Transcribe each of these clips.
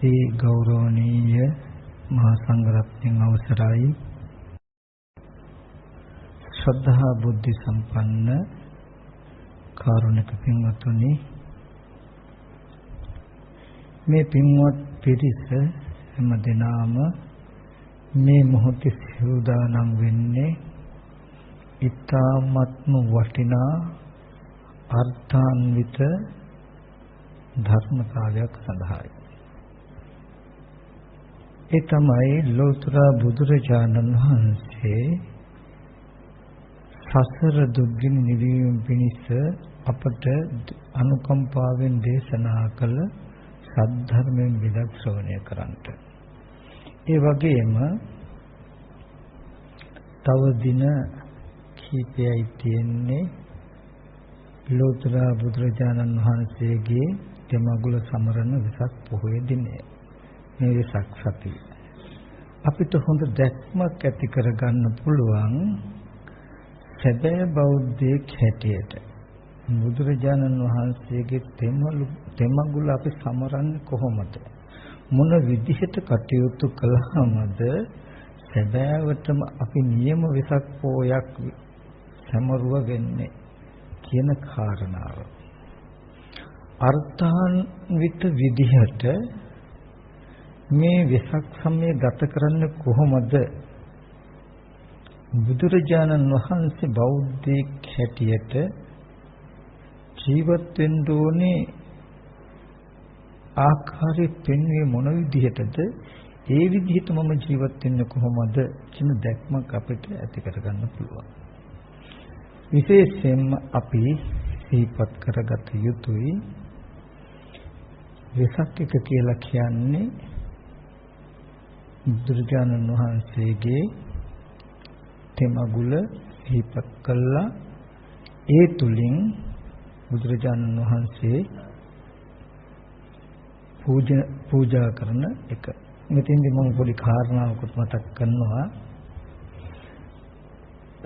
අති ගෞරවනීය මහා සංඝරත්නයන් අවසරයි ශ්‍රද්ධා බුද්ධ සම්පන්න කාරුණික පින්වත්නි මේ පින්වත් පිරිස හැම දිනම මේ මොහොතේ සූදානම් වෙන්නේ ඊ타ත්ම වටිනා අර්ථාන්විත ධර්මතාවයක් සඳහායි. ඒ තමයි ලෝතර බුදුරජාණන් වහන්සේ සසර දුක්ගිනි නිවීම පිණිස අපට අනුකම්පාවෙන් දේශනා කළ සද්ධර්මයෙන් විදක් ශ්‍රවණය කරන්නට. ඒ වගේම තව දින කීපයයි තියෙන්නේ ලෝතර බුදුරජාණන් වහන්සේගේ දෙමඟුල සමරන වෙසක් පොහොය දිනය. මේ වෙසක් සතිය අපිට හොඳ දැක්මක් ඇති කරගන්න පුළුවන් සැබෑ බෞද්ධයෙක් හැටියට බුදුරජාණන් වහන්සේගේ දෙමඟුල අපි සමරන්නේ කොහොමද? මොන විදිහට කටයුතු කළාමද සැබෑවටම අපි නියම වෙසක් පොයක් සමරුව වෙන්නේ කියන කාරණාව. අර්ථාන්විත විදිහට මේ වෙසක් සමය ගත කරන්නේ කොහොමද? බුදුරජාණන් වහන්සේ බෞද්ධයෙක් හැටියට ජීවත් වෙන්න ඕනේ ආකාරය පෙන්වන්නේ මොන විදිහටද? ඒ විදිහට මම ජීවත් වෙන්නේ කොහොමද කියන දැක්මක් අපිට ඇති කරගන්න පුළුවන්. විශේෂයෙන්ම අපි සිහිපත් කරගත යුතුයි වෙසක් එක කියලා කියන්නේ බුදුරජාණන් වහන්සේගේ තෙමඟුල සිහිපත් කළා. ඒ තුලින් බුදුරජාණන් වහන්සේ පූජා කරන එක. මෙතෙන්දි මම පොඩි කාරණාවකුත් මතක් කරනවා.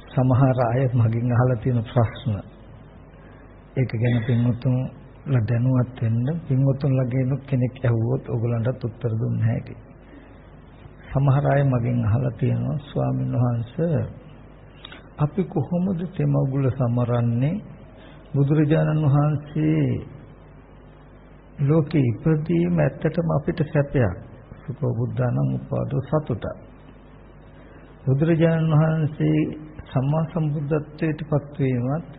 සමහර අය මගෙන් අහලා තියෙන ප්‍රශ්න ඒක ගැන පින්වතුන්ලා දැනුවත් වෙන්න පින්වතුන්ලාගෙන් කෙනෙක් ඇහුවොත් ඕගලන්ටත් උත්තර දුන්න හැටි. සමහර අය මගෙන් අහලා තියෙනවා ස්වාමීන් වහන්සේ අපි කොහොමද තෙමඟුල සමරන්නේ? බුදුරජාණන් වහන්සේ ලෝකේ ඉපදීම ඇත්තටම අපිට සැපයක්. සුඛ බුද්ධානං උපාදෝ සතුට. බුදුරජාණන් වහන්සේ සම්මා සම්බුද්ධත්වයට පත් වීමත්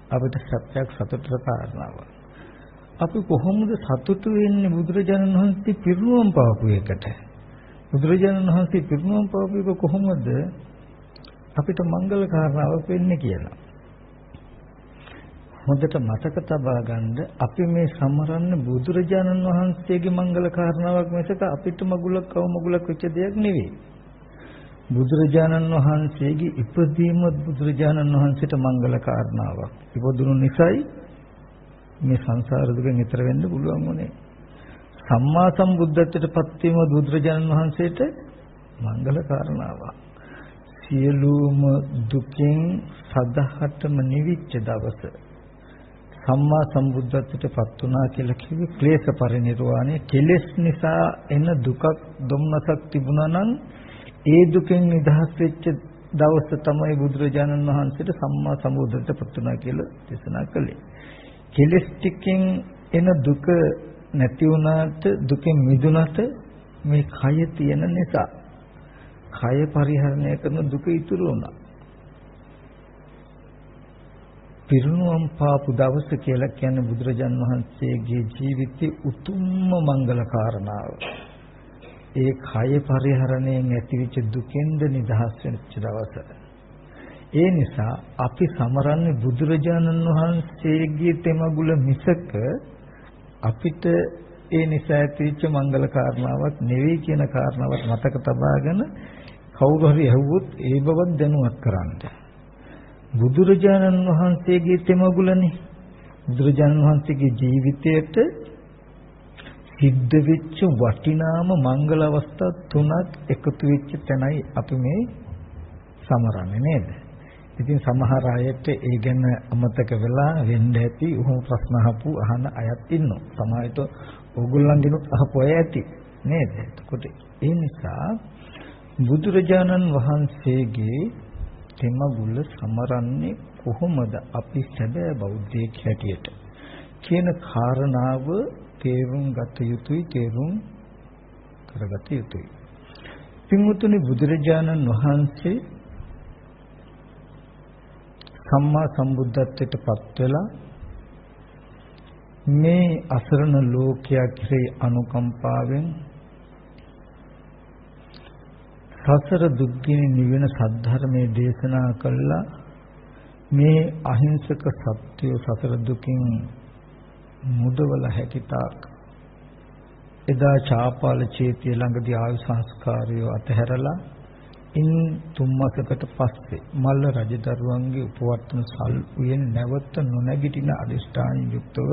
අපිට සත්‍යයක් සතුටට කාරණාවක්. අපි කොහොමද සතුටු වෙන්නේ බුදුරජාණන් වහන්සේ පිරිනුවම් පාපු එකට? බුදුරජාණන් වහන්සේ පිරිනුවම් පාපු එක කොහොමද අපිට මංගල කාරණාවක් වෙන්නේ කියලා. හොඳට මතක තබා ගන්න අපි මේ සමරන්නේ බුදුරජාණන් වහන්සේගේ මංගල කාරණාවක් මිසක අපිට මගුලක් කව මගුලක් වෙච්ච දෙයක් නෙවෙයි. බුදුරජාණන් වහන්සේගේ ඉපදීම බුදුරජාණන් වහන්සේට මංගල කාරණාවක්. ඉපදුණු නිසායි මේ සංසාර දුකෙන් ඈතර වෙන්න පුළුවන් වුණේ. සම්මා සම්බුද්ධත්වයට පත් වීම බුදුරජාණන් වහන්සේට මංගල කාරණාවක්. සියලුම දුකෙන් සදහටම නිවිච්ච දවස සම්මා සම්බුද්ධත්වයට පත් වුණා කියලා කිව්වේ ක්ලේශ පරිනිර්වාණය. කෙලෙස් නිසා එන දුකක් දුම්නසක් තිබුණා නම් ඒ දුකෙන් නිදහස් වෙච්ච දවස තමයි බුදුරජාණන් වහන්සේට සම්මා සම්බුද්ධත්වයට පත් වුණා කියලා දේශනා කළේ. කෙලෙස් ටිකෙන් එන දුක නැති වුණාට දුකෙන් මිදුණාට මේ කය තියෙන නිසා කය පරිහරණය කරන දුක ඉතුරු වුණා. පිරිනුවම් පාපු දවස කියලා කියන්නේ බුදුරජාණන් වහන්සේගේ ජීවිතයේ උතුම්ම මංගල කාරණාව. ඒ කය පරිහරණයෙන් ඇතිවෙච්ච දුකෙන්ද නිදහස් වෙච්ච දවස. ඒ නිසා අපි සමරන්නේ බුදුරජාණන් වහන්සේගේ තෙමඟුල මිසක අපිට ඒ නිසා ඇතිවෙච්ච මංගල කාරණාවක් නෙවෙයි කියන කාරණාවත් මතක තබාගෙන කවුරු හරි ඇහුවොත් ඒ බවත් දැනුවත් කරන්න. බුදුරජාණන් වහන්සේගේ තෙමඟුලනේ. බුදුරජාණන් වහන්සේගේ ජීවිතයට සිද්ධ වෙච්ච වටිනාම මංගල අවස්ථා තුනක් එකතු වෙච්ච තැනයි අපි මේ සමරන්නේ නේද? ඉතින් සමහර අයට ඒ ගැන අමතක වෙලා වෙන්න ඇති. උහුම ප්‍රශ්න අහන අයත් ඉන්නවා. සමහරවිට ඕගොල්ලන්ගෙනුත් අහපු අය ඇති නේද? එතකොට ඒ නිසා බුදුරජාණන් වහන්සේගේ තෙමගුල සමරන්නේ කොහොමද අපි සැබෑ බෞද්ධයෙක් හැටියට කියන කාරණාව තේරුම් ගත යුතුයි, තේරුම් කරගත යුතුයි. පින්වතුනි, බුදුරජාණන් වහන්සේ සම්මා සම්බුද්ධත්වයට පත් වෙලා මේ අසරණ ලෝකයා කෙරෙහි අනුකම්පාවෙන් සසර දුක්ගිනි නිවෙන සද්ධර්මයේ දේශනා කළා. මේ අහිංසක සත්‍ය සසර දුකින් මුදවල හැකිතාක් එදා චාපාල චේතිය ළඟදී ආයු සංස්කාරය අතහැරලා ඉන් 3 මාසකට පස්සේ මල්ල රජදරුවන්ගේ උපවර්තන සල් උයෙන් නැවත නොනැගිටින අදිෂ්ඨාන යුක්තව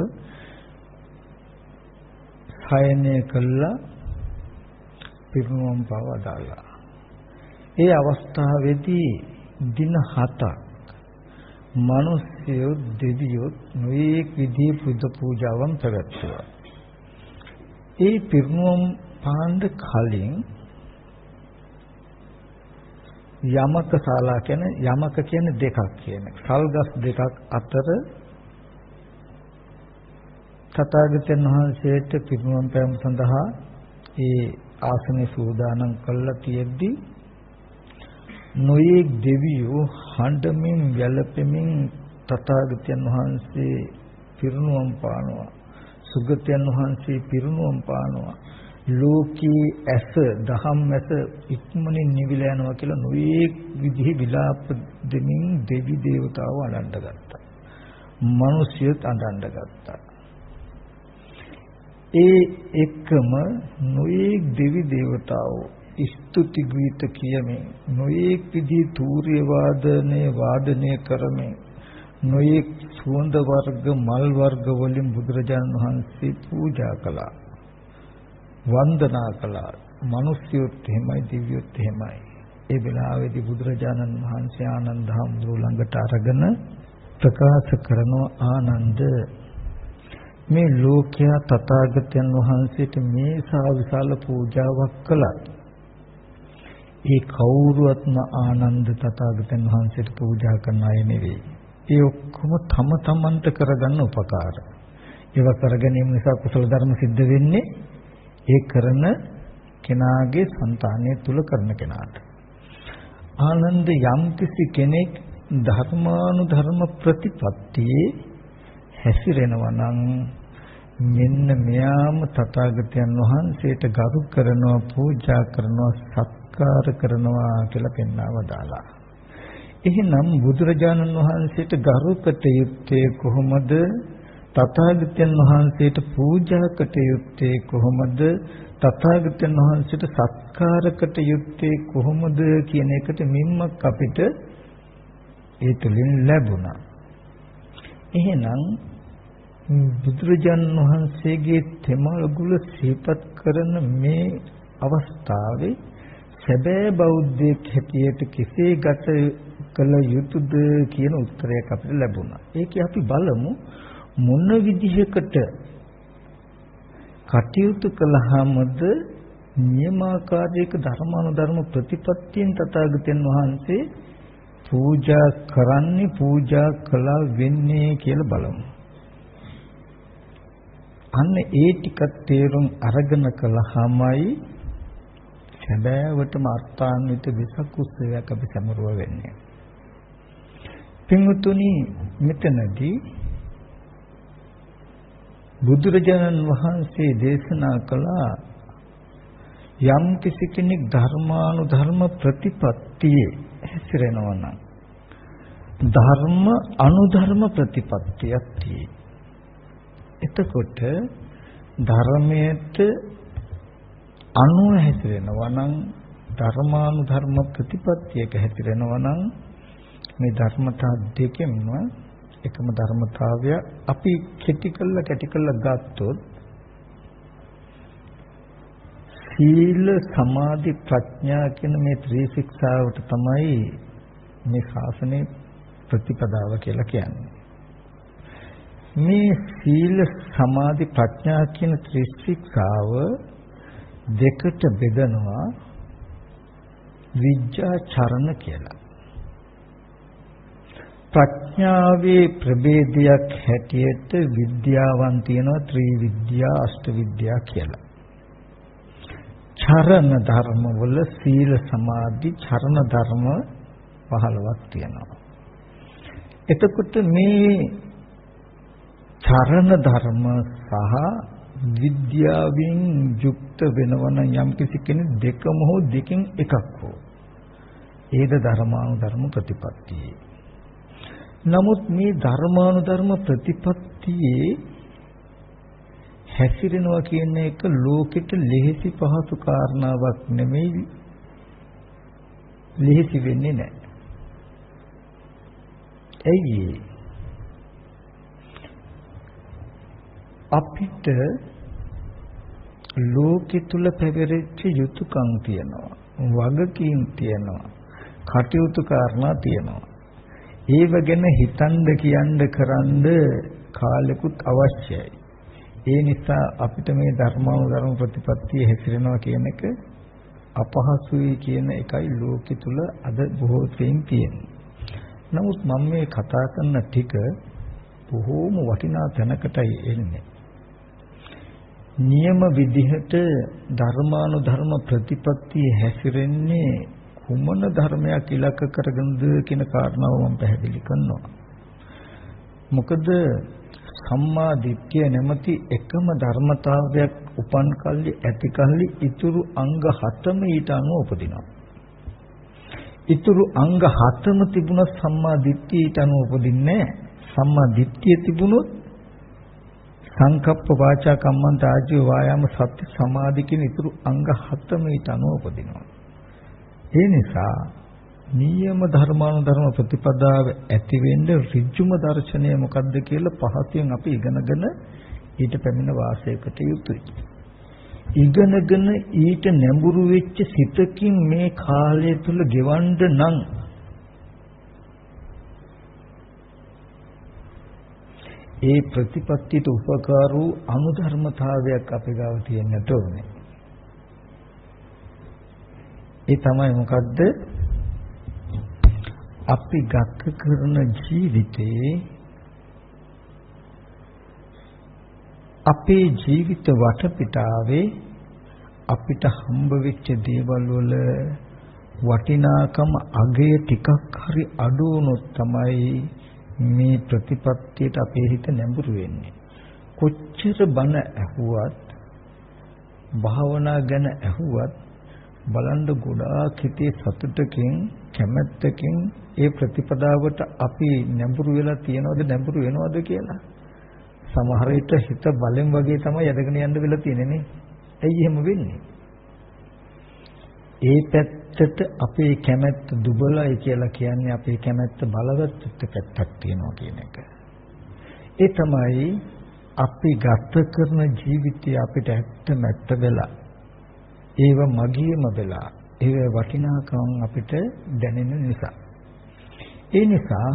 සයනය කළා, පිරිනුවම් පවදාලා. ඒ අවස්ථාවේදී දින 7ක් මිනිස්සු දෙවියෝ නොඑක් විදිහේ පුද පූජාවන් පැවැත්වුවා. ඒ පිරිනුවම් පාණ්ඩ කලින් යමක ශාලා යමක කියන්නේ දෙකක් කියන සල්ගස් දෙකක් අතර තථාගතයන් වහන්සේට පිරිනුවම් පෑම සඳහා ඒ ආසනේ සූදානම් කළා තියෙද්දී නොයෙක් දෙවියෝ හඬමින් වැළපෙමින් තථාගතයන් වහන්සේ පිරිනුවම් පානවා, සුගතයන් වහන්සේ පිරිනුවම් පානවා, ලෝකී ඇස දහම් ඇස ඉක්මනින් නිවිලා යනවා කියලා නොයෙක් විදිහේ විලාප දෙමින් දෙවි දේවතාවෝ අඬන්න ගත්තා. මිනිස්සුත් අඬන්න ගත්තා. ඒ එක්කම නොයෙක් දෙවි දේවතාවෝ ස්තුති ගීත කියමින් නොයෙක් විදිහේ තූර්ය වාදනය කරමින් නොයෙක් සුවඳ වර්ග මල් වර්ග වලින් බුදුරජාණන් වහන්සේ පූජා කළා, වන්දනා කළා. මිනිස්යොත් එහෙමයි, දිව්‍යොත් එහෙමයි. ඒ වෙලාවේදී බුදුරජාණන් වහන්සේ ආනන්ද හාමුදුරුවෝ ළඟට අරගෙන ප්‍රකාශ කරනවා, ආනන්ද, මේ ලෝකයා තථාගතයන් වහන්සේට මේ සා විශාල පූජාවක් කළා. ඒ කවුරුවත්ම ආනන්ද තථාගතයන් වහන්සේට පූජා කරන අය නෙවෙයි. ඒ ඔක්කොම තම තමන්ට කරගන්න උපකාර. ඒව කරගැනීම නිසා කුසල ධර්ම සිද්ධ වෙන්නේ ඒ කරන කෙනාගේ సంతානය තුල කරන කෙනාට. ආනන්ද, යම්කිසි කෙනෙක් ධර්මානුධර්ම ප්‍රතිපත්තියේ හැසිරෙනවා නම් මෙන්න මෙයාම තථාගතයන් වහන්සේට ගරු කරනවා, පූජා කරනවා, සත්කාර කරනවා කියලා පෙන්වව දාලා. එහෙනම් බුදුරජාණන් වහන්සේට ගරු කට යුත්තේ කොහොමද? තථාගතයන් වහන්සේට පූජා කට යුත්තේ කොහොමද? තථාගතයන් වහන්සේට සත්කාර කට යුත්තේ කොහොමද කියන එකට මිම්මක් අපිට ඒ තුලින් ලැබුණා. එහෙනම් බුදුරජාණන් වහන්සේගේ තෙමගුල සිහිපත් කරන මේ අවස්ථාවේ සැබෑ බෞද්ධයෙක් හැටියට කෙසේ ගත කළ යුතුද කියන උත්තරයක් අපිට ලැබුණා. ඒක අපි බලමු මොන විදිහකට කටයුතු කළාමද නියමාකාරයක ධර්මානුධර්ම ප්‍රතිපත්තියෙන් තථාගතයන් වහන්සේ පූජා කරන්නේ, පූජා කළා වෙන්නේ කියලා බලමු. අන්න ඒ ටික තේරුම් අරගෙන කළාමයි සැබෑවටම අර්ථාන්විත විසක් උත්සවයක් අපි සමරුව වෙන්නේ. පින්වතුනි, මෙතනදී බුදුරජාණන් වහන්සේ දේශනා කළ යම් කිසි කෙනෙක් ධර්මානුධර්ම ප්‍රතිපත්තියේ හැසිරෙනවා නම් ධර්ම අනුධර්ම ප්‍රතිපත්තියක් තියෙයි. එතකොට ධර්මයට අනුව හැසිරෙනවා නම්, ධර්මානුධර්ම ප්‍රතිපත්තියක හැසිරෙනවා නම් මේ ධර්මතා දෙකෙන්ම එකම ධර්මතාවය අපි කැටි කළා ගත්තොත් සීල සමාධි ප්‍රඥා කියන මේ ත්‍රිශික්ෂාවට තමයි මේ ශාසනයේ ප්‍රතිපදාව කියලා කියන්නේ. මේ සීල සමාධි ප්‍රඥා කියන ත්‍රිශික්ෂාව දෙකට බෙදනවා විද්‍යා චරණ කියලා. ප්‍රඥාවේ ප්‍රභේදයක් හැටියට විද්‍යාවන් තියෙනවා ත්‍රිවිද්‍යා අෂ්ටවිද්‍යා කියලා. චරණ ධර්ම වල සීල සමාධි චරණ ධර්ම 15ක් තියෙනවා. එතකොට මේ චරණ ධර්ම සහ විද්‍යාවෙන් යුක්ත වෙනවන යම් කිසි කෙනෙක් දෙකම හෝ දෙකෙන් එකක් හෝ ඒද ධර්මානුධර්ම ප්‍රතිපත්තියේ. නමුත් මේ ධර්මානුධර්ම ප්‍රතිපත්තියේ හැසිරෙනවා කියන එක ලෝකෙට ලෙහෙසි පහසු කාරණාවක් නෙමෙයි. ලෙහෙසි වෙන්නේ නැහැ. ඇයි අපිට ලෝකෙ තුල පැවරෙච්ච යුතුයකම් තියෙනවා, වගකීම් තියෙනවා, කටයුතු කාරණා තියෙනවා. ඒව ගැන හිතන්න කියන්න කරන්න කාලෙකුත් අවශ්‍යයි. ඒ නිසා අපිට මේ ධර්මානුධර්ම ප්‍රතිපත්තිය හැසිරෙනවා කියන එක අපහසුයි කියන එකයි ලෝකෙ තුල අද බොහෝ තෙයින් තියෙන්නේ. නමුත් මම මේ කතා කරන ටික බොහෝම වටිනා තැනකටයි එන්නේ. නියම විදිහට ධර්මානුධර්ම ප්‍රතිපත්තිය හැසිරෙන්නේ කුමන ධර්මයක් ඉලක්ක කරගෙනද කියන කාරණාව මම පැහැදිලි කරනවා. මොකද සම්මා දිට්ඨිය නැමැති එකම ධර්මතාවයක් උපන් කල්ලි ඇති කල්ලි ඊතුරු අංග 7ම ඊට අනුව උපදිනවා. ඊතුරු අංග 7ම තිබුණත් සම්මා දිට්ඨිය ඊට අනුව උපදින්නේ නැහැ. සම්මා දිට්ඨිය තිබුණොත් සංකප්ප වාචා කම්මන්ත ආජීව වායාම සති සමාධි කියන ඊතුරු අංග 7ම ඊට අනුව උපදිනවා. ඒ නිසා නියම ධර්මානුධර්ම ප්‍රතිපදාව ඇති වෙන්න ඍජුම දර්ශනය මොකක්ද කියලා පහසුවෙන් අපි ඉගෙනගෙන ඊට පැමිණ වාසයකට යුතුයි. ඉගෙනගෙන ඊට නැඹුරු වෙච්ච සිතකින් මේ කාලය තුල ගෙවන්න නම් ඒ ප්‍රතිපත්තියට උපකාර වූ අනුධර්මතාවයක් අපි ගාව තියෙන්නට ඕනේ. ඒ තමයි මොකද්ද? අපි ගත කරන ජීවිතේ අපේ ජීවිත වටපිටාවේ අපිට හම්බ වෙච්ච දේවල් වල වටිනාකම අගය ටිකක් හරි අඩු වුණොත් තමයි මේ ප්‍රතිපත්තියට අපේ හිත නැඹුරු වෙන්නේ. කොච්චර බණ ඇහුවත් භාවනා ගැන ඇහුවත් බලන්න ගොඩාක් හිතේ සතුටකින් කැමැත්තකින් ඒ ප්‍රතිපදාවට අපි නැඹුරු වෙලා තියනවද නැඹුරු වෙනවද කියලා සමහර විට හිත බලෙන් වගේ තමයි යදගෙන යන්න වෙලා තියෙන්නේ නේ. ඇයි එහෙම වෙන්නේ? ඒ පැත්තට අපේ කැමැත්ත දුබලයි කියලා කියන්නේ අපේ කැමැත්ත බලවත් පැත්තක් තියෙනවා කියන එක. ඒ තමයි අපි ගත කරන ජීවිතය අපිට ඇත්ත වෙලා ඒව මගියම වෙලා ඒව වටිනාකම් අපිට දැනෙන නිසා. ඒ නිසා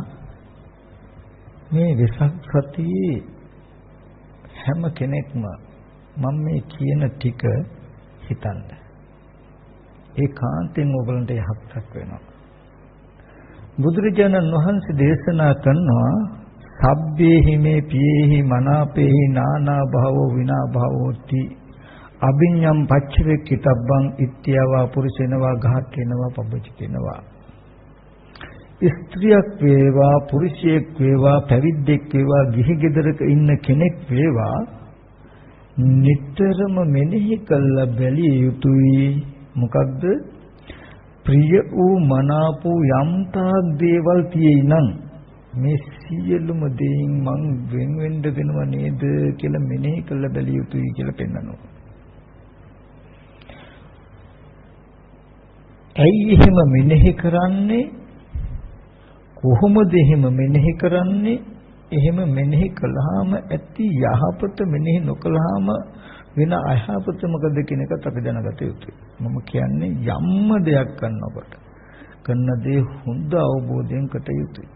මේ වෙසක් සතියේ හැම කෙනෙක්ම මම මේ කියන ටික හිතන්න. ඒකාන්තයෙන් ඔයගලන්ට යහපතක් වෙනවා. බුදුරජාණන් වහන්සේ දේශනා කරනවා සබ්බේහි මේ පියේහි මනාපේහි නානා භවෝ විනා භවෝති අභිඤ්ඤම් පච්චවේක්කිතබ්බං ඉත්‍යවා පුරුෂේනවා ඝාටේනවා පබ්බචිතේනවා. ස්ත්‍රියක් වේවා පුරුෂයෙක් වේවා පැවිද්දෙක් වේවා ගිහි ගෙදරක ඉන්න කෙනෙක් වේවා නිතරම මෙනෙහි කළ බැලිය යුතුයි. මොකක්ද? ප්‍රිය වූ මනාප වූ යම්තාක් දේවල් තියෙයි නම් මේ සියලුම දේයින් මං වෙන වෙන්න වෙනව නේද කියලා මෙනෙහි කළ බැලිය යුතුයි කියලා පෙන්නනවා. ඇයි එහෙම මෙනෙහි කරන්නේ? කොහොමද එහෙම මෙනෙහි කරන්නේ? එහෙම මෙනෙහි කළාම ඇති යහපත මෙනෙහි නොකළාම වෙන අයහපත මොකද කියන එකත් අපි දැනගත යුතුයි. මම කියන්නේ යම්ම දෙයක් කරනකොට කරන දේ හොඳ අවබෝධයෙන් කට යුතුයි.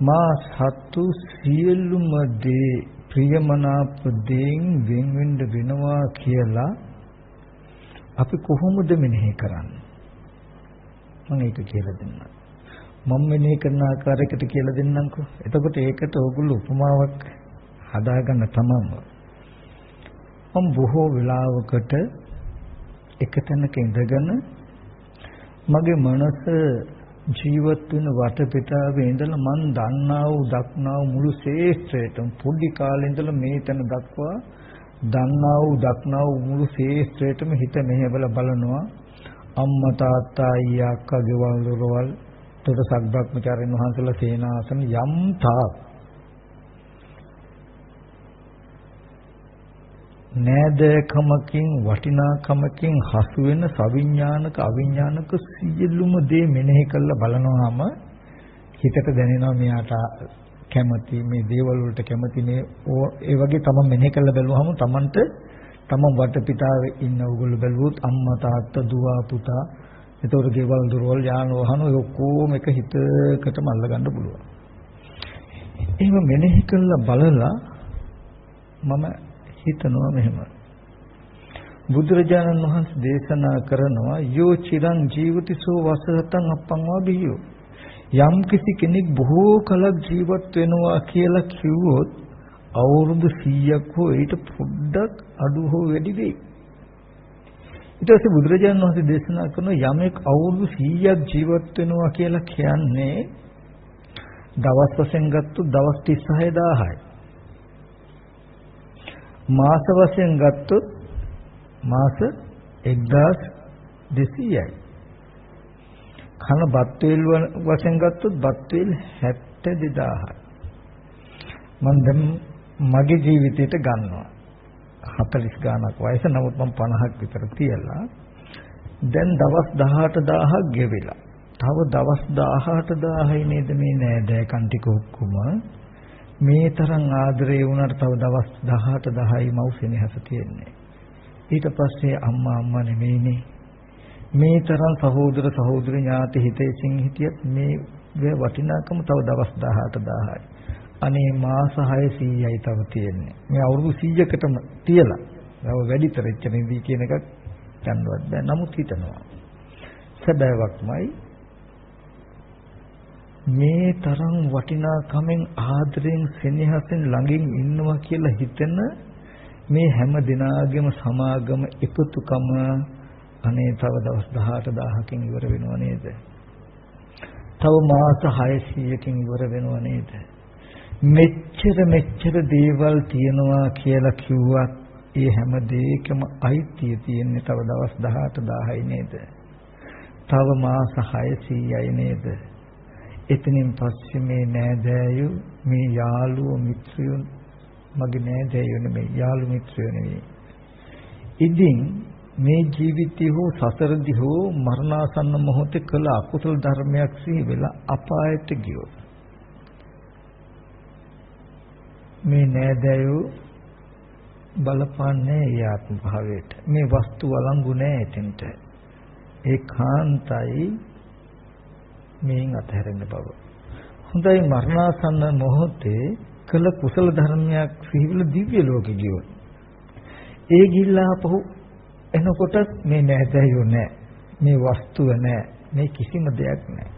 මා සතු සියලුම දේ ප්‍රියමනාප දේන් වෙන් වෙන්න වෙනවා කියලා අපි කොහොමද මෙනෙහි කරන්නේ? මම ඒක කියලා දෙන්නම්. මම මෙනෙහි කරන ආකාරයකට කියලා දෙන්නම්කෝ. එතකොට ඒකට ඕගොල්ලෝ උපමාවක් හදාගන්න තමන්ම. මම බොහෝ වෙලාවකට එක තැනක ඉඳගෙන මගේ මනස ජීවත් වෙන වටපිටාවේ ඉඳලා මන් දන්නා වූ දක්නා වූ මුළු ශේෂ්ත්‍රයටම පොඩි කාලේ ඉඳලා මේ තැන දක්වා දන්නා වූ දක්නා වූ මුළු ශේෂ්ත්‍රයටම හිත මෙහෙवला බලනවා. අම්මා තාත්තා අයියා අක්කා ගෙවල් දොරවල් තොට සක්බ්‍රහ්මචාරින් වහන්සේලා සේනාසන යම් තාක් නෑදකමකින් වටිනාකමකින් හසු වෙන සවිඥානික අවිඥානික සියලුම දේ මෙනෙහි කරලා බලනවාම හිතට දැනෙනවා මෙයාට කැමති මේ දේවල් වලට කැමති මේ ඒ වගේ තමයි මෙනෙහි කරලා බලුවාම Tamanට තමන් වටපිටාවේ ඉන්න ඕගොල්ලෝ බැලුවොත් අම්මා තාත්තා දුව පුතා ඒතකොට ගෙවල් දොරවල් යාන වාහන ඔය ඔක්කොම එක හිතකටම අල්ලගන්න පුළුවන්. එහෙම මෙනෙහි කරලා බලලා මම හිතනවා මෙහෙම. බුදුරජාණන් වහන්සේ දේශනා කරනවා යෝ චිරං ජීවතිසෝ වසහතං අප්පංවා බියෝ. යම් කිසි කෙනෙක් බොහෝ කලක් ජීවත් වෙනවා කියලා කිව්වොත් අවුරුදු 100ක් හෝ ඊට පොඩ්ඩක් අඩු හෝ වැඩි වෙයි. ඊට පස්සේ බුදුරජාණන් වහන්සේ දේශනා කරන යමෙක් අවුරුදු 100ක් ජීවත් වෙනවා කියලා කියන්නේ දවස් වශයෙන් ගත්තොත් දවස් 36000යි. මාස වශයෙන් ගත්තොත් මාස 1200යි. කන බත් වේල් වශයෙන් ගත්තොත් බත් වේල් 72000යි. මම දැන් මගේ ජීවිතේට ගන්නවා 40 ගානක් වයස. නමුත් මම 50ක් විතර තියලා දැන් දවස් 18000ක් ගෙවිලා තව දවස් 18000යි නේද මේ නෑදෑකන් ටික ඔක්කොම මේ තරම් ආදරේ වුණාට තව දවස් 18000යි මව් සෙනෙහස තියෙන්නේ. ඊට පස්සේ අම්මා නෙමෙයිනේ මේ තරම් සහෝදර සහෝදරි ඥාති හිතේසින් හිටියත් මේ වටිනාකම තව දවස් 18000යි. අනේ මාස 600යි තව තියෙන්නේ. මේ අවුරුදු 100කටම තියලා. තව වැඩිතර ඉච්චෙනදී කියන එකක් ගන්නවත් බෑ. නමුත් හිතනවා. සැබෑවක්මයි මේ තරම් වටිනාකමෙන් ආදරෙන් සෙනෙහසෙන් ළඟින් ඉන්නවා කියලා හිතන මේ හැම දිනාගෙම සමාගම එකතුකම අනේ තව දවස් 18000කින් ඉවර වෙනව නේද? තව මාස 600කින් ඉවර වෙනව නේද? මෙච්චර දේවල් තියනවා කියලා කිව්වත් ඒ හැම දෙයකම අයිතිය තියෙන්නේ තව දවස් 18000යි නේද? තව මාස 600යි නේද? එතනින් පස්සේ මේ නෑදෑයෝ මේ යාළුවෝ මිත්‍රයෝ මගේ නෑදෑයෝ නෙමෙයි යාළු මිත්‍රයෝ නෙමෙයි. ඉතින් මේ ජීවිතය හෝ සසරදී හෝ මරණාසන්න මොහොතේ කළ අකුසල ධර්මයක් සිහි වෙලා අපායට ගියොත් මේ නෑදෑයෝ බලපන්නේ යාත්ම භාවයට. මේ වස්තු වළංගු නෑ එතෙන්ට. ඒකාන්තයි මේන් අතහැරෙන්න බව. හොඳයි මරණාසන්න මොහොතේ කළ කුසල ධර්මයක් සිහිවල දිව්‍ය ලෝකෙ ගියොත් ඒ ගිල්ලා පහු එනකොට මේ නෑදෑයෝ නෑ. මේ වස්තුව නෑ. මේ කිසිම දෙයක් නෑ.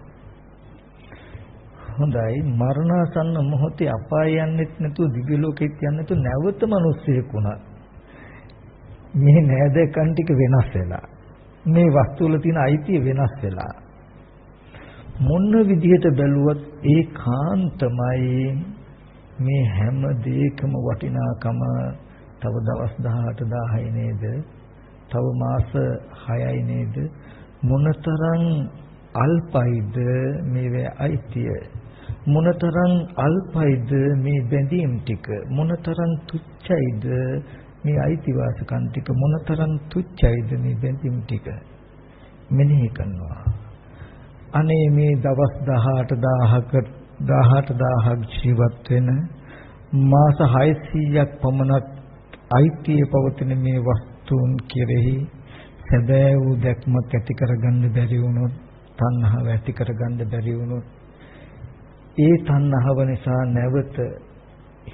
හොඳයි මරණාසන්න මොහොතේ අපාය යන්නෙත් නැතුව දිව්‍ය ලෝකෙත් යන්නේ නැතුව නැවත මිනිස්සෙක් වුණා. මේ නෑදෑකන් ටික වෙනස් වෙලා. මේ වස්තු වල තියෙන අයිතිය වෙනස් වෙලා. මොන විදිහට බැලුවත් ඒකාන්තමයි මේ හැම දෙයකම වටිනාකම තව දවස් 18000යි නේද? තව මාස 6යි නේද? මොනතරම් අල්පයිද මේ අයිතිය? මොනතරම් අල්පයිද මේ බැඳීම් ටික? මොනතරම් තුච්චයිද මේ අයිතිවාසිකම් ටික? මොනතරම් තුච්චයිද මේ බැඳීම් ටික? මෙනෙහි කරනවා. අනේ මේ දවස් 18000ක් ජීවත් වෙන මාස 600ක් පමණක් අයිතිය පවතින මේ වස්තුන් කෙරෙහි සැබෑ වූ දැක්මක් ඇති කරගන්න බැරි වුණොත්, තණ්හාව ඇති කරගන්න බැරි වුණොත්, ඒ තණ්හාව නිසා නැවත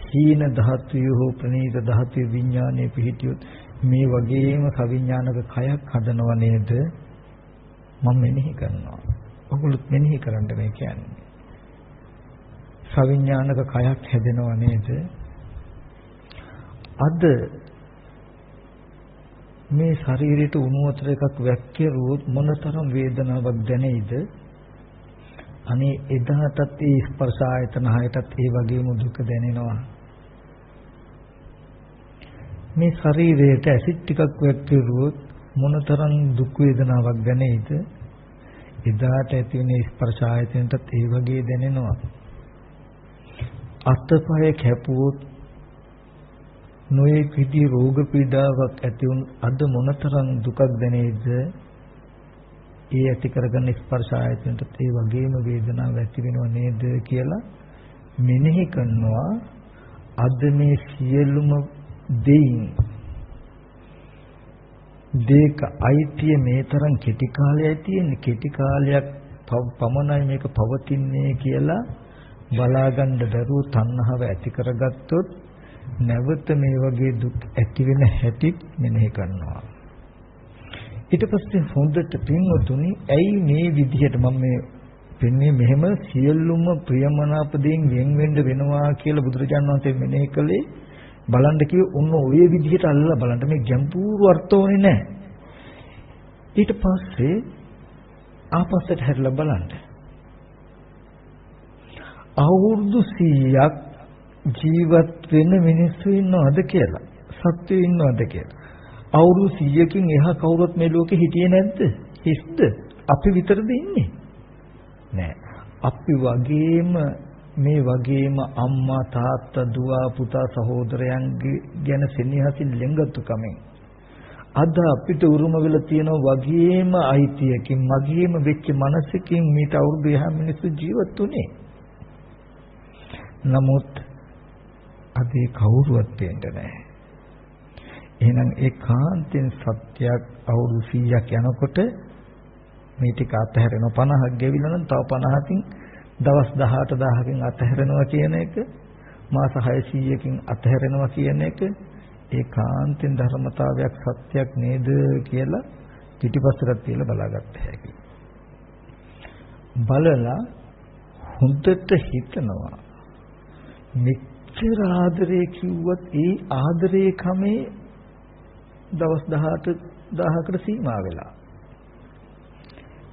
හීන ධාතුවේ හෝ ප්‍රනීත ධාතුවේ විඥානයේ පිහිටියොත් මේ වගේම සවිඥානික කයක් හදනව නේද? මම මෙනෙහි කරනවා. ඔගොල්ලොත් මෙනෙහි කරන්න මේ කියන්නේ. සවිඥානික කයක් හැදෙනව නේද? අද මේ ශරීරයට උණු වතුර එකක් වැක්කිරුවොත් මොනතරම් වේදනාවක් දැනෙයිද? අනේ එදාටත් ඒ ස්පර්ශ ආයතන හයටත් ඒ වගේම දුක දැනෙනවා. මේ ශරීරයට ඇසිඩ් ටිකක් වැක්කිරුවොත් මොනතරම් දුක් වේදනාවක් දැනෙයිද? එදාට ඇති වෙන ස්පර්ශ ආයතනටත් ඒ වගේ දැනෙනවා. අත්පය කැපුවොත් නොයෙක් විදිහේ රෝග පීඩාවක් ඇති වුන් අද මොනතරම් දුකක් දැනේද? ඒ ඇති කරගන්න ස්පර්ශ ආයතනට ඒ වගේම වේදනාවක් ඇති වෙනව නේද කියලා මෙනෙහි කරනවා. අද මේ සියලුම දෙයින් දෙක අයිතිය මේ තරම් කෙටි කාලයයි තියෙන්නේ. කෙටි කාලයක් පමණයි මේක පවතින්නේ කියලා බලාගන්න බැරුව තණ්හාව ඇති කරගත්තොත් නැවත මේ වගේ දුක් ඇති වෙන හැටි මෙනෙහි කරනවා. ඊට පස්සේ හොඳට පින්වතුනි ඇයි මේ විදිහට මම මේ පින්නේ මෙහෙම සියලුම ප්‍රියමනාප දේන් වෙන් වෙන්න වෙනවා කියලා බුදුරජාණන් වහන්සේ මෙනෙහි කළේ බලන්න කිව්ව ඔන්න ඔය විදිහට අල්ලලා බලන්න මේ ගැඹුරු අර්ථ ඕනේ නැහැ. ඊට පස්සේ ආපස්සට හැරිලා බලන්න. අවුරුදු 100ක් ජීවත් වෙන මිනිස්සු ඉන්නවද කියලා? සත්ත්වයෝ ඉන්නවද කියලා? අවුරුදු 100කින් එහා කවුරුත් මේ ලෝකේ හිටියේ නැද්ද? හිස්ද? අපි විතරද ඉන්නේ? නෑ. අපි වගේම මේ වගේම අම්මා තාත්තා දුව පුතා සහෝදරයන් ගැන සෙනෙහසින් ලෙන්ගතුකමෙන් අද අපිට උරුම වෙලා තියෙන වගේම අයිතියකින් මගේම වෙච්ච මනසකින් මේට අවුරුදු එහා මිනිස්සු ජීවත් වුණේ. නමුත් අද ඒ කවුරුවත් දෙන්නේ නැහැ. එහෙනම් ඒ කාන්තෙන් සත්‍යයක් අවුරුදු 100ක් යනකොට මේ ටික අතහැරෙනවා. 50ක් ගෙවිලා නම් තව 50කින් දවස් 18000කින් අතහැරෙනවා කියන එක, මාස 600කින් අතහැරෙනවා කියන එක ඒ කාන්තෙන් ධර්මතාවයක් සත්‍යයක් නේද කියලා පිටිපස්සට තියලා බලාගත්ත හැකියි. බලලා හොඳට හිතනවා මෙච්චර ආදරේ කිව්වත් ඒ ආදරේ කමේ දවස් 18,000කට සීමා වෙලා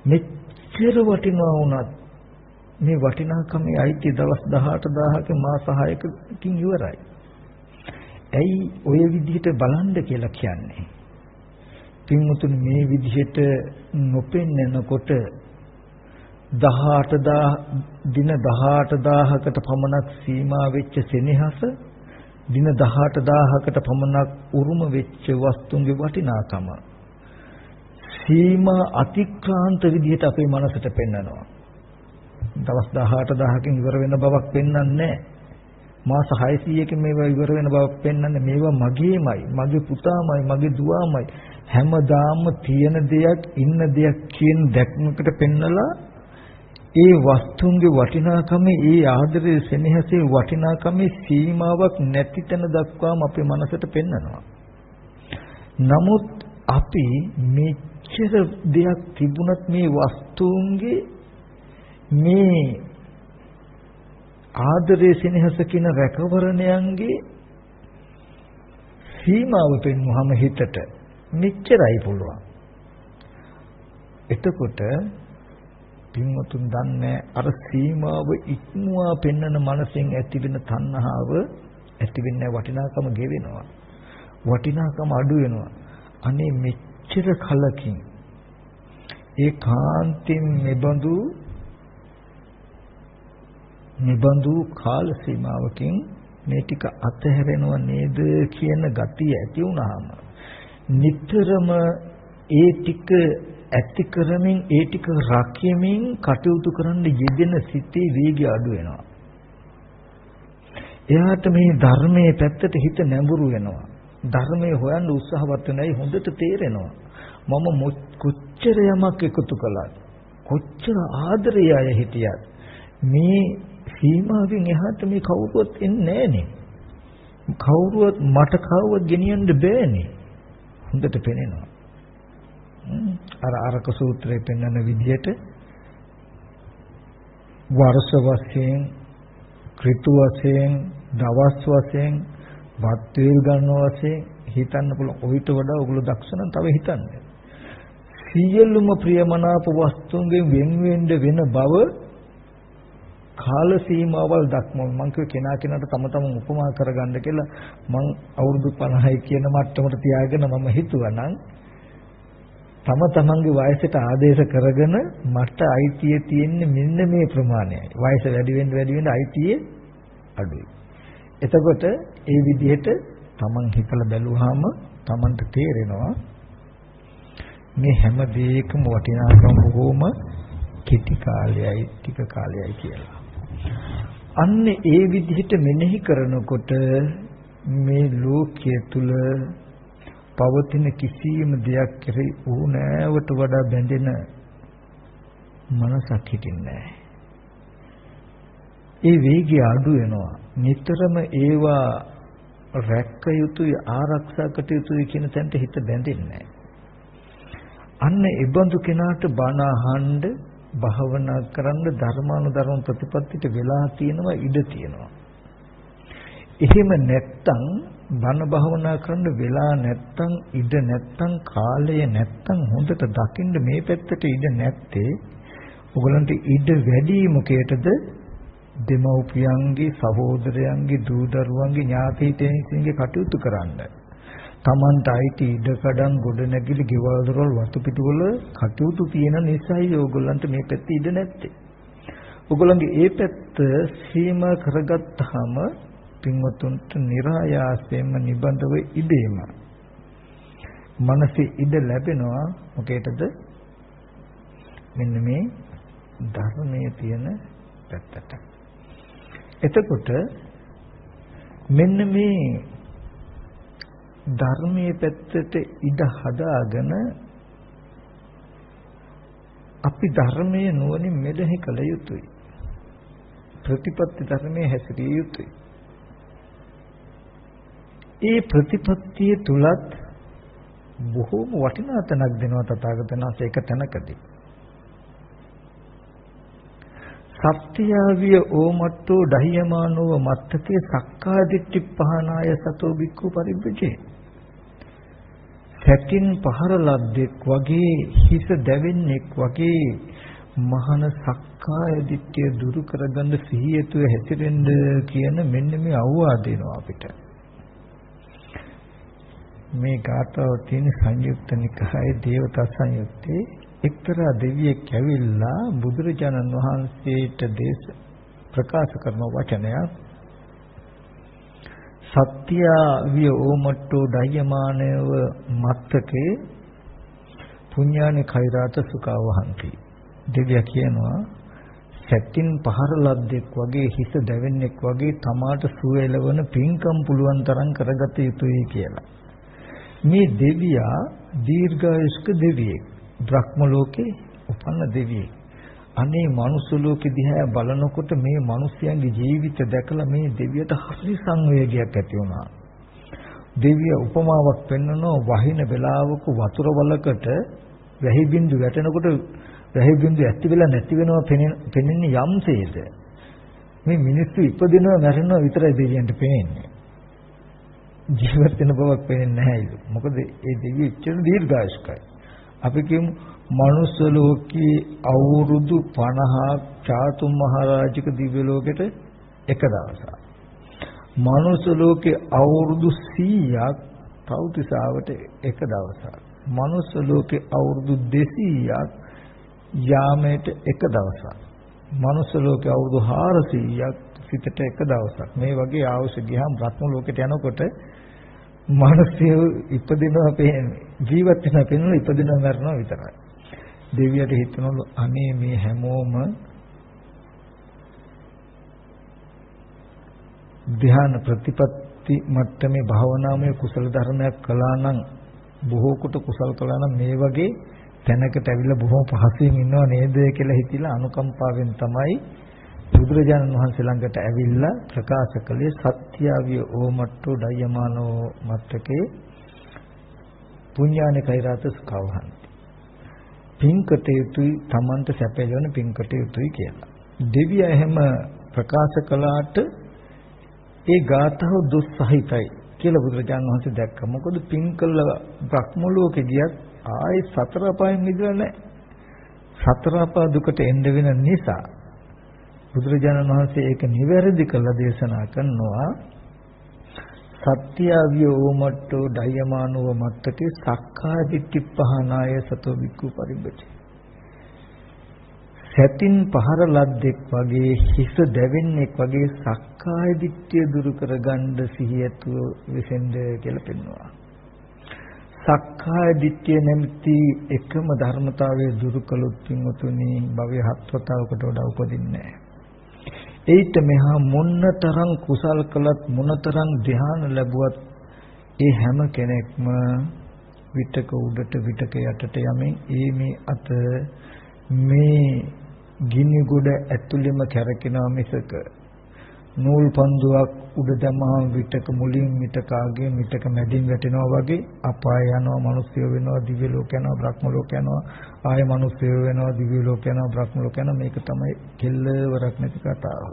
මෙච්චර වටිනවා වුණත් මේ වටිනාකමේ අයිති දවස් 18,000ක මාස 6කින් ඉවරයි. ඇයි ඔය විදිහට බලන්න කියලා කියන්නේ? පින්වතුනි මේ විදිහට නොපෙන්නකොට 18000 දින 18000කට පමණක් සීමා වෙච්ච සෙනෙහස දින 18000කට පමණක් උරුම වෙච්ච වස්තුන්ගේ වටිනාකම සීමා අතික්‍රාන්ත විදිහට අපේ මනසට පෙන්නනවා. දවස් 18000කින් ඉවර වෙන බවක් පෙන්වන්නේ නැහැ. මාස 600කින් මේවා ඉවර වෙන බවක් පෙන්වන්නේ මේවා මගේමයි, මගේ පුතාමයි, මගේ දුවාමයි හැමදාම තියෙන දෙයක්, ඉන්න දෙයක් කියන දැක්මකට පෙන්නලා ඒ වස්තුන්ගේ වටිනාකම, ඒ ආදරයේ සෙනෙහසේ වටිනාකමේ සීමාවක් නැති තැන දක්වාම අපේ මනසට පෙන්නනවා. නමුත් අපි මෙච්චර දෙයක් තිබුණත් මේ වස්තුන්ගේ මේ ආදරයේ සෙනෙහස කියන රැකවරණයන්ගේ සීමාව පෙන්වුවම හිතට මෙච්චරයි පුළුවන්. එතකොට පින්වතුන් දන්නේ අර සීමාව ඉක්මවා පෙන්වන මනසෙන් ඇතිවෙන තණ්හාව ඇතිවෙන්නේ වටිනාකම ගෙවෙනවා. වටිනාකම අඩු වෙනවා. අනේ මෙච්චර කලකින් ඒ කාන්තෙන් නිබඳු කාල සීමාවකින් මේ ටික අතහැරෙනව නේද කියන ගතිය ඇති වුණාම නිතරම ඒ ටික ඇති කරමින් ඒ ටික රැකීමෙන් කටයුතු කරන්න යෙදෙන සිතේ වේගය අඩු වෙනවා. එයාට මේ ධර්මයේ පැත්තට හිත නැඹුරු වෙනවා. ධර්මයේ හොයන්න උත්සාහවත් වෙනයි හොඳට තේරෙනවා. මම කොච්චර යමක් එකතු කළාද, කොච්චර ආදරය අය හිටියත් මේ සීමාවෙන් එහාට මේ කවුරුවත් එන්නේ නැහනේ. කවුරුවත් මට කවුවත් ගෙනියන්න බෑනේ. හොඳට පේනවා. අර අරක සූත්‍රයේ පෙන්වන විදිහට වර්ෂ වශයෙන්, ඍතු වශයෙන්, දවස් වශයෙන්, වත් වේල් ගන්න වශයෙන් හිතන්න පුළුවන්. ඔయిత වඩා ඔයගොල්ලෝ දක්ෂ නම් තව හිතන්න. සියලුම ප්‍රියමනාප වස්තුන්ගෙන් වෙන බව කාල සීමාවල් දක්වන මම කිය කෙනාට තම තමන් උපමා කරගන්න කියලා මම අවුරුදු 50යි කියන මට්ටමට තියාගෙන මම හිතුවා නම් තම තමන්ගේ වයසට ආදේශ කරගෙන මට අයිතිය තියෙන්නේ මෙන්න මේ ප්‍රමාණයයි. වයස වැඩි වෙන්න අයිතිය අඩුයි. එතකොට ඒ විදිහට තමන් හිතලා බැලුවාම තමන්ට තේරෙනවා මේ හැම දෙයකම වටිනාකම බොහොම කෙටි කාලයයි ටික කාලයයි කියලා. අන්න ඒ විදිහට මෙනෙහි කරනකොට මේ ලෝකයේ තුල පවතින කිසියම් දෙයක් කෙරෙහි ඌනෑවට වඩා බැඳෙන මනසක් හිටින්නේ නැහැ. ඒ වේගය අඩු වෙනවා. නිතරම ඒවා රැක්ක යුතුයි ආරක්ෂා කළ යුතුයි කියන තැනට හිත බැඳෙන්නේ නැහැ. අන්න ඒබඳු කෙනාට බණ අහන්න භාවනා කරන්න ධර්මානුධර්ම ප්‍රතිපත්තියට වෙලා තියෙනවා ඉඩ තියෙනවා. එහෙම නැත්තම් බණ භාවනා කරන්න වෙලා නැත්තම් ඉඩ නැත්තම් කාලය නැත්තම් හොඳට දකින්න මේ පැත්තට ඉඩ නැත්තේ ඔයගලන්ට ඉඩ වැඩි මොකේටද? දෙමව්පියන්ගේ සහෝදරයන්ගේ දූ දරුවන්ගේ ඥාතීන්ගේ කටයුතු කරන්න. තමන්ට අයිති ඉඩකඩම් ගොඩනැගිලි ගෙවල් දොරවල් වතු පිටුවල කටයුතු තියෙන නිසායි ඕගොල්ලන්ට මේ පැත්තේ ඉඩ නැත්තේ. ඕගොල්ලන්ගේ ඒ පැත්ත සීමා කරගත්තාම පින්වතුන්ට નિરાයාසයෙන්ම නිබඳව ඉදීම මනසේ ඉඩ ලැබෙනවා. මොකේද? මෙන්න මේ ධර්මයේ තියෙන පැත්තට. එතකොට මෙන්න මේ ධර්මයේ පැත්තට ඉඩ හදාගෙන අපි ධර්මයේ නුවණින් මෙලෙහි කළ යුතුයි. ප්‍රතිපත්ති ධර්මයේ හැසිරිය යුතුයි. ඒ ප්‍රතිපත්තිය තුලත් බොහෝම වටිනා තැනක් දෙනවා තථාගතයන් වහන්සේ එක තැනකදී. සත්‍යාවිය ඕමට්ටෝ දහියමානෝව මත්තකේ සක්කාදිට්ඨි පහනාය සතෝ බික්ඛු පරිබ්බජේ. සැකින් පහර ලද්දෙක් වගේ හිස දැවෙන්නෙක් වගේ මහාන සක්කාය දිට්ඨිය දුරු කරගන්න සිහියතුව හැසිරෙන්න කියන මෙන්න මේ අවවාද දෙනවා අපිට. මේ ගාථාව තියෙන සංයුක්ත නිකායේ දේවතා සංයුත්තේ එක්තරා දෙවියෙක් ඇවිල්ලා බුදුරජාණන් වහන්සේට ප්‍රකාශ කරන වචනයක් සත්‍ය විය ඕමට්ටෝ දයමානව මත්තකේ පුඤ්ඤානි කෛරාත සුඛවහන්ති. දෙවියා කියනවා සැටින් පහර ලද්දෙක් වගේ හිස දැවෙන්නෙක් වගේ තමාට සුවයලවන පින්කම් පුළුවන් තරම් කරගත යුතුයි කියලා. මේ දෙවියා දීර්ඝායුෂ්ක දෙවියෙක්. බ්‍රහ්ම ලෝකේ උපන්න දෙවියෙක්. අනේ මනුස්ස ලෝකෙ දිහා බලනකොට මේ මිනිස්යන්ගේ ජීවිත දැකලා මේ දෙවියට හරි සංවේගයක් ඇති වුණා. දෙවිය උපමාවක් පෙන්වනවා වහින වෙලාවක වතුර වලකට වැහි බින්දු වැටෙනකොට වැහි බින්දු ඇති වෙලා නැති වෙනවා පෙනෙන්නේ යම්සේද. මේ මිනිස්සු ඉපදිනවා මැරෙනවා විතරයි දෙවියන්ට පෙනෙන්නේ. ජීවත් වෙන බවක් පෙනෙන්නේ නැහැලු. මොකද ඒ දෙවිය ඉච්ඡන දීර්ඝායුෂ්කයි. අපි කියමු මනුස්ස ලෝකයේ අවුරුදු 50ක් චාතුම් මහරජික දිව්‍ය ලෝකෙට එක දවසක්. මනුස්ස ලෝකයේ අවුරුදු 100ක් තව්තිසාවට එක දවසක්. මනුස්ස ලෝකයේ අවුරුදු 200ක් යාමයට එක දවසක්. මනුස්ස ලෝකයේ අවුරුදු 400ක් සිතට එක දවසක්. මේ වගේ ආවශ්‍ය ගියාම රත්න ලෝකෙට යනකොට මිනිස්සු ඉපදිනවා පේන්නේ ජීවත් වෙනවා පේනවා ඉපදිනවා මරනවා විතරයි. දෙවියට හිතනවලු අනේ මේ හැමෝම ධ්‍යාන ප්‍රතිපත්ති මට්ටමේ භාවනාමය කුසල ධර්මයක් කළා නම් බොහෝ කොට කුසල් කළා නම් මේ වගේ තැනකට ඇවිල්ලා බොහොම පහසුවෙන් ඉන්නව නේද කියලා හිතිලා අනුකම්පාවෙන් තමයි බුදුරජාණන් වහන්සේ ළඟට ඇවිල්ලා ප්‍රකාශ කළේ සත්‍යාවිය ඕමට්ටෝ ඩයමානෝ මත්තකේ පුඤ්ඤානේ කෛරාත සුඛවහන්ති. පින්කට යුතුයි Tamanට සැපයලවන පින්කට යුතුයි කියලා. දෙවියා එහෙම ප්‍රකාශ කළාට ඒ ගාථාව දුස්සහිතයි කියලා බුදුරජාණන් වහන්සේ දැක්කා. මොකද පින් කළ බ්‍රහ්ම ලෝකෙ ගියත් ආයේ සතර අපායෙන් මිදෙලා නැහැ. සතර අපා දුකට එන්න වෙන නිසා බුදුරජාණන් වහන්සේ ඒක නිවැරදි කළ දේශනා කරනවා. සත්‍යාවිය ඕමට්ටෝ ඩයමානව මත්තකේ සක්කාය දිට්ඨි පහනාය සතෝ වික්ඛු පරිබ්බති. සැතින් පහර ලද්දෙක් වගේ හිස දැවෙන්නෙක් වගේ සක්කාය දිට්ඨිය දුරු කරගන්න සිහියතු විසෙන්ද කියලා පෙන්වනවා. සක්කාය දිට්ඨිය නැමැති එකම ධර්මතාවය දුරු කළොත් පින්වතුනි භවයේ හත්වතාවකට වඩා උපදින්නේ නැහැ. ඒිට මෙහා මොන්නතරම් කුසල් කළත් මොනතරම් ධ්‍යාන ලැබුවත් ඒ හැම කෙනෙක්ම විතක උඩට විතක යටට යමින් මේ අත මේ ගිනි ගොඩ ඇතුළෙම කැරකෙනවා මිසක නූල් පන්දුවක් උඩ දැම්මම විතක මුලින් මිතකාගේ මිතක මැදින් වැටෙනවා වගේ අපාය යනවා මිනිස්සු වෙනවා දිව්‍ය ලෝක යනවා බ්‍රහ්ම ලෝක යනවා ආය මිනිස්සු වෙනවා දිව්‍ය ලෝක යනවා බ්‍රහ්ම ලෝක යනවා මේක තමයි කෙල්ලවරක් නැති කතාව.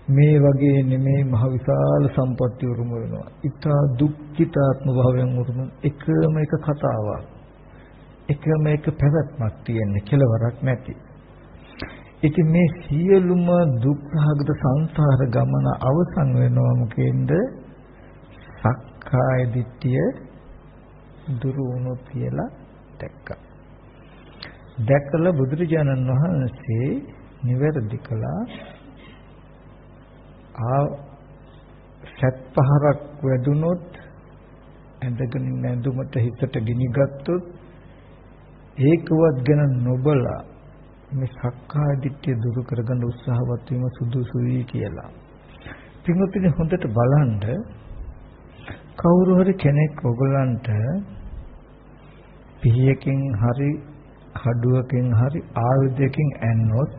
මේ වගේ නෙමේ මහ විශාල සම්පත්‍ය උරුම වෙනවා. ඊතා දුක්ඛිතාත්ම භාවයෙන් උරුම එකම එක කතාවක්. එකම එක පැවැත්මක් තියෙන්නේ කෙලවරක් නැති. ඉතින් මේ සියලුම දුක්ඛාගත සංසාර ගමන අවසන් වෙනවා මොකෙන්ද? සක්කාය දිට්ඨිය දුරු වුණොත් කියලා දැක්කා. දැකලා බුදුරජාණන් වහන්සේ නිවැරදි කළා. සත් පහරක් වැදුනොත් ඇඳගෙන නැඳුමට හිතට ගිනි ගත්තොත් ඒකවත් ගැන නොබලා මේ සක්කාය දිට්ඨිය දුරු කරගන්න උත්සාහවත් වීම සුදුසුයි කියලා. පින්වත්නි හොඳට බලන්න කවුරු හරි කෙනෙක් ඔයගලන්ට පිහියකින් හරි හඩුවකින් හරි ආයුධයකින් ඇන්නොත්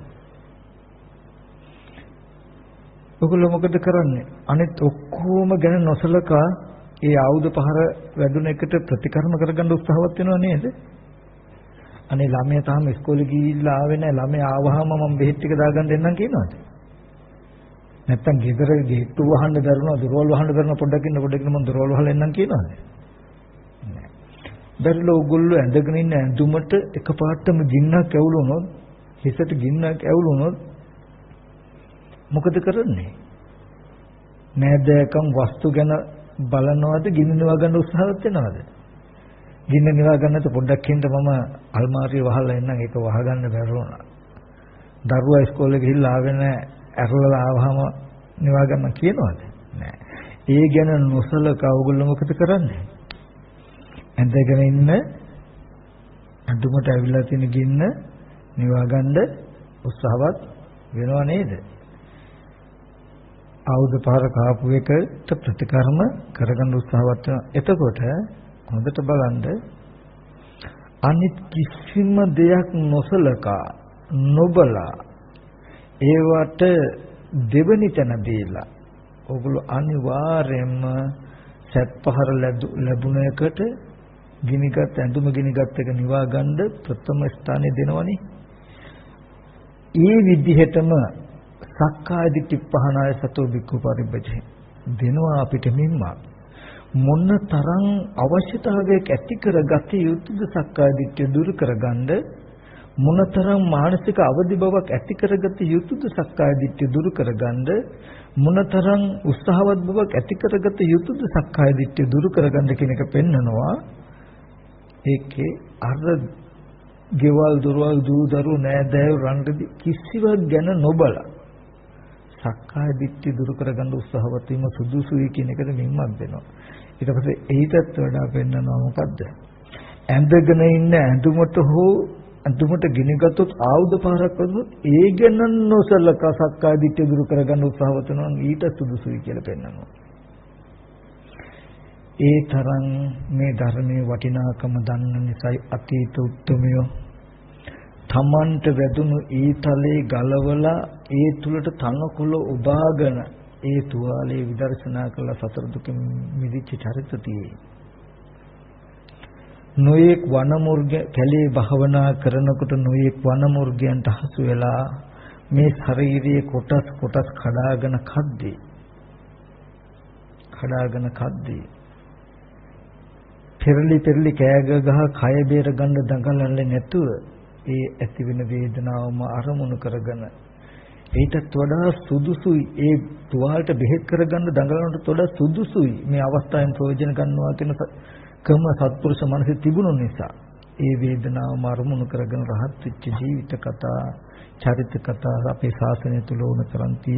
ඔයගොල්ලෝ මොකද කරන්නේ? අනිත් ඔක්කොම ගැන නොසලකා ඒ ආයුධ පහර වැදුන එකට ප්‍රතිකර්ම කරගන්න උත්සාහවත් වෙනව නේද? අනේ ළමයා තාම ඉස්කෝලේ ගිහිල්ලා ආවේ නැහැ. ළමයා ආවහම මම බෙහෙත් ටික දාගන්න දෙන්නම් කියනවාද? නැත්තම් ගෙදර ගේට්ටු වහන්න දරුණා, දොරවල් වහන්න දරුණා පොඩ්ඩක් ඉන්න මම දොරවල් වහලා එන්නම් කියනවාද? නෑ. දරුවෝ ඔයගොල්ලෝ ඇඳගෙන ඉන්න ඇඳුමට එකපාරටම ගින්නක් ඇවුලුනොත්, හිසට ගින්නක් ඇවුලුනොත් මොකද කරන්නේ? නෑදෑකම් වස්තු ගැන බලනවද, ගින්න නිවා ගන්න උත්සාහවත් වෙනවද? ගින්න නිවා ගන්නත් පොඩ්ඩක් හින්ද මම අල්මාරිය වහලා එන්නම් ඒක වහගන්න බැරුණා. දරුවා ඉස්කෝලේ ගිහිල්ලා ආවේ නැහැ, ඇරලා ආවහම නිවා ගන්න කියනවද? නෑ. ඒ ගැන නොසලකා ඔයගොල්ලෝ මොකද කරන්නේ? ඇඳගෙන ඉන්න අඳුමට ඇවිල්ලා තියෙන ගින්න නිවා ගන්න උත්සාහවත් වෙනව නේද? ආයුධ පහර කාපු එකට ප්‍රතිකර්ම කරගන්න උත්සාහවත් වෙනවා. එතකොට හොඳට බලන්න අනිත් කිසිම දෙයක් නොසලකා නොබලා ඒවට දෙවනි තැන දීලා ඔගොල්ලෝ අනිවාර්යයෙන්ම සත් පහර ලැබුණ එකට ගිනිගත් ඇඳුම ගිනිගත් එක නිවා ගන්න ප්‍රථම ස්ථානය දෙනවනේ. ඒ විදිහටම සක්කාය දිට්ඨි පහනාය සතෝ බික්ඛු පරිබ්බජේ දෙනවා අපිට මෙම්ම මොන තරම් අවශ්‍යතාවයක් ඇති කරගත යුතුද සක්කාය දිට්ඨිය දුරු කරගන්න, මොන තරම් මානසික අවදි බවක් ඇති කරගත යුතුද සක්කාය දිට්ඨිය දුරු කරගන්න, මොන තරම් උත්සාහවත් බවක් ඇති කරගත යුතුද සක්කාය දිට්ඨිය දුරු කරගන්න කියන එක පෙන්නනවා. ඒකේ අර ගෙවල් දොරවල් දූ දරුවෝ නෑදෑයෝ රණ්ඩි කිසිවක් ගැන නොබලා සක්කාය දිට්ඨිය දුරු කරගන්න උත්සාහවත් වීම සුදුසුයි කියන එකට මින්මක් දෙනවා. ඊට පස්සේ ඊටත් වඩා පෙන්නනවා මොකද්ද? ඇඳගෙන ඉන්න ඇඳුමට හෝ ඇඳුමට ගිනිගත්තොත් ආයුධ පහරක් වදුනොත් ඒ ගැන නොසලකා සක්කාය දිට්ඨිය දුරු කරගන්න උත්සාහවත් වෙනවා නම් ඊට සුදුසුයි කියලා පෙන්නනවා. ඒ තරම් මේ ධර්මයේ වටිනාකම දන්න නිසායි අතීත උත්තමයෝ තමන්ට වැදුණු ඊතලේ ගලවලා ඒ තුලට තනකොළ උබාගෙන ඒ තුවාලේ විදර්ශනා කළ සතර දුකින් මිදිච්ච චරිතතියේ නොයෙක් වනමුර්ග කැලේ භාවනා කරනකොට නොයෙක් වනමුර්ගයන්ට හසු වෙලා මේ ශරීරයේ කොටස් කඩාගෙන කද්දී පෙරලි කෑග ගහ කය බේර ගන්න දඟලන්නේ නැතුව ඒ ඇති වෙන වේදනාවම අරමුණු කරගෙන ඊටත් වඩා සුදුසුයි ඒ තුවාලට බෙහෙත් කරගන්න දඟලනට වඩා සුදුසුයි මේ අවස්ථාවෙන් ප්‍රයෝජන ගන්නවා කියන කම සත්පුරුෂ මනසේ තිබුණු නිසා ඒ වේදනාවම අරමුණු කරගෙන රහත් වෙච්ච ජීවිත කතා චරිත කතා අපේ ශාසනය තුල උන තරන්ති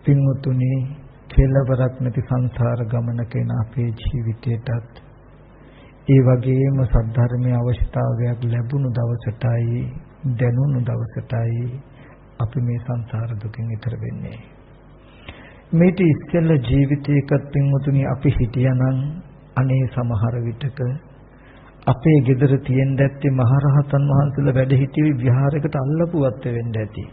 පින්වතුනි කෙලවරක් නැති සංසාර ගමනක එන අපේ ජීවිතයටත් ඒ වගේම සද්ධර්මයේ අවශ්‍යතාවයක් ලැබුණු දවසටයි දැනුණු දවසටයි අපි මේ සංසාර දුකින් ඈතර වෙන්නේ. මේටි ඉස්සෙල්ල ජීවිතයකත් පින්වතුනි අපි හිටියානම් අනේ සමහර විටක අපේ ගෙදර තියෙන්න ඇත්තේ මහරහතන් වහන්සේලා වැඩ සිටි විහාරයකට අල්ලපුවත් වෙන්න ඇති.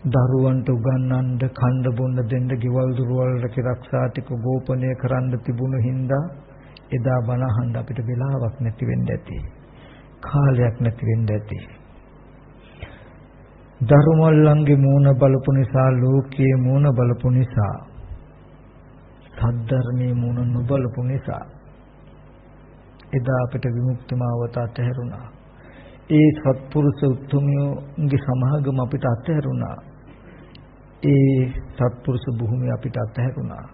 දරුවන්ට උගන්වන්න, කන්න බොන්න දෙන්න, ගෙවල් දොරවල් රැකරක්ෂා ටික ගෝපනය කරන්න තිබුණු හින්දා එදා බණ අහන්න අපිට වෙලාවක් නැති වෙන්න ඇති. කාලයක් නැති වෙන්න ඇති. ධර්මවලංගේ මූණ බලපු නිසා, ලෝකයේ මූණ බලපු නිසා, සද්ධර්මයේ මූණ නොබලපු නිසා එදා අපිට විමුක්ති මාවත අතහැරුණා. ඒ සත්පුරුෂ උතුමියෝගේ සමාගම අපිට අතහැරුණා. ඒ සත්පුරුෂ භූමිය අපිට අතහැරුණා.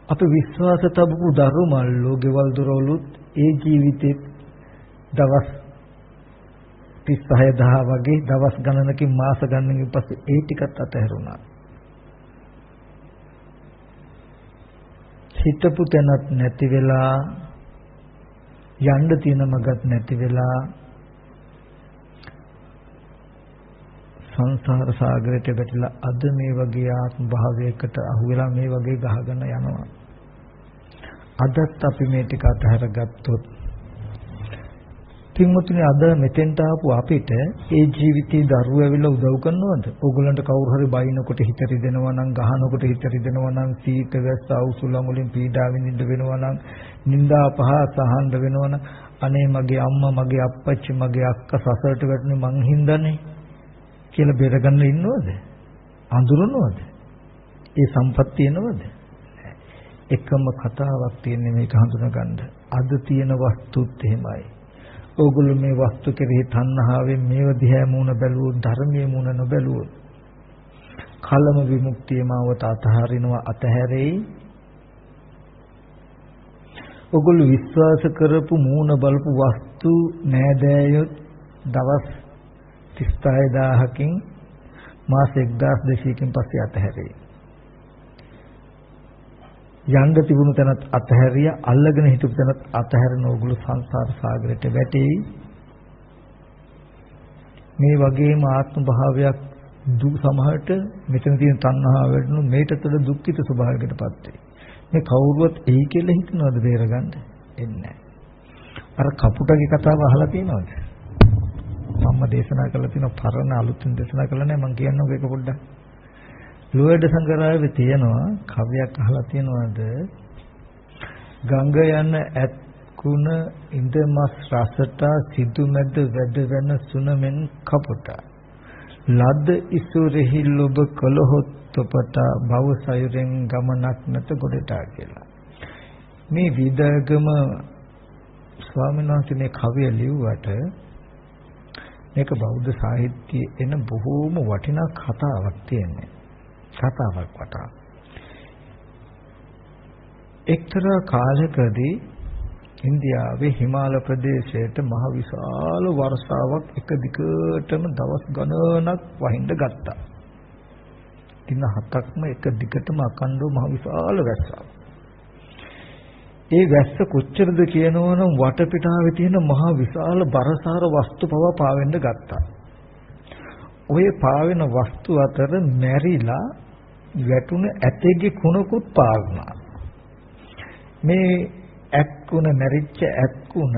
අපි විශ්වාස තබපු ධර්මවල ගෙවල් දොරවලුත් ඒ ජීවිතේ දවස් 36000 වගේ දවස් ගණනකින් මාස ගණනකින් පස්සේ ඒ ටිකත් අතහැරුණා. හිතපු තැනත් නැති වෙලා යන්න තියෙන මගත් නැති වෙලා සංසාර සාගරයට වැටිලා අද මේ වගේ ආත්ම භාවයකට අහු වෙලා මේ වගේ ගහගෙන යනවා. අදත් අපි මේ ටික අතහැරගත්තොත් පින්වතුනි අද මෙතෙන්ට ආපු අපිට ඒ ජීවිතේ දරුවෝ ඇවිල්ලා උදව් කරනවද? ඕගොල්ලන්ට කවුරු හරි බයිනකොට හිත රිදෙනවා නම්, ගහනකොට හිත රිදෙනවා නම්, සීත වැස්ස අවුසුලන් වලින් පීඩා විඳින්න වෙනවා නම්, නිന്ദා පහස අහන්න වෙනවා නම්, අනේ මගේ අම්මා, මගේ අප්පච්චි, මගේ අක්කා සසරට වැටුනේ මං හින්දානේ කියලා බෙරගන්න ඉන්නවද? අඳුරනවද? ඒ සම්පත් තියෙනවද? එකම කතාවක් තියෙන්නේ මේක හඳුනගන්න. අද තියෙන වස්තුත් එහෙමයි. ඕගොල්ලෝ මේ වස්තු කෙරෙහි තණ්හාවෙන් මේව දිහා මූණ බැලුවොත්, ධර්මයේ මූණ නොබැලුවොත් කලම විමුක්තිය මාවත අතහරිනවා. අතහැරෙයි. ඕගොල්ලෝ විශ්වාස කරපු මූණ බලපු වස්තු නෑදෑයොත් දවස් 36000කින් මාස 1200කින් පස්සේ අතහැරෙයි. යන්න තිබුණු තැනත් අතහැරියා, අල්ලගෙන හිටපු තැනත් අතහැරන ඕගොල්ලෝ සංසාර සාගරයට වැටෙයි. මේ වගේම ආත්ම භාවයක් දුක් සමහරට මෙතන තියෙන තණ්හාව වැඩිනු මේටතර දුක්ඛිත ස්වභාවයකටපත් වෙයි. මේ කවුරුවත් එයි කියලා හිතනවද බේරගන්න? එන්නේ නැහැ. අර කපුටගේ කතාව අහලා තියෙනවද? මම දේශනා කළා තියෙන පරණ අලුතින් දේශනා කළා නෑ, මම කියන්නකෝ ඒක පොඩ්ඩක්. ලෝයඩ සංගරාවේ තියෙනවා කවියක් අහලා තියෙනවද? ගංග යන ඇත්කුණ ඉඳමස් රසට සිදුමැද වැඩ වෙන සුනමෙන් කපුට ලද්ද ඉසුරෙහි ලොබ කළහොත් තොපට භව සයුරෙන් ගමනක් නැත ගොඩට කියලා. මේ විදගම ස්වාමීන් වහන්සේ මේ කවිය ලිව්වට මේක බෞද්ධ සාහිත්‍යයේ එන බොහෝම වටිනා කතාවක් තියෙනවා. කතාවක් වටා එක්තරා කාලයකදී ඉන්දියාවේ හිමාල ප්‍රදේශයට මහ විශාල වර්ෂාවක් එක දිගටම දවස් ගණනක් වහින්න ගත්තා. දින 7ක්ම එක දිගටම අකණ්ඩව මහ විශාල වැස්සක්. ඒ වැස්ස කොච්චරද කියනවනම් වටපිටාවේ තියෙන මහ විශාල බරසාර වස්තු පවා පාවෙන්න ගත්තා. ඔය පාවෙන වස්තු අතර මැරිලා වැටුන ඇතෙගේ කුණකුත් පාවුණා. මේ ඇත්කුණ මැරිච්ච ඇත්කුණ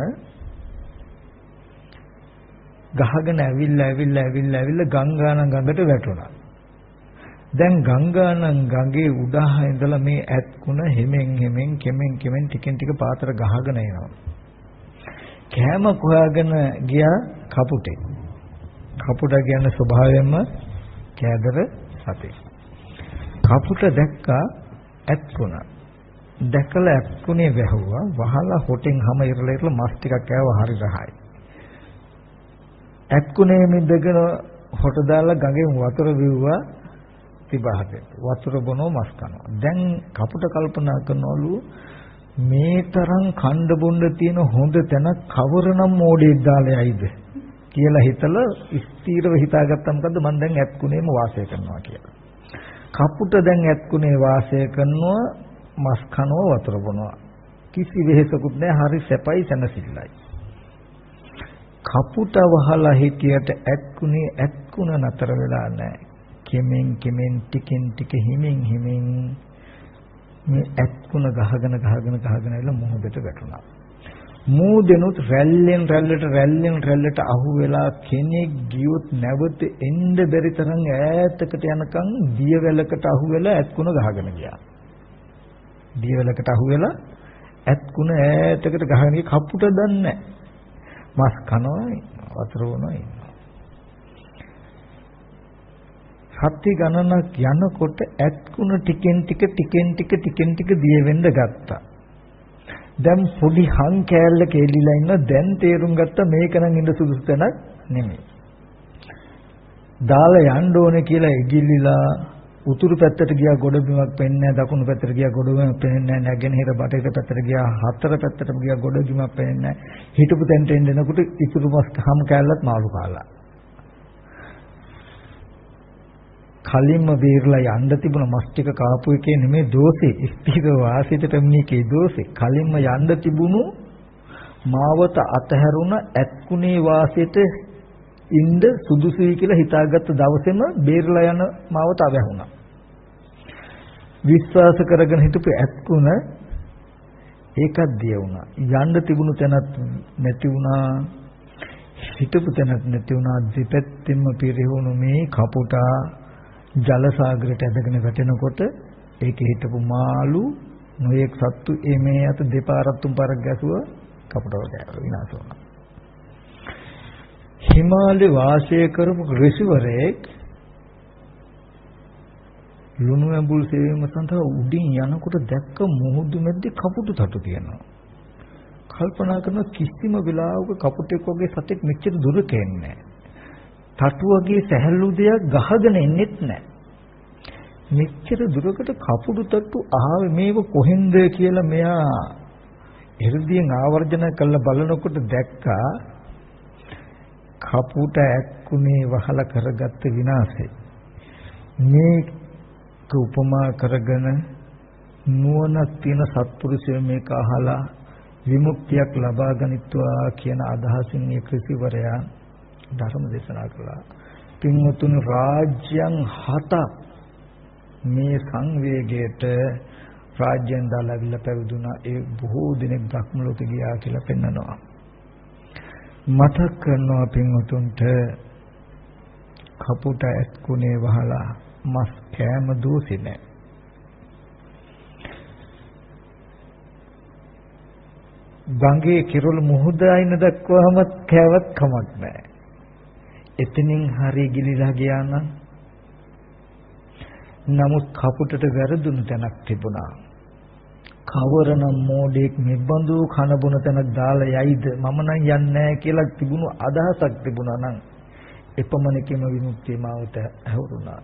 ගහගෙන ඇවිල්ලා ගංගානම් ගඟට වැටුණා. දැන් ගංගානම් ගඟේ උඩහ ඉඳලා මේ ඇත්කුණ කෙමෙන් ටිකෙන් ටික පාතර ගහගෙන එනවා. කෑම කොයාගෙන ගියා කපුටේ. කපුට කියන්නේ ස්වභාවයෙන්ම කෑදර සතෙක්. කපුට දැක්කා ඇත්කුණ. දැකලා ඇත්කුණේ වැහුවා. වහලා හොටෙන් හැම ඉරලා මස් ටිකක් කෑවා හරි රහයි. ඇත්කුණේ මිදගෙන හොට දාලා ගඟෙන් වතුර බිව්වා තිබහට. වතුර බොනෝ මස් කනවා. දැන් කපුට කල්පනා කරනවලු මේ තරම් කණ්ඩ බොණ්ඩ තියෙන හොඳ තැන කවරනම් මෝඩෙක් දාලා යයිද කියලා හිතලා ස්ථීරව හිතාගත්තා මොකද්ද මම දැන් ඇත්කුණේම වාසය කරනවා කියලා. කපුට දැන් ඇත්කුණේ වාසය කරනවා මස් කනවා වතුර බොනවා. කිසි වෙහෙසකුත් නැහැ හරි සැපයි සැනසෙල්ලයි. කපුට වහලා හිටියට ඇත්කුණ නතර වෙලා නැහැ. කෙමෙන් ටික හිමින් මේ ඇත්කුණ ගහගෙන ඇවිල්ලා මොහොතට වැටුණා. මූදෙනුත් රැල්ලෙන් රැල්ලට අහු වෙලා කෙනෙක් ගියොත් නැවත එන්න බැරි තරම් ඈතකට යනකම් දියවැලකට අහු වෙලා ඇත්කුණ ගහගෙන ගියා. දියවැලකට අහු වෙලා ඇත්කුණ ඈතකට ගහගෙන ගිය කපුට දන්නේ මස් කනවා වතුර බොනවා. සත්‍ය ගණනක් යනකොට ඇත්කුණ ටිකෙන් ටික දිය වෙන්න ගත්තා. දැන් පොඩි හං කෑල්ල කෙලිලා ඉන්න දැන් තේරුම් ගත්තා මේක නම් ඉඳ සුදුසු තැනක් නෙමෙයි. දාලා යන්න ඕනේ කියලා ඉගිල්ලිලා උතුරු පැත්තට ගියා ගොඩබිමක් පෙන්නේ නැහැ, දකුණු පැත්තට ගියා ගොඩබිමක් පෙන්නේ නැහැ, නැගෙනහිර බටහිර පැත්තට ගියා හතර පැත්තටම ගියා ගොඩබිමක් පෙන්නේ නැහැ. හිටපු තැනට එනකොට ඉතුරු මස් හම් කෑල්ලත් මාළු කාලා. කලින්ම බේරලා යන්න තිබුණ මස් ටික කාපු එකේ නෙමෙයි දෝෂේ, ස්ථිර වාසිතට මේකේ දෝෂේ. කලින්ම යන්න තිබුණු මාවත අතහැරුණ ඇත්කුණේ වාසිත ඉන්න සුදුසුයි කියලා හිතාගත්ත දවසේම බේරලා යන මාවත අවැහුණා. විශ්වාස කරගෙන හිටපු ඇත්කුණ ඒකත් දිය වුණා. යන්න තිබුණු තැනත් නැති වුණා. හිටපු තැනත් නැති වුණා. දෙපැත්තෙන්ම පිරිහුණු මේ කපුටා ජල සාගරයට ඇදගෙන වැටෙනකොට ඒකේ හිටපු මාළු නොයෙක් සත්තු මේ අත දෙපාරක් තුන් පාරක් ගැසුවා කපුටව විනාශ වුණා. හිමාලයේ වාසය කරපු ඍෂිවරයෙක් ලුණු ඇඹුල් සේවීම සඳහා උඩින් යනකොට දැක්ක මුහුදු මැද්දේ කපුටු තටු තියෙනවා. කල්පනා කරන කිසිම වෙලාවක කපුටෙක් වගේ සතෙක් මෙච්චර දුරක එන්නේ නැහැ. තටු වගේ සැහැල්ලු දෙයක් ගහගෙන එන්නෙත් නැහැ. මෙච්චර දුරකට කපුටු තට්ටු ආවේ මේක කොහෙන්ද කියලා මෙයා එ르දියෙන් ආවර්ජන කරලා බලනකොට දැක්කා කපුට ඇක්කුනේ වහලා කරගත්ත විනාශය. මේක උපමා කරගෙන නුවණක් තියෙන සත්පුරුෂය මේක අහලා විමුක්තියක් ලබා ගනිත්වා කියන අදහසින් මේ ක්‍රිසිවරයා ධර්ම දේශනා කළා. පින්වතුන් රාජ්‍යයන් 7ක් මේ සංවේගයට රාජ්‍යයන් දාලාවිල පැවිදුණා. ඒ බොහෝ දිනක් ධක්ම ලෝකෙ ගියා කියලා පෙන්නනවා. මතක් කරනවා පින්වතුන්ට කපුට ඇත්කුනේ වහලා මස් කෑම දෝෂේ නැහැ. ගංගේ කිරුළ මුහුද අයින දක්වාම කෑවත් කමක් නැහැ. එතනින් හරි ගිලිලා ගියා නම් නමුත් කපුටට වැරදුණු තැනක් තිබුණා. කවරනම් මෝඩෙක් මෙබඳු කන බොන තැනක් දාලා යයිද මම නම් යන්නේ නැහැ කියලා තිබුණු අදහසක් තිබුණා නම් එපමණකම විමුක්තිය මාවත ඇහුරුණා.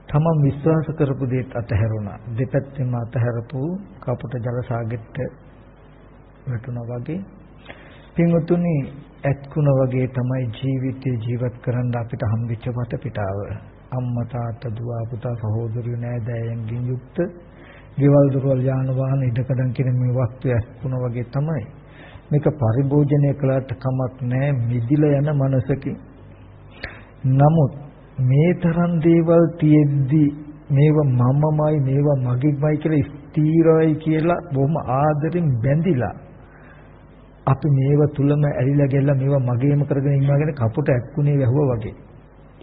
තමන් විශ්වාස කරපු දේත් අතහැරුණා. දෙපැත්තෙම අතහැරපු කපුට ජල සාගරයට වැටුණා වගේ. පින්වතුනි ඇත්කුණ වගේ තමයි ජීවිතේ ජීවත් කරන්න අපිට හම්බෙච්ච වටපිටාව. අම්මා තාත්තා දුව පුතා සහෝදරයෝ නෑදෑයන්ගෙන් යුක්ත ගෙවල් දොරවල් යාන වාහන ඉඩකඩම් කියන මේ වස්තු ඇත්කුණ වගේ තමයි. මේක පරිභෝජනය කළාට කමක් නෑ මිදිලා යන මනසකින්. නමුත් මේ තරම් දේවල් තියෙද්දි මේවා මමමයි මේවා මගේමයි කියලා ස්ථිරයි කියලා බොහොම ආදරෙන් බැඳිලා අපි මේව තුලම ඇලිලා ගෙල්ලා මේව මගේම කරගෙන ඉන්නවාගෙන කපුට ඇක්කුනේ වැහුවා වගේ.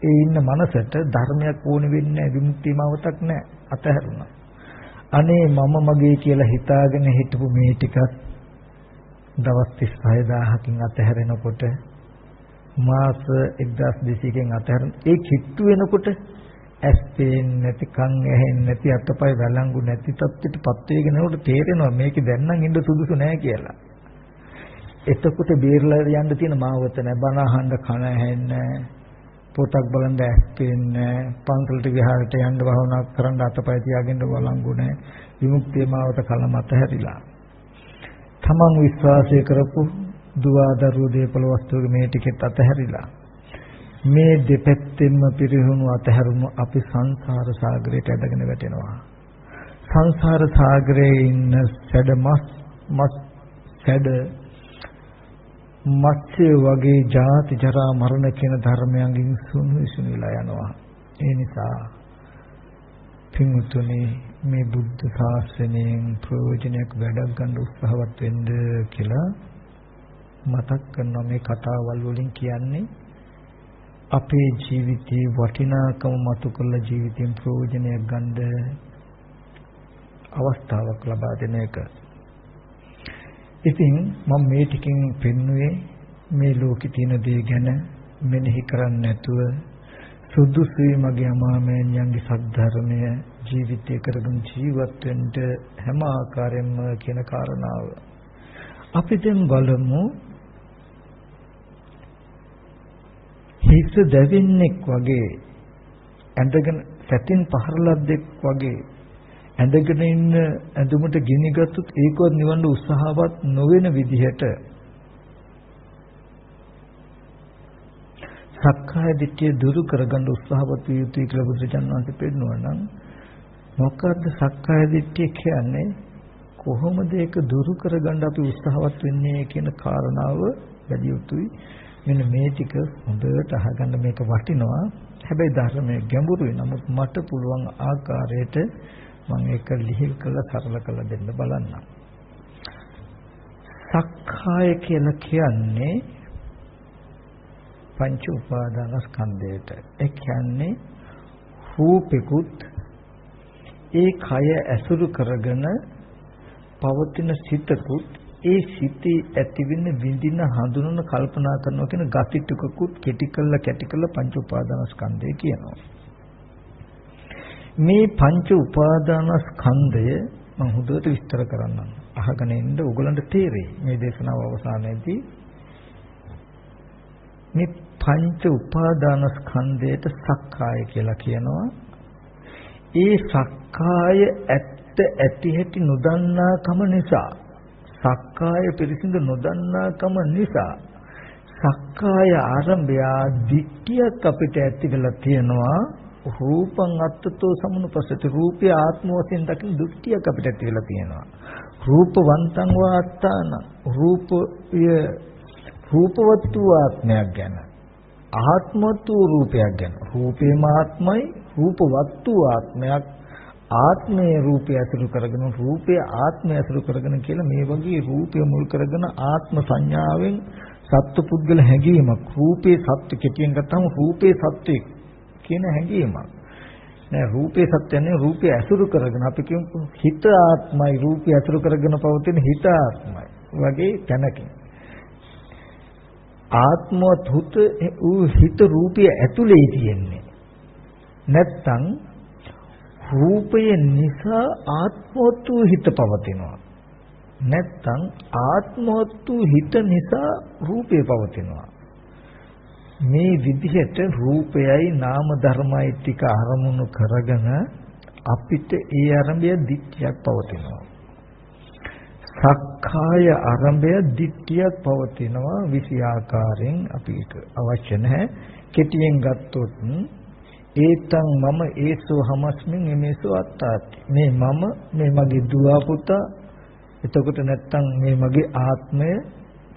ඒ ඉන්න මනසට ධර්මයක් ඕනෙ වෙන්නේ නැහැ, විමුක්තිය මාවතක් නැහැ, අතහැරුණා. අනේ මම මගේ කියලා හිතාගෙන හිටපු මේ ටිකත් දවස් 36000කින් අතහැරෙනකොට මාස 1200කින් අතහැරෙන ඒ කිට්ටු වෙනකොට ඇස් පේන්නේ නැති, කන් ඇහෙන්නේ නැති, අතපය වැළංගු නැති තත්ත්වයටපත් වෙගෙන යනකොට තේරෙනවා මේකේ දැන් නම් ඉන්න සුදුසු නැහැ කියලා. එතකොට බේරලා යන්න තියෙන මාවත නැහැ, බණ අහන්න කන ඇහෙන්නේ, පොතක් බලන්න ඇස් පේන්නේ, පන්සලට විහාරයට යන්න භාවනා කරන්න අතපය තියාගෙන වළංගු නැහැ. විමුක්තිය මාවත කලම අතහැරිලා. තමන් විශ්වාසය කරපු දුවදරුවෝ දේපල වස්තුවේ මේ ටිකෙත් අතහැරිලා. මේ දෙපැත්තෙන්ම පිරිහුණු අතහැරුණු අපි සංසාර සාගරයට ඇදගෙන වැටෙනවා. සංසාර සාගරයේ ඉන්න මත්ස්‍ය වගේ ජාති ජරා මරණ කියන ධර්මයන්ගෙන් සුණු විසුණුලා යනවා. ඒ නිසා පින්තුනේ මේ බුද්ධ ශාසනයෙන් ප්‍රයෝජනයක් වැඩක් ගන්න උත්සාහවත් වෙන්න කියලා මතක් කරනවා. මේ කතාවල් වලින් කියන්නේ අපේ ජීවිතේ වටිනාකම මතු කළ ජීවිතෙන් ප්‍රයෝජනයක් ගන්න අවස්ථාවක් ලබා දෙන එක. ඉතින් මම මේ ටිකෙන් පෙන්වුවේ මේ ලෝකේ තියෙන දේ ගැන මෙනෙහි කරන්නේ නැතුව සුදුසුයි මගේ අමාමෑණියන්ගේ සද්ධර්මය ජීවිතය කරගෙන ජීවත් වෙන්න හැම ආකාරයෙන්ම කියන කාරණාව. අපි දැන් බලමු හිත දැවෙන්නෙක් වගේ ඇඳගෙන සැතින් පහරලද්දෙක් වගේ ඇඳගෙන ඉන්න ඇඳුමට ගිනි ගත්තොත් ඒකවත් නිවන්න උත්සාහවත් නොවන විදිහට සක්කාය දිට්ඨිය දුරු කරගන්න උත්සාහවත් විය යුතුයි කියලා බුදුරජාණන් වහන්සේ පෙන්නනවා නම් මොකද්ද සක්කාය දිට්ඨිය කියන්නේ? කොහොමද ඒක දුරු කරගන්න අපි උත්සාහවත් වෙන්නේ කියන කාරණාව වැඩි යුතුයි. මෙන්න මේ ටික හොඳට අහගන්න. මේක වටිනවා. හැබැයි ධර්මයේ ගැඹුරුයි. නමුත් මට පුළුවන් ආකාරයට මම ඒක ලිහිල් කරලා සරල කරලා දෙන්න බලන්නම්. සක්කාය කියලා කියන්නේ පංච උපාදානස්කන්ධයට. ඒ කියන්නේ රූපෙකුත් ඒ කය ඇසුරු කරගෙන පවතින සිතකුත් ඒ සිතේ ඇතිවෙන විඳින හඳුනන කල්පනා කරනවා කියන ගති ටිකකුත් කැටි කළ පංච උපාදානස්කන්ධය කියනවා. මේ පංච උපාදානස්කන්ධය මම හොඳට විස්තර කරන්නම්. අහගෙන ඉන්න ඕගලන්ට තේරෙයි මේ දේශනාව අවසානයේදී. මේ පංච උපාදානස්කන්ධයට සක්කාය කියලා කියනවා. ඒ සක්කාය ඇත්ත ඇති හැටි නොදන්නාකම නිසා, සක්කාය පිරිසිදු නොදන්නාකම නිසා සක්කාය ආරම්භය දිට්ඨියක් අපිට ඇති වෙලා තියෙනවා. රූපං අත්තතෝ සමුනුපස්සති, රූපය ආත්ම වශයෙන් දකින දෘෂ්ටියක් අපිට ඇති වෙලා තියෙනවා. රූපවන්තං වාත්තාන, රූපය රූපවත් වූ ආත්මයක් ගැන, ආත්මවත් වූ රූපයක් ගැන. රූපේම ආත්මයි, රූපවත් වූ ආත්මයක්, ආත්මයේ රූපය අසුරු කරගෙන රූපය ආත්මය අසුරු කරගෙන කියලා මේ වගේ රූපය මුල් කරගෙන ආත්ම සංඥාවෙන් සත්ව පුද්ගල හැඟීමක්. රූපේ සත්‍ය කෙටියෙන් ගත්තම රූපේ සත්‍ය කියන හැඟීමක් නෑ. රූපේ සත්‍යන්නේ රූපය අසුරු කරගෙන අපි කියමු හිත ආත්මයි, රූපය අසුරු කරගෙන පවතින හිත ආත්මයි වගේ තැනකින් ආත්මවත් හිත රූපය ඇතුලේ තියෙන්නේ. නැත්තම් රූපය නිසා ආත්මවත් වූ හිත පවතිනවා. නැත්තම් ආත්මවත් වූ හිත නිසා රූපය පවතිනවා. මේ විදිහට රූපයයි නාම ධර්මයි ටික අරමුණු කරගෙන අපිට ඒ ආරම්භය දිට්ඨියක් පවතිනවා. සක්කාය ආරම්භය දිට්ඨියක් පවතිනවා. විසි ආකාරයෙන් අපිට අවශ්‍ය නැහැ. කෙටියෙන් ගත්තොත් ඒතං මම ඒසෝ හමස්මින් එමේසෝ අත්තාති. මේ මම, මේ මගේ දුව පුතා, එතකොට නැත්තම් මේ මගේ ආත්මය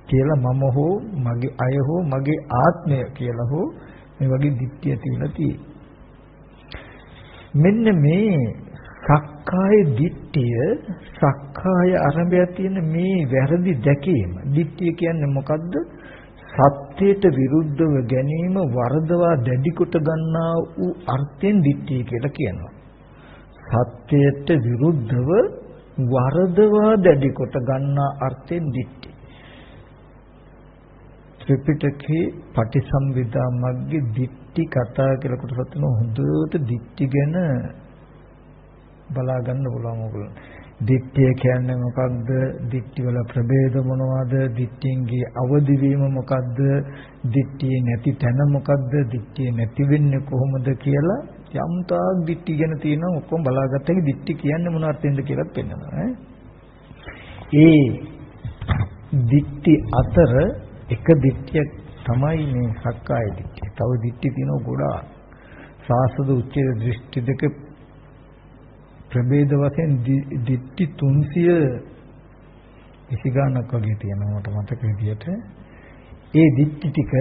කියලා මම හෝ මගේ අය හෝ මගේ ආත්මය කියලා හෝ මේ වගේ දිට්ඨිය තියලා තියෙයි. මෙන්න මේ සක්කාය දිට්ඨිය සක්කාය ආරම්භය තියෙන මේ වැරදි දැකීම. දිට්ඨිය කියන්නේ මොකද්ද? සත්‍යයට විරුද්ධව ගැනීම වරදවා දැඩි කොට ගන්නා වූ අර්ථයෙන් දිට්ඨිය කියලා කියනවා. සත්‍යයට විරුද්ධව වරදවා දැඩි කොට ගන්නා අර්ථයෙන් දිට්ඨි. ත්‍රිපිටකේ පටිසම්භිදා මග්ගේ දිට්ඨි කතා කියලා කොටසක් තියෙනවා. හොඳට දිට්ඨි ගැන බලා ගන්න පුළුවන් ඕගොල්ලෝ. දිට්ඨිය කියන්නේ මොකක්ද? දිට්ඨි වල ප්‍රභේද මොනවද? දිට්ඨියන්ගේ අවදි වීම මොකක්ද? දිට්ඨිය නැති තැන මොකක්ද? දිට්ඨිය නැති වෙන්නේ කොහොමද කියලා යම් තාක් දිට්ඨි ගැන තියෙනවා. ඔක්කොම බලාගත්තා කි දිට්ඨි කියන්නේ මොන අර්ථයෙන්ද කියලා පෙන්නනවා. ඒ දිට්ඨි අතර එක දිට්ඨියක් තමයි මේ සක්කාය දිට්ඨිය. තව දිට්ඨි තියෙනවා ගොඩාක්. සාසද උච්චේ දෘෂ්ටි දෙක ප්‍රභේද වශයෙන් දිට්ඨි 300 ගානක් වගේ තියෙනවා මට මතක විදියට. ඒ දිට්ඨි ටික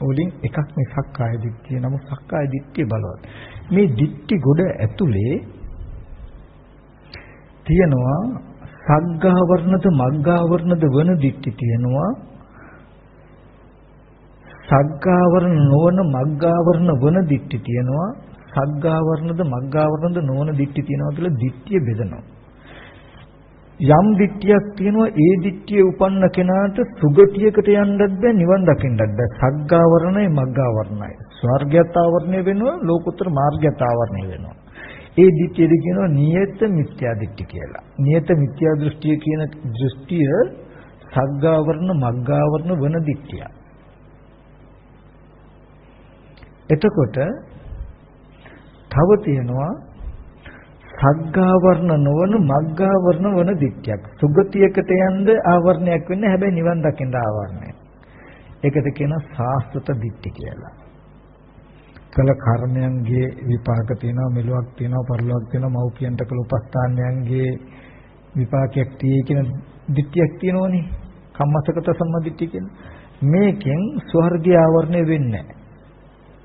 වලින් එකක් මේ සක්කාය දිට්ඨිය. නමුත් සක්කාය දිට්ඨිය බලවත්. මේ දිට්ඨි ගොඩ ඇතුලේ තියෙනවා සග්ගාවර්ණද මග්ගාවර්ණද වන දිට්ඨි තියෙනවා. සග්ගාවරණ නොවන මග්ගාවරණ වන දිට්ඨි තියෙනවා. සග්ගාවරණද මග්ගාවරණද නොවන දිට්ඨි තියෙනවා කියලා දිට්ඨිය බෙදනවා. යම් දිට්ඨියක් තියෙනවා ඒ දිට්ඨිය උපන්න කෙනාට සුගතියකට යන්නත් බෑ නිවන් දකින්නත් බෑ. සග්ගාවරණයි මග්ගාවරණයි. ස්වර්ගයත් ආවරණය වෙනවා ලෝකෝත්තර මාර්ගයත් ආවරණය වෙනවා. ඒ දිට්ඨියද කියනවා නියත මිත්‍යා දිට්ඨි කියලා. නියත මිත්‍යා දෘෂ්ටිය කියන දෘෂ්ටිය සග්ගාවරණ මග්ගාවරණ වන දිට්ඨිය. එතකොට තව තියෙනවා සග්ගාවර්ණ නොවන මග්ගාවර්ණ වන දිට්ඨියක්. සුගතියකට යන්න ආවරණයක් වෙන්නේ හැබැයි නිවන් දකින්න ආවරණය. ඒකට කියනවා සාස්වත දිට්ඨි කියලා. කල කර්මයන්ගේ විපාක තියෙනවා, මෙලොවක් තියෙනවා, පරලොවක් තියෙනවා, මෞපියන්ට කළ උපස්ථානයන්ගේ විපාකයක් තියෙයි කියන දිට්ඨියක් තියෙනවනේ. කම්මසගත සම්මදිට්ඨිය කියන. මේකෙන් ස්වර්ගය ආවරණය වෙන්නේ නැහැ.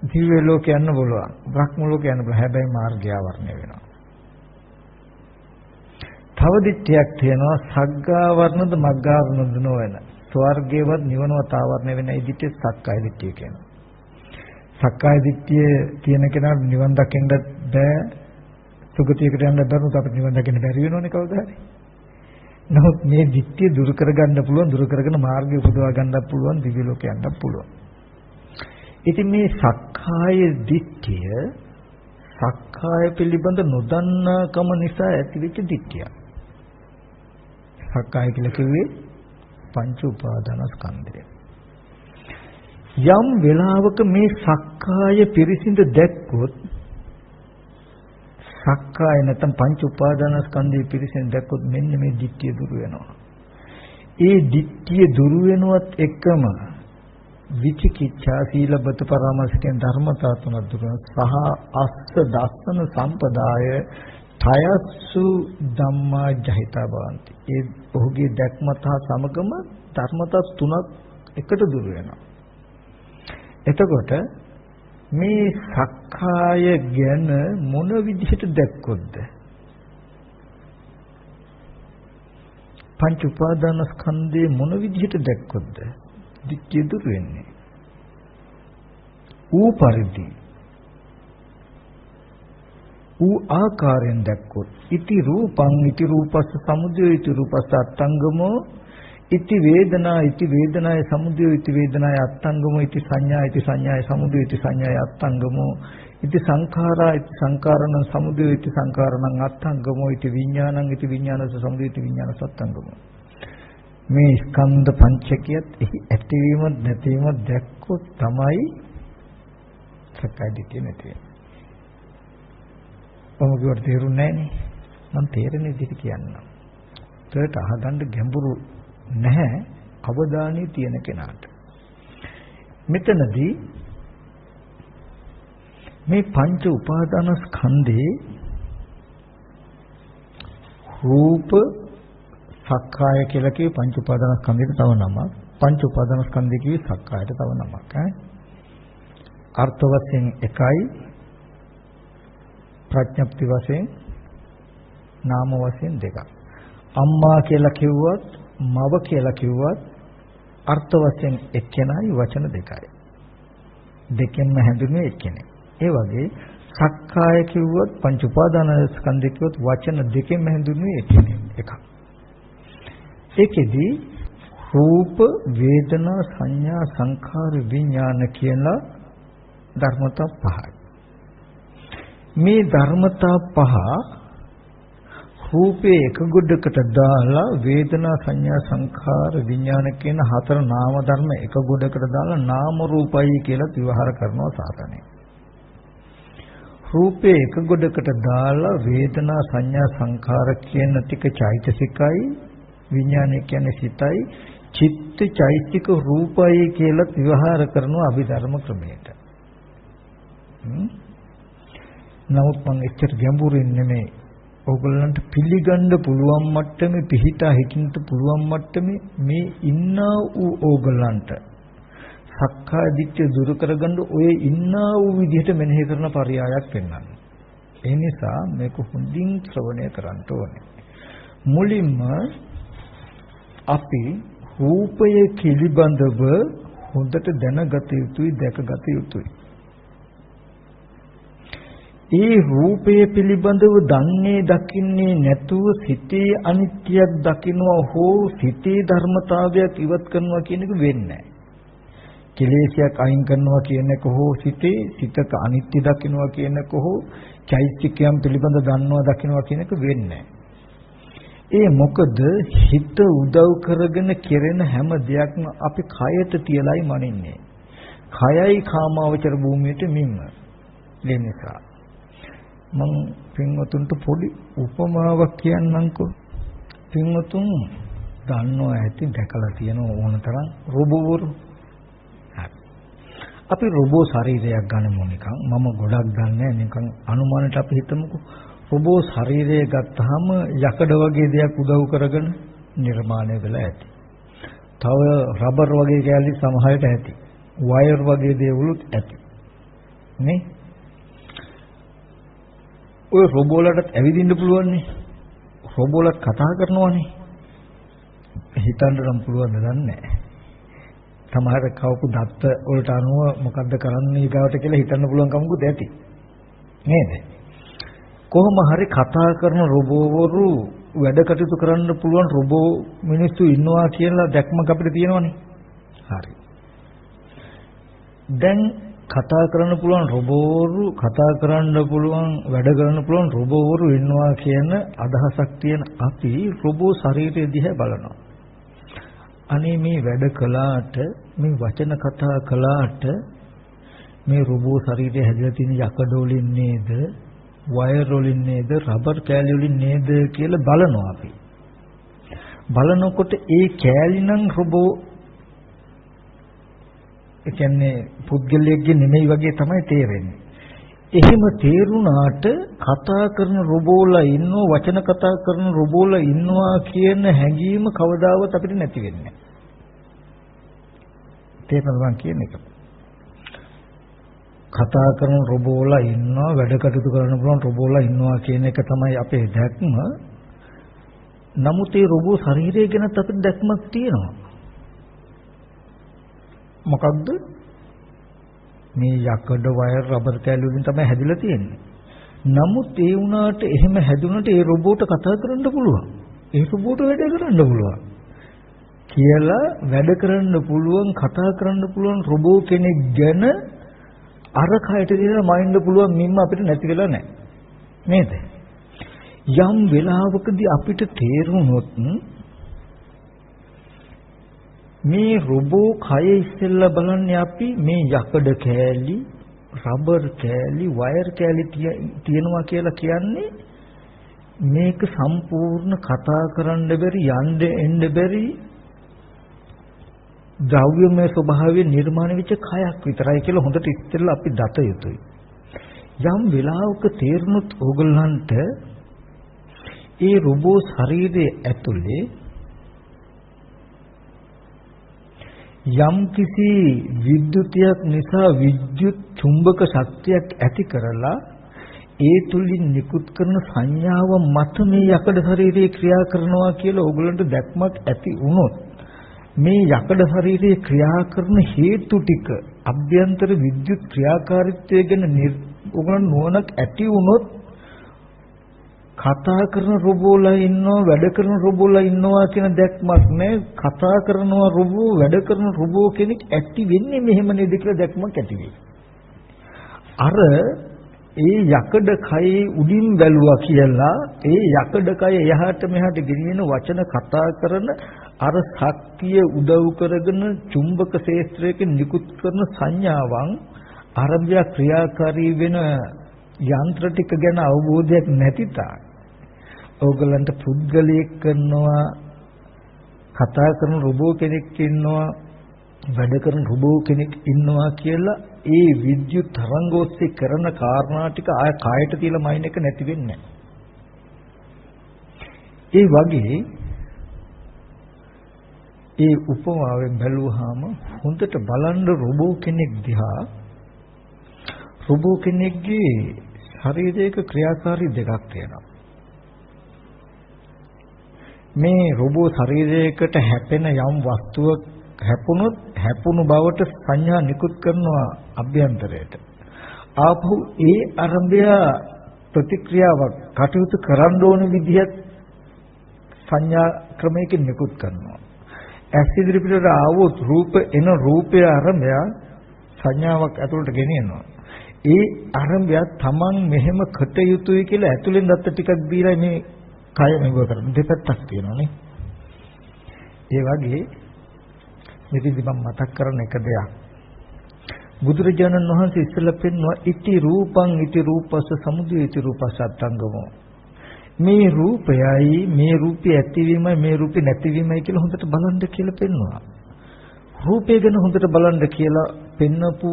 දිව්‍ය ලෝකේ යන්න බලවත්. බ්‍රහ්ම ලෝකේ යන්න බලවත්. හැබැයි මාර්ගය ආවරණය වෙනවා. තව දිට්ඨියක් තියෙනවා සග්ගාවර්ණද මග්ගාවර්ණද නොවන. ස්වර්ගයවත් නිවනවත් ආවරණය වෙන ඒ දිට්ඨිය සක්කාය දිට්ඨිය කියනවා. සක්කාය දිට්ඨිය තියෙන කෙනාට නිවන් දකින්න බෑ. සුගතියකට යන්න බැරුණොත් අපිට නිවන් දකින්න බැරි වෙනවනේ කවදා හරි. නමුත් මේ දිට්ඨිය දුරු කරගන්න පුළුවන්, දුරු කරගෙන මාර්ගය උපදවා ගන්නත් පුළුවන්, දිව්‍ය ලෝකේ යන්නත් පුළුවන්. ඉතින් මේ සක්කාය දිට්ඨිය සක්කාය පිළිබඳ නොදන්නාකම නිසා ඇතිවෙච්ච දිට්ඨිය. සක්කාය කියලා කිව්වේ පංච උපාදානස්කන්ධය. යම් වෙලාවක මේ සක්කාය පිරිසිඳ දැක්කොත් සක්කාය නැත්නම් පංච උපාදානස්කන්ධය පිරිසිඳ දැක්කොත් මෙන්න මේ දිට්ඨිය දුරු වෙනවා. ඒ දිට්ඨිය දුරු වෙනවත් එකම විචිකිච්ඡා සීලබ්බත පරාමාසිකෙන් ධර්මතා තුනක් දුර සහ අස්ස දස්සන සම්පදාය ඨයස්සු ධම්මා ජහිතා භවಂತಿ. ඒ ඔහුගේ දැක්මත සමගම ධර්මතා තුනක් එකට දුර වෙනවා. එතකොට මේ සක්කාය ගැන මොන විදිහට දැක්කොත්ද? පංච උපාදානස්කන්ධේ මොන විදිහට දැක්කොත්ද? දිට්ඨිය දුර වෙන්නේ. ඌ පරිදි ඌ ආකාරයෙන් දැක්කොත් ඉති රූපං ඉති රූපස්ස සමුදය ඉති රූපස්ස අත්තංගමෝ ඉති වේදනාය සමුදය ඉති වේදනාය අත්තංගමෝ ඉති සංඥාය සමුදය ඉති සංඥාය අත්තංගමෝ ඉති සංඛාරා ඉති සංඛාරණ සමුදය ඉති සංඛාරණං අත්තංගමෝ ඉති විඥානස්ස සමුදය ඉති විඥානස්ස අත්තංගමෝ. මේ ස්කන්ධ පංචකයත් එහි ඇතිවීම නැතිවීම දැක්කොත් තමයි සක්කාය දිට්ඨිය නැති වෙන්නේ. ඔබට තේරුන්නේ නැහනේ. මම තේරෙන විදිහට කියන්නම්. ඒකට අහගන්න ගැඹුරු නැහැ අවධානය තියෙන කෙනාට. මෙතනදී මේ පංච උපාදානස්කන්ධේ රූප සක්කාය කියලා කියේ පංච උපාදානස්කන්ධයට තව නමක්. පංච උපාදානස්කන්ධය කියේ සක්කායට තව නමක්. අර්ථ වශයෙන් එකයි, ප්‍රඥප්ති වශයෙන් නාම වශයෙන් දෙකක්. අම්මා කියලා කිව්වත් මව කියලා කිව්වත් අර්ථ වශයෙන් එක්කෙනයි වචන දෙකයි. දෙකෙන්ම හැඳුන්වන්නේ එක්කෙනෙක්. ඒ වගේ සක්කාය කිව්වොත් පංච උපාදාන ස්කන්ධ කිව්වොත් වචන දෙකෙන්ම හැඳුන්වන්නේ එක්කෙනෙක්. එකක්. ඒකෙදි රූප වේදනා සංඥා සංඛාර විඥාන කියලා ධර්මතා පහයි. මේ ධර්මතා පහ රූපේ එක ගොඩකට දාලා වේදනා සංඥා සංඛාර විඥාන කියන හතර නාම ධර්ම එක ගොඩකට දාලා නාම රූපයි කියලා විවහාර කරනවා සාසනය. රූපේ එක ගොඩකට දාලා වේදනා සංඥා සංඛාර කියන ටික චෛතසිකයි විඥානය කියන්නේ සිතයි චිත්ත චෛතසික රූපයි කියලා විවහාර කරනවා අභිධර්ම ක්‍රමයට. නමුත් මම එච්චර ගැඹුරින් නෙමෙයි ඕගොල්ලන්ට පිළිගන්න පුළුවන් මට්ටමේ පිහිටා හිටින්න පුළුවන් මට්ටමේ මේ ඉන්නා වූ ඕගොල්ලන්ට සක්කාය දිට්ඨිය දුරු කරගන්න ඔය ඉන්නා වූ විදිහට මෙනෙහි කරන පරයයක් පෙන්වන්නේ. ඒ නිසා මේක හොඳින් ශ්‍රවණය කරන්න ඕනේ. මුලින්ම අපි රූපය පිළිබඳව හොඳට දැනගත යුතුයි දැකගත යුතුයි. ඒ රූපය පිළිබඳව දන්නේ දකින්නේ නැතුව සිතේ අනිත්‍යයක් දකිනවා හෝ සිතේ ධර්මතාවයක් ඉවත් කරනවා කියන එක වෙන්නේ නැහැ. කෙලෙසයක් අයින් කරනවා කියන එක හෝ සිතක අනිත්‍ය දකිනවා කියන එක හෝ චෛත්‍යකයන් පිළිබඳ දන්නවා දකිනවා කියන එක වෙන්නේ නැහැ. ඒ මොකද හිත උදව් කරගෙන කෙරෙන හැම දෙයක්ම අපි කයට තියලයි මනින්නේ. කයයි කාමාවචර භූමියට මින්ම. ඒ නිසා මම පින්වතුන්ට පොඩි උපමාවක් කියන්නම්කෝ. පින්වතුන් දන්නවා ඇති දැකලා තියෙන ඕනතරම් රොබෝවරු. අපි රොබෝ ශරීරයක් ගන්නමු නිකන්. මම ගොඩක් ගන්නෑ නිකන් අනුමානට අපි හිතමුකෝ. රොබෝ ශරීරය ගත්තාම යකඩ වගේ දෙයක් උදව් කරගෙන නිර්මාණය වෙලා ඇති. තව රබර් වගේ කැලි සමහරට ඇති. වයර් වගේ දේවලුත් ඇති. නේ? ඔය රොබෝලටත් ඇවිදින්න පුළුවන්නේ. රොබෝලත් කතා කරනවානේ. හිතන්න නම් පුළුවන් නෑ. සමහර කවපු දත්ත වලට අනුව මොකද්ද කරන්නේ ඊගාවට කියලා හිතන්න පුළුවන් කමකුත් ඇති. නේද? කොහොම හරි කතා කරන රොබෝවරු වැඩ කටයුතු කරන්න පුළුවන් රොබෝ මිනිස්සු ඉන්නවා කියලා දැක්මක් අපිට තියෙනවනේ. හරි. දැන් කතා කරන්න පුළුවන් රොබෝවරු කතා කරන්න පුළුවන් වැඩ කරන්න පුළුවන් රොබෝවරු ඉන්නවා කියන අදහසක් තියෙන අපි රොබෝ ශරීරය දිහා බලනවා. අනේ මේ වැඩ කළාට මේ වචන කතා කළාට මේ රොබෝ ශරීරය හැදලා තියෙන යකඩ වලින් නේද වයර් වලින් නේද රබර් කෑලි වලින් නේද කියලා බලනවා අපි. බලනකොට ඒ කෑලි නම් රොබෝ ඒ කියන්නේ පුද්ගලයෙක්ගේ නෙමෙයි වගේ තමයි තේරෙන්නේ. එහෙම තේරුණාට කතා කරන රොබෝලා ඉන්නෝ වචන කතා කරන රොබෝලා ඉන්නවා කියන හැඟීම කවදාවත් අපිට නැති වෙන්නේ නැහැ. තේරුණා කියන එක. කතා කරන රොබෝලා ඉන්නවා වැඩ කටයුතු කරන පුළුවන් රොබෝලා ඉන්නවා කියන එක තමයි අපේ දැක්ම. නමුත් ඒ රොබෝ ශරීරය ගැන අපිට දැක්මක් තියෙනවා. මොකක්ද? මේ යකඩ වයර් රබර් කෑලි වලින් තමයි හැදිලා තියෙන්නේ. නමුත් ඒ වුණාට එහෙම හැදුනට ඒ රොබෝට කතා කරන්න පුළුවන්. ඒ රොබෝට වැඩ කරන්න පුළුවන්. කියලා වැඩ කරන්න පුළුවන් කතා කරන්න පුළුවන් රොබෝ කෙනෙක් ගැන අර කයට දින මයින්ඩ් පුළුවන් මින්ම අපිට නැති වෙලා නැහැ. නේද? යම් වෙලාවකදී අපිට තේරුනොත් මේ රොබෝ කය ඉස්සෙල්ලා බලන්නේ අපි මේ යකඩ කෑලි, රබර් කෑලි, වයර් කෑලි තියෙනවා කියලා කියන්නේ මේක සම්පූර්ණ කතා කරන්න බැරි, යන්න එන්න බැරි ද්‍රව්‍යමය ස්වභාවයෙන් නිර්මාණය වෙච්ච කයක් විතරයි කියලා හොඳට ඉස්සෙල්ලා අපි දත යුතුයි. යම් වෙලාවක තේරුනොත් ඕගොල්ලන්ට ඒ රොබෝ ශරීරයේ ඇතුලේ යම් කිසි විද්‍යුතයක් නිසා විද්‍යුත් චුම්බක ශක්තියක් ඇති කරලා ඒ තුලින් නිකුත් කරන සංඥාව මත මේ යකඩ ශරීරයේ ක්‍රියා කරනවා කියලා ඕගලන්ට දැක්මක් ඇති වුණොත් මේ යකඩ ශරීරයේ ක්‍රියා කරන හේතු ටික අභ්‍යන්තර විද්‍යුත් ක්‍රියාකාරීත්වය ගැන ඕගලන් නුවණක් ඇති වුණොත් කතා කරන රොබෝලා ඉන්නවා වැඩ කරන රොබෝලා ඉන්නවා කියන දැක්මක් නෑ. කතා කරනවා රොබෝ වැඩ කරන රොබෝ කෙනෙක් ඇති වෙන්නේ මෙහෙම නේද කියලා දැක්මක් ඇති වෙයි. අර ඒ යකඩ කයේ උඩින් බැලුවා කියලා ඒ යකඩ කය එහාට මෙහාට ගෙනියන වචන කතා කරන අර ශක්තිය උදව් කරගෙන චුම්බක ක්ෂේත්‍රයක නිකුත් කරන සංඥාවන් ආරම්භය ක්‍රියාකාරී වෙන යන්ත්‍ර ටික ගැන අවබෝධයක් නැති තා ඕගලන්ට පුද්ගලයෙක් කරනවා කතා කරන රොබෝ කෙනෙක් ඉන්නවා වැඩ කරන රොබෝ කෙනෙක් ඉන්නවා කියලා ඒ විද්‍යුත් තරංග ඔස්සේ කරන කාරණා ටික ආය කායට තියලා මයින් එක නැති වෙන්නේ ඒ වගේ ඒ උපමාවෙන් බැලුවාම හොඳට බලන්න රොබෝ කෙනෙක් දිහා රොබෝ කෙනෙක්ගේ ශරීරයක ක්‍රියාකාරී දෙකක් තියෙනවා. මේ රොබෝ ශරීරයකට හැපෙන යම් වස්තුවක් හැපුණොත් හැපුණු බවට සංඥා නිකුත් කරනවා අභ්‍යන්තරයට. ආපහු ඒ ආරම්භය ප්‍රතික්‍රියාවක් කටයුතු කරන්න ඕන විදිහට සංඥා ක්‍රමයකින් නිකුත් කරනවා. ඇස් ඉදිරිපිටට ආවොත් රූප එන රූපය ආරම්භය සංඥාවක් ඇතුළට ගෙනියනවා. ඒ ආරම්භය තමන් මෙහෙම කට යුතුයි කියලා ඇතුලෙන් දත්ත ටිකක් දීලා මේ කය මෙව කරන දෙපැත්තක් තියෙනවානේ. ඒ වගේ මෙතනදි මම මතක් කරන එක දෙයක්. බුදුරජාණන් වහන්සේ ඉස්සෙල්ලා පෙන්වුවා ඉති රූපං ඉති රූපස්ස සමුදය ඉති රූපස්ස අත්ංගමෝ. මේ රූපයයි මේ රූපය ඇතිවීමයි මේ රූපේ නැතිවීමයි කියලා හොඳට බලන්න කියලා පෙන්වුවා. රූපය ගැන හොඳට බලන්න කියලා පෙන්වපු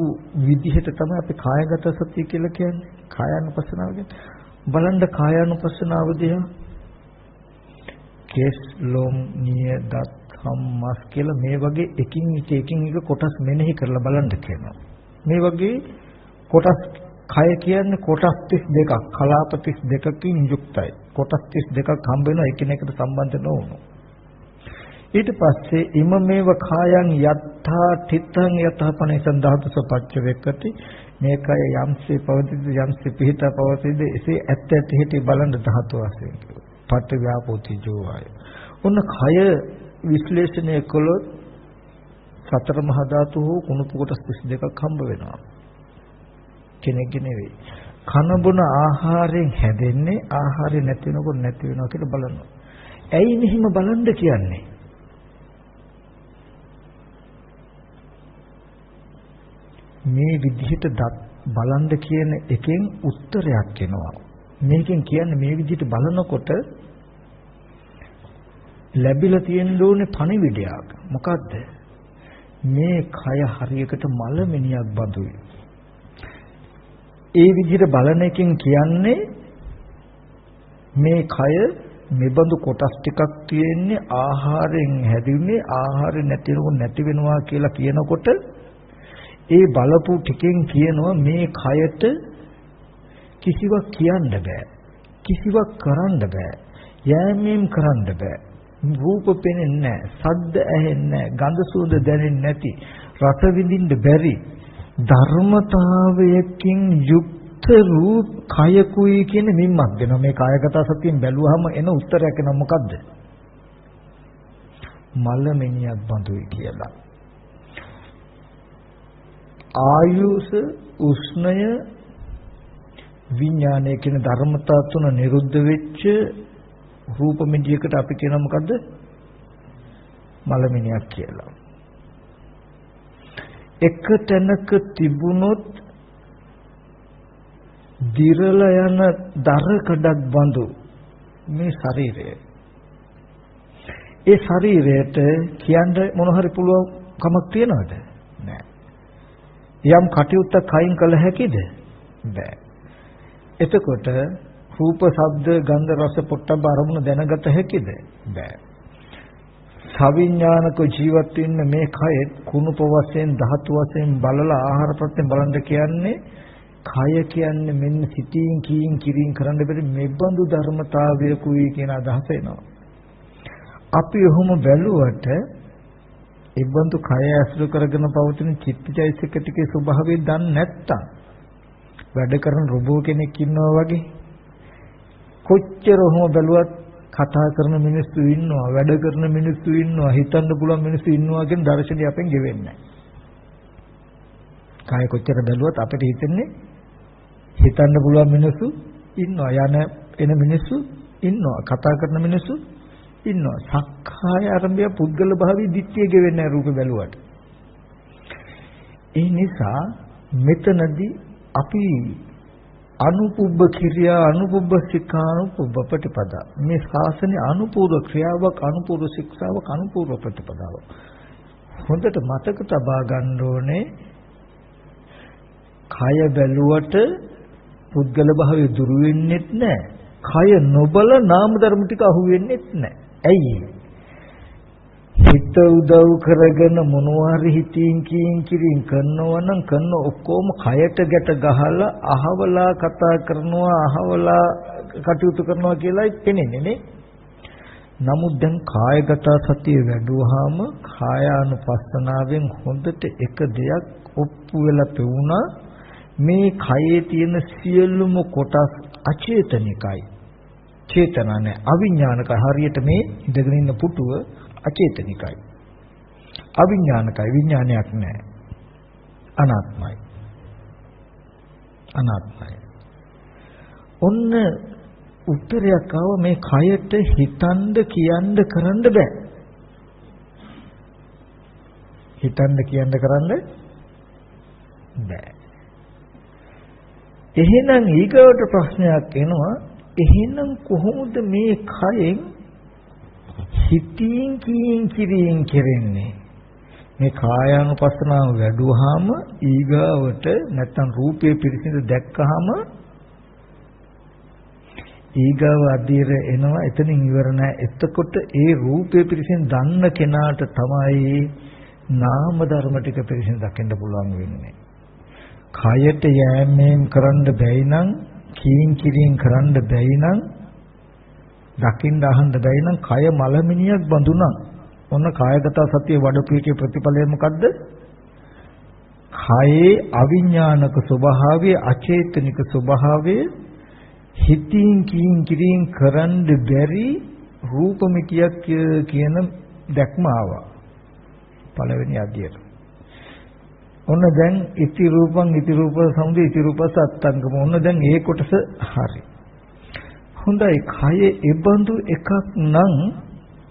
විදිහට තමයි අපි කායගත සතිය කියලා කියන්නේ. කායානුපස්සනාව කියන්නේ. බලන්න කායානුපස්සනාව දිහා කෙස් ලොම් නිය දත් සම්මස් කියලා මේ වගේ එකින් එක කොටස් මෙනෙහි කරලා බලන්න කියනවා. මේ වගේ කොටස් කය කියන්නේ කොටස් 32ක් කලාප 32කින් යුක්තයි. කොටස් 32ක් හම්බ වෙනවා එකිනෙකට සම්බන්ධ නොවුණු. ඊට පස්සේ ඉමමේව කායං යත්තා තිත්තං යතපනේසං ධාතුස පච්ච වෙක්කති මේ කය යම්සේ පවතිද යම්සේ පිහිට පවතිද එසේ ඇත්ත ඇති හිටි බලන්න ධාතු වශයෙන් කිව්වා. පඨ ව්‍යාපෝති ජෝවාය. ඔන්න කය විශ්ලේෂණය කළොත් සතර මහා ධාතු හෝ කුණප කොටස් 32ක් හම්බ වෙනවා. කෙනෙක්ගේ නෙවෙයි. කන බොන ආහාරයෙන් හැදෙන්නේ ආහාරය නැති වෙනකොට නැති වෙනවා කියලා බලනවා. ඇයි මෙහිම බලන්න කියන්නේ? මේ විදිහට බලන්න කියන එකෙන් උත්තරයක් එනවා. මේකෙන් කියන්නේ මේ විදිහට බලනකොට ලැබිලා තියෙන්න ඕනේ පණිවිඩයක්. මොකද්ද? මේ කය හරියකට මලමිනියක් බඳුයි. ඒ විදිහට බලන එකෙන් කියන්නේ මේ කය මෙබඳු කොටස් ටිකක් තියෙන්නේ ආහාරයෙන් හැදුනේ ආහාරය නැති වෙනවා කියලා කියනකොට ඒ බලපු ටිකෙන් කියනවා මේ කයට කිසිවක් කියන්න බෑ. කිසිවක් කරන්න බෑ. යෑමෙන් කරන්න බෑ. රූප පෙනෙන්නේ නැහැ. ශබ්ද ඇහෙන්නේ නැහැ. ගඳ සුවඳ දැනෙන්නේ නැති. රස විඳින්න බැරි ධර්මතාවයකින් යුක්ත රූප කයකුයි කියන මිම්මක් දෙනවා. මේ කායගත සතියෙන් බැලුවාම එන උත්තරයක් එනවා මොකද්ද? මලමිනියක් බඳුයි කියලා. ආයුෂ උෂ්ණය විඥානය කියන ධර්මතා තුන නිරුද්ධ වෙච්ච රූප මිදියකට අපි කියනවා මොකද්ද? මලමිනියක් කියලා. එක තැනක තිබුණොත් දිරලා යන දර කඩක් බඳු මේ ශරීරය. ඒ ශරීරයට කියන්න මොන හරි පුළුවන් කමක් තියනවද? නැහැ. යම් කටයුත්තක් කයින් කළ හැකිද? බෑ. එතකොට රූප, ශබ්ද, ගන්ධ, රස, පොට්ටබ්බ අරමුණු දැනගත හැකිද? බෑ. සවිඥානික ජීවත් වෙන්න මේ කය කුණුප වශයෙන් ධාතු වශයෙන් බලලා ආහාර ප්‍රත්‍යයෙන් බලන්න කියන්නේ කය කියන්නේ මෙන්න සිතින් කීින් කිරින් කරන්න බැරි මෙබඳු ධර්මතාවයකුයි කියන අදහස එනවා. අපි ඔහොම බැලුවට ඒබඳු කය ඇසුරු කරගෙන පවතින චිත්තචෛතසික ටිකේ ස්වභාවය දන්නේ නැත්තම් වැඩ කරන රොබෝ කෙනෙක් ඉන්නවා වගේ කොච්චර ඔහොම බැලුවත් කතා කරන මිනිස්සු ඉන්නවා, වැඩ කරන මිනිස්සු ඉන්නවා, හිතන්න පුළුවන් මිනිස්සු ඉන්නවා කියන දර්ශනය අපෙන් ගෙවෙන්නේ නැහැ. කය කොච්චර බැලුවත් අපිට හිතෙන්නේ හිතන්න පුළුවන් මිනිස්සු ඉන්නවා, එන මිනිස්සු ඉන්නවා, කතා කරන මිනිස්සු ඉන්නවා. සක්කාය ආරම්භය පුද්ගල භාවී දිට්ඨිය ගෙවෙන්නේ නැහැ රූප බැලුවට. ඒ නිසා මෙතනදී අපි අනුපුබ්බ ක්‍රියා අනුපුබ්බ සික්ඛා අනුපුබ්බ ප්‍රතිපදා මේ ශාසනයේ අනුපූර්ව ක්‍රියාවක් අනුපූර්ව ශික්ෂාවක් අනුපූර්ව ප්‍රතිපදාවක් හොඳට මතක තබා ගන්න ඕනේ. කය බැලුවට පුද්ගල භාවය දුරු වෙන්නේත් නැහැ. කය නොබල නාම ධර්ම ටික අහු වෙන්නේත් නැහැ. ඇයි? හිත උදව් කරගෙන මොනවාරි හිතින් කිරින් කරනවා නම් කරන ඔක්කොම කයට ගැට ගහලා අහවලා කතා කරනවා අහවලා කටයුතු කරනවා කියලායි පෙනෙන්නේ නේ. නමුත් දැන් කායගත සතිය වැඩුවාම කායානුපස්සනාවෙන් හොඳට එක දෙයක් ඔප්පු වෙලා පෙවුණා. මේ කයේ තියෙන සියලුම කොටස් අචේතනිකයි. චේතනා නැහැ, අවිඥානිකයි. හරියට මේ ඉඳගෙන ඉන්න පුටුව අචේතනිකයි, අවිඥානිකයි, විඥානයක් නැහැ, අනාත්මයි. ඔන්න උත්තරයක් ආව. මේ කයට හිතන්න කියන්න කරන්න බෑ. හිතන්න කියන්න කරන්න බෑ. එහෙනම් ඊගොට ප්‍රශ්නයක් එනවා. එහෙනම් කොහොමද මේ කයෙන් හිතින් කිරින් කෙරෙන්නේ? මේ කායානුපස්සනාව වැඩුවාම ඊගාවට නැත්තම් රූපේ පිරිසිදු දැක්කහම ඊගාව අධීර එනවා. එතනින් ඉවර නෑ. එතකොට ඒ රූපේ පිරිසිදු දන්න කෙනාට තමයි නාම ධර්ම ටික පිරිසිදු දකින්න පුළුවන් වෙන්නේ. කයට යෑමෙන් කරන්න බැයි නම්, කීන් කිරින් කරන්න බැයි නම්, දකින්න අහන්න බැයි නම්, කය මලමිනියක් බඳුනා. ඔන්න කායගත සතිය වඩපු එකේ ප්‍රතිඵලය මොකද්ද? කයේ අවිඥානික ස්වභාවය, අචේතනික ස්වභාවය, හිතින් කීන් කිරින් කරන්න බැරි රූපമിതിයක් කියන දැක්ම ආවා පළවෙනි අධ්‍යයනය. ඔන්න දැන් ඉති රූපං ඉති රූප සමුදය ඉති රූප සත්තංගම. ඔන්න දැන් ඒ කොටස හරි. හොඳයි. කය එබඳු එකක් නම්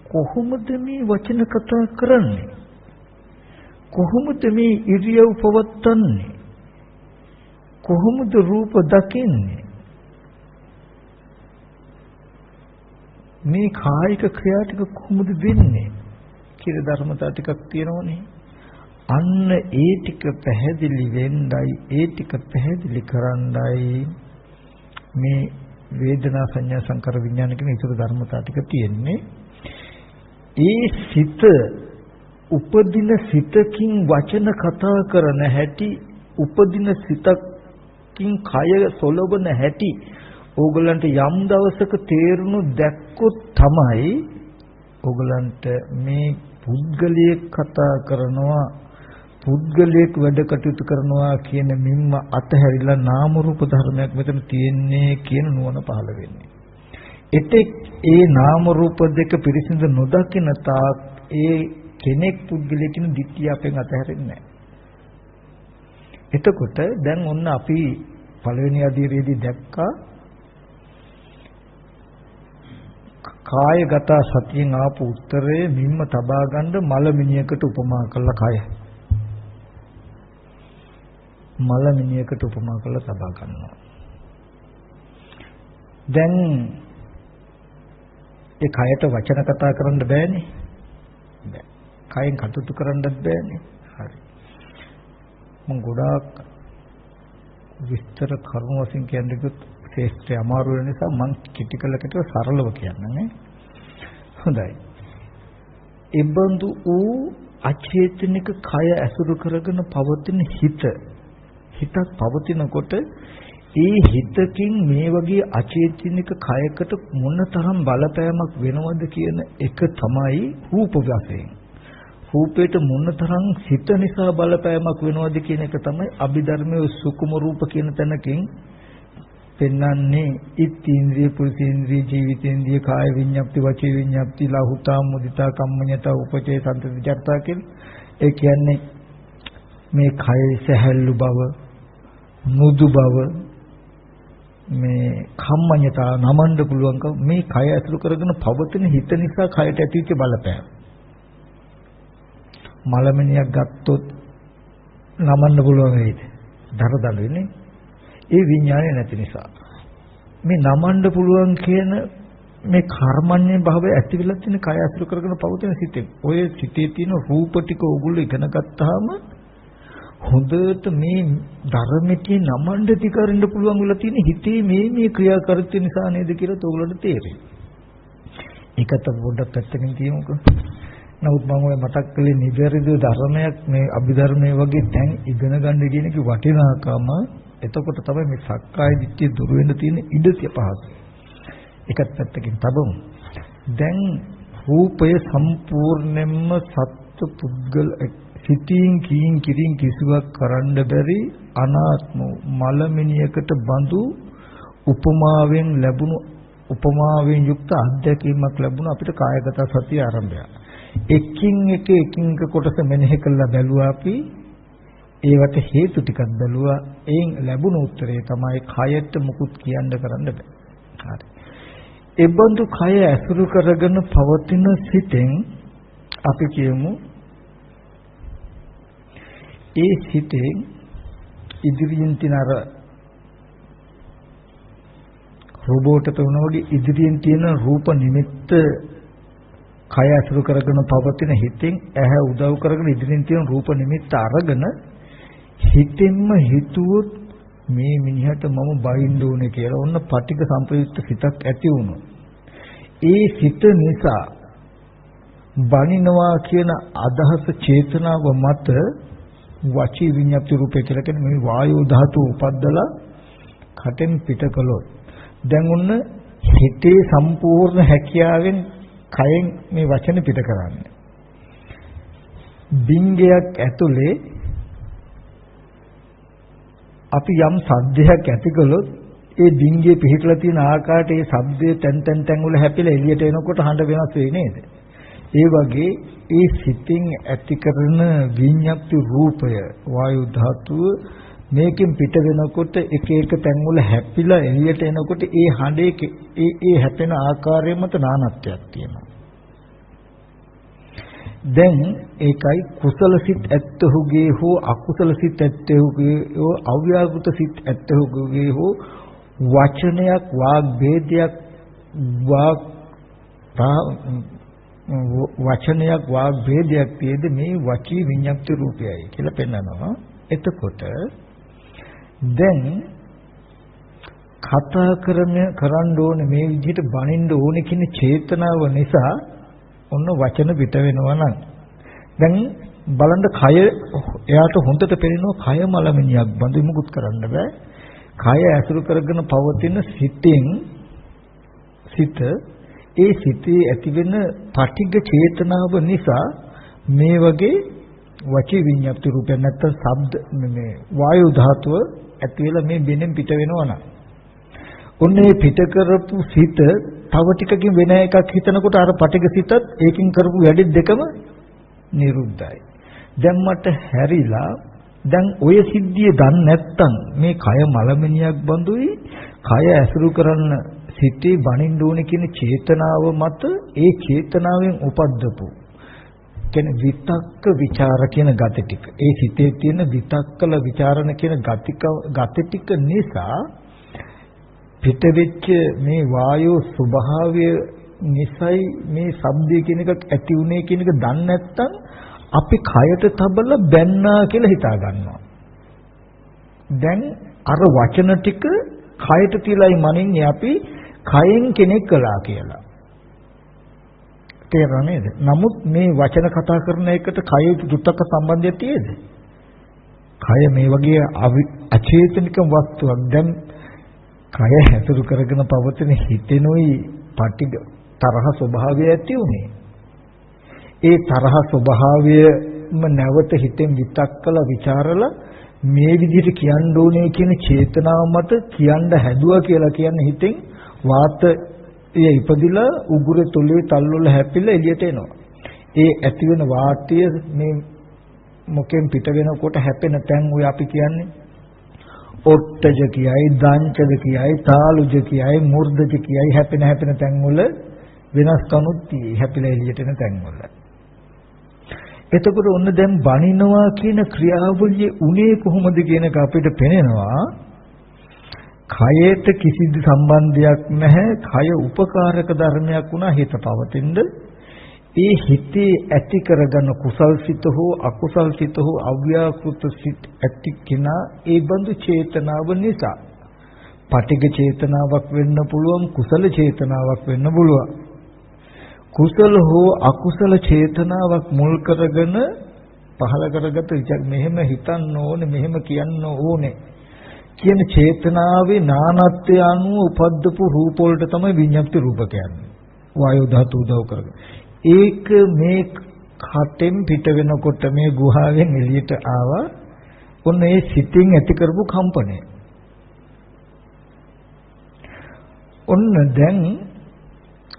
කොහොමද මේ වචන කතා කරන්නේ? කොහොමද මේ ඉරියව් පවත්න්නේ? කොහොමද රූප දකින්නේ? මේ කායික ක්‍රියා ටික කොහොමද වෙන්නේ කියලා ධර්මතා ටිකක් තියෙනවනේ. අන්න ඒ ටික පැහැදිලි වෙන්නයි, ඒ ටික පැහැදිලි කරන්නයි මේ වේදනා සංඥා සංකාර විඥාන කියන ඉතුරු ධර්මතා ටික තියෙන්නේ. ඒ සිත උපදින සිතකින් වචන කතා කරන හැටි, උපදින සිතකින් කය සොලවන හැටි ඕගලන්ට යම් දවසක තේරුණු දැක්කොත් තමයි ඕගලන්ට මේ පුද්ගලයෙක් කතා කරනවා, පුද්ගලයෙක් වැඩ කටයුතු කරනවා කියන මිම්ම අතහැරිලා නාම රූප ධර්මයක් මෙතන තියෙන්නේ කියන නුවණ පහළ වෙන්නේ. එතෙක් ඒ නාම රූප දෙක පිරිසිදු නොදකින තාක් ඒ කෙනෙක් පුද්ගලයෙක් කියන දිට්ඨිය අපෙන් අතහැරෙන්නේ නැහැ. එතකොට දැන් ඔන්න අපි පළවෙනි අධීරයේදී දැක්කා කායගත සතියෙන් ආපු උත්තරේ මිම්ම තබා ගන්න මලමිනියකට උපමා කළා. කය මලමිනියකට උපමා කළා තබා ගන්නවා. දැන් ඒ කයට වචන කතා කරන්න බෑනේ. බෑ. කයෙන් කටයුතු කරන්නත් බෑනේ. හරි. මම ගොඩාක් විස්තර කරුණු වශයෙන් කියන්නේ ශේෂ්ත්‍රය අමාරු වෙන නිසා මම කිටි කළකට සරලව කියන්නම්. හොඳයි. එබඳු වූ අචේතනික කය ඇසුරු කරගෙන පවතින හිතක් පවතිනකොට ඒ හිතකින් මේ වගේ අචේතනික කයකට මොනතරම් බලපෑමක් වෙනවද කියන එක තමයි රූප වශයෙන්. රූපේට මොනතරම් සිත නිසා බලපෑමක් වෙනවද කියන එක තමයි අභිධර්මයේ සුකුම රූප කියන තැනකින් පෙන්වන්නේ. ඉත්ත්‍ේන්ද්‍රිය පුරුෂේන්ද්‍රිය ජීවිතේන්ද්‍රිය කාය විඤ්ඤාප්ති වචී විඤ්ඤාප්ති ලහුතා මුදිතා කම්මඤ්ඤතා උපචේ සම්පති චර්තා කියන. ඒ කියන්නේ මේ කයේ සැහැල්ලු බව, මුදු බව, මේ කම්මඤ්ඤතා නමන්න පුළුවන්කම, මේ කය ඇතුළු කරගෙන පවතින හිත නිසා කයට ඇතිවෙච්ච බලපෑම. මලමිනියක් ගත්තොත් නමන්න පුළුවන් වේද? දරදඬු වෙන්නේ. ඒ විඥානය නැති නිසා. මේ නමන්න පුළුවන් කියන මේ කර්මන්නේ භාවය ඇති වෙලා තියෙන කය ඇතුළු කරගෙන පවතින සිතේ. ඔය සිතේ තියෙන රූප ටික ඕගොල්ලෝ ඉගෙන ගත්තාම හොඳට මේ ධර්මෙටි නමන්න තිකරන්න පුළුවන් වෙලා තියෙන හිතේ මේ ක්‍රියාකාරීත්වය නිසා නේද කියලා ඕගොල්ලන්ට තේරෙයි. ඒකත් පොඩ්ඩක් පැත්තකින් තියමුකෝ. නමුත් මම ඔය මතක් කළේ නිවැරදි ධර්මයක් මේ අභිධර්මයේ වගේ තැන් ඉගෙන ගන්න කියන එක වටිනාකම. එතකොට තමයි මේ සක්කාය දිට්ඨිය දුර වෙන්න තියෙන ඉඩතිය පහසු. ඒකත් පැත්තකින් තබමු. දැන් රූපය සම්පූර්ණයෙන්ම සත්ත්ව පුද්ගල සිතින් කියින් කිරින් කිසිවක් කරන්න බැරි අනාත්ම මලමිනියකට බඳු උපමාවෙන් ලැබුණු උපමාවෙන් යුක්ත අත්දැකීමක් ලැබුණ අපිට කායගත සතිය ආරම්භය. එකින් එක කොටස මෙනෙහි කළා බැලුවා අපි. ඒවට හේතු ටිකක් බැලුවා. එයින් ලැබුණු උත්තරේ තමයි කයට මුකුත් කියන්න කරන්න බෑ. හරි. ඒ බඳු කය ඇසුරු කරගෙන පවතින සිතෙන් අපි කියමු ඒ සිතේ ඉදිරියෙන් තියෙන අර රෝබෝට් එක වුණා වගේ ඉදිරියෙන් තියෙන රූප නිමිත්ත කය ඇසුරු කරගෙන පවතින හිතෙන් ඇහැ උදව් කරගෙන ඉදිරියෙන් තියෙන රූප නිමිත්ත අරගෙන හිතෙන්ම හිතුවොත් මේ මිනිහට මම බයින්න ඕනේ කියලා ඔන්න පටික සම්ප්‍රයුක්ත සිතක් ඇති වුණා. ඒ සිත නිසා බනිනවා කියන අදහස චේතනාව මත වචී විඤ්ඤාප්ති රූපය කියලා කියන්නේ මේ වායෝ ධාතු උපද්දලා කටෙන් පිට කළොත් දැන් ඔන්න හිතේ සම්පූර්ණ හැකියාවෙන් කයෙන් මේ වචන පිට කරන්නේ. බින්ගයක් ඇතුලේ අපි යම් සද්දයක් ඇති කළොත් ඒ බින්ගේ පිහිටලා තියෙන ආකාරයට ඒ ශබ්දයේ තැන් තැන් වල හැපිලා එළියට එනකොට හඬ වෙනස් වෙයි නේද? ඒ වගේ ඒ සිතින් ඇති කරන විඤ්ඤාප්ති රූපය වායු ධාතුව මේකෙන් පිට වෙනකොට එක එක තැන් වල හැපිලා එළියට එනකොට ඒ හඬේ ඒ හැපෙන ආකාරය මත නානත්වයක් තියෙනවා. දැන් ඒකයි කුසල සිත් ඇත්තහුගේ හෝ අකුසල සිත් ඇත්තහුගේ හෝ අව්‍යාකෘත සිත් ඇත්තහුගේ හෝ වචනයක් වාග් ભેදයක් වචනයක් වාග් ભેදයක් තියේද මේ වචී විඤ්ඤාප්ති රූපයයි කියලා පෙන්නනවා. එතකොට දැන් කතා කරන්න ඕනේ මේ විදිහට බනින්න ඕනේ කියන චේතනාව නිසා ඔන්න වචන පිට වෙනවා නම් දැන් බලන්න කය එයාට හොඳට පේනවා කය මලමිනියක් බඳු මුකුත් කරන්න බෑ. කය ඇසුරු කරගෙන පවතින සිතෙන් සිත ඒ සිතේ ඇතිවෙන පටිඝ චේතනාව නිසා මේ වගේ වචී විඤ්ඤාප්ති රූපය නැත්තම් ශබ්ද මේ වායු ධාතුව ඇති වෙලා මේ බෙනෙන් පිට වෙනවා නම් ඔන්නේ පිට කරපු සිත තව ටිකකින් වෙන එකක් හිතනකොට අර පටිඝ සිතත් ඒකින් කරපු වැඩි දෙකම නිරුද්ධයි. දැන් මට හැරිලා දැන් ඔය සිද්ධිය දන්නේ නැත්තම් මේ කය මලමිනියක් බඳුයි කය ඇසුරු කරන්න සිතේ බණින්න ඕනේ කියන චේතනාව මත ඒ චේතනාවෙන් උපද්දපු කියන්නේ විතක්ක ਵਿਚාර කියන gati ටික ඒ සිතේ තියෙන විතක්කල ਵਿਚාරණ කියන gati ටික නිසා පිටවෙච්ච මේ වායෝ ස්වභාවය නිසයි මේ ශබ්දය කියන එකක් ඇති උනේ කියන එක දන්නේ නැත්නම් අපි කයට තබල බැන්නා කියලා හිතා ගන්නවා. දැන් අර වචන ටික කයට තියලායි මනින්නේ අපි කයෙන් කෙනෙක් කළා කියලා. තේරුණා නේද? නමුත් මේ වචන කතා කරන එකට කයේ දුට්ටක සම්බන්ධයක් තියෙද? කය මේ වගේ අචේතනික වස්තුවක්. දැන් කය හැතුරු කරගෙන පවතින හිතෙනුයි පටිග තරහ ස්වභාවය ඇති උනේ. ඒ තරහ ස්වභාවයම නැවත හිතෙන් විතක්කලා ਵਿਚාරලා මේ විදිහට කියන්න ඕනේ කියන චේතනාව මත කියන්න හැදුවා කියලා කියන්නේ හිතෙන් වාතය ඉපදිලා උගුරේ තොලේ තල්වල හැපිලා එළියට එනවා. ඒ ඇති වෙන වාතය මේ මොකෙන් පිට වෙනකොට හැපෙන තැන් ඔය අපි කියන්නේ ඔට්ටජ කියයි, දංචද කියයි, තාලුජ කියයි, මුර්ධජ කියයි හැපෙන තැන් වල වෙනස්කමුත් තියෙයි හැපිලා එළියට එන තැන් වල. එතකොට ඔන්න දැන් බනිනවා කියන ක්‍රියාවලිය උනේ කොහොමද කියන එක අපිට පේනවා. කයට කිසිදු සම්බන්ධයක් නැහැ. කය උපකාරක ධර්මයක් වුණා හිත පවතිනද ඒ හිතේ ඇති කරගන්න කුසල් සිත හෝ අකුසල් සිත හෝ අව්‍යාකෘත සිත ඇති කෙනා ඒ බඳු චේතනාව නිසා පටිඝ චේතනාවක් වෙන්න පුළුවන්, කුසල චේතනාවක් වෙන්න පුළුවන්. කුසල හෝ අකුසල චේතනාවක් මුල් කරගෙන පහල කරගත විචාර මෙහෙම හිතන්න ඕනේ, මෙහෙම කියන්න ඕනේ කියන චේතනාවේ නානත්වය අනුව උපද්දපු රූප වලට තමයි විඤ්ඤාති රූප කියන්නේ. වායු ධාතු උදව් කරගෙන. ඒක මේ කටෙන් පිට වෙනකොට මේ ගුහාවෙන් එළියට ආවා. ඔන්න ඒ සිතින් ඇති කරපු කම්පනය. ඔන්න දැන්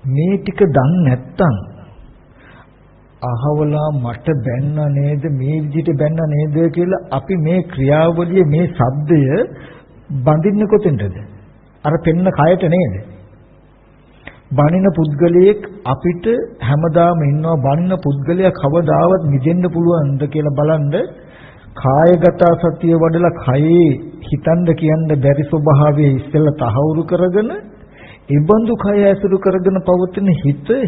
මේ ටික දන්නේ නැත්තම් අහවලා මට බැන්න නේද, මේ විදිහට බැන්න නේද කියලා අපි මේ ක්‍රියාවලිය මේ ශබ්දය බඳින්න කොතෙන්ද? අර පෙන්න කයට නේද? බණින පුද්ගලයෙක් අපිට හැමදාම ඉන්නවා. බණින පුද්ගලයා කවදාවත් මිදෙන්න පුළුවන්ද කියලා බලන්න කායගත සතිය වඩලා කයේ හිතන්න කියන්න බැරි ස්වභාවය ඉස්සෙල්ලා තහවුරු කරගෙන ඉබඳු කය ඇසුරු කරගෙන පවතින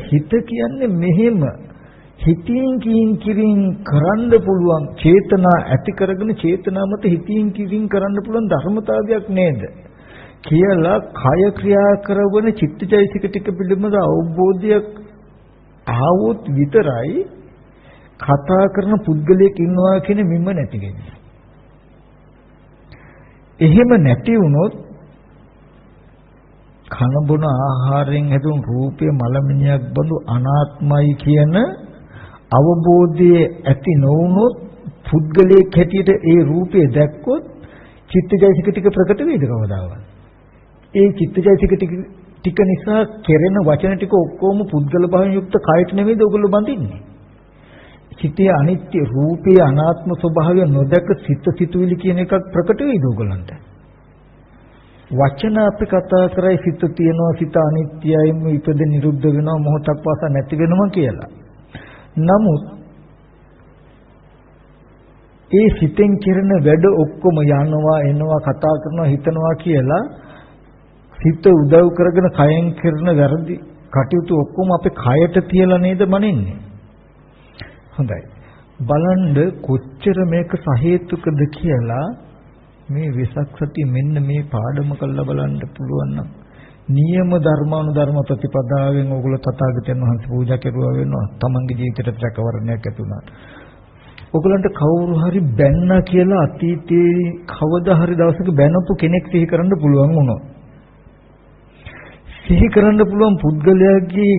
හිත කියන්නේ මෙහෙම හිතින් කිරින් කරන්න පුළුවන් චේතනා ඇති කරගෙන චේතනා මත හිතින් කිරින් කරන්න පුළුවන් ධර්මතාවයක් නේද කියලා කය ක්‍රියා කරන චිත්තචෛතසික ටික පිළිබඳ අවබෝධයක් ආවොත් විතරයි කතා කරන පුද්ගලයෙක් ඉන්නවා කියන මිම්ම නැති වෙන්නේ. එහෙම නැති වුණොත් කන බොන ආහාරයෙන් හැදුණු රූපය මලමිණියක් බඳු අනාත්මයි කියන අවබෝධයේ ඇති නොවුනොත් පුද්ගලයෙක් හැටියට ඒ රූපය දැක්කොත් චිත්තචෛතසික ටික ප්‍රකට වේද කවදාවත්? ඒ චිත්තචෛතසික ටික නිසා කෙරෙන වචන ටික ඔක්කොම පුද්ගල භාවයෙන් යුක්ත කයට නෙමෙයිද ඔයගොල්ලෝ බඳින්නේ? චිත්තයේ අනිත්‍ය රූපයේ අනාත්ම ස්වභාවය නොදක සිතුවිලි කියන එකක් ප්‍රකට වේද ඔයගොල්ලන්ට? වචන අපි කතා කරයි සිත තියෙනවා, සිත අනිත්‍යයි, ඉපද නිරුද්ධ වෙනවා, මොහොතක් පාසා නැති වෙනවා කියලා. නමුත් ඒ සිතෙන් කරන වැඩ ඔක්කොම යනවා එනවා කතා කරනවා හිතනවා කියලා සිත උදව් කරගෙන කයෙන් කරන වැරදි කටයුතු ඔක්කොම අපේ කයට තියලා නේද මනින්නේ. හොඳයි. බලන්න කොච්චර මේක සහේතුකද කියලා මේ වෙසක් සතිය මෙන්න මේ පාඩම කරලා බලන්න පුළුවන් නම් නියම ධර්මානුධර්ම ප්‍රතිපදාවෙන් ඕගොල්ලෝ තථාගතයන් වහන්සේ පූජා කෙරුවා වෙනවා. තමන්ගේ ජීවිතයට රැකවරණයක් ඇති වුණා. ඕගොල්ලන්ට කවුරු හරි බැන්නා කියලා අතීතයේ කවදා හරි දවසක බැනපු කෙනෙක් සිහි කරන්න පුළුවන් වුණා. සිහි කරන්න පුළුවන් පුද්ගලයාගේ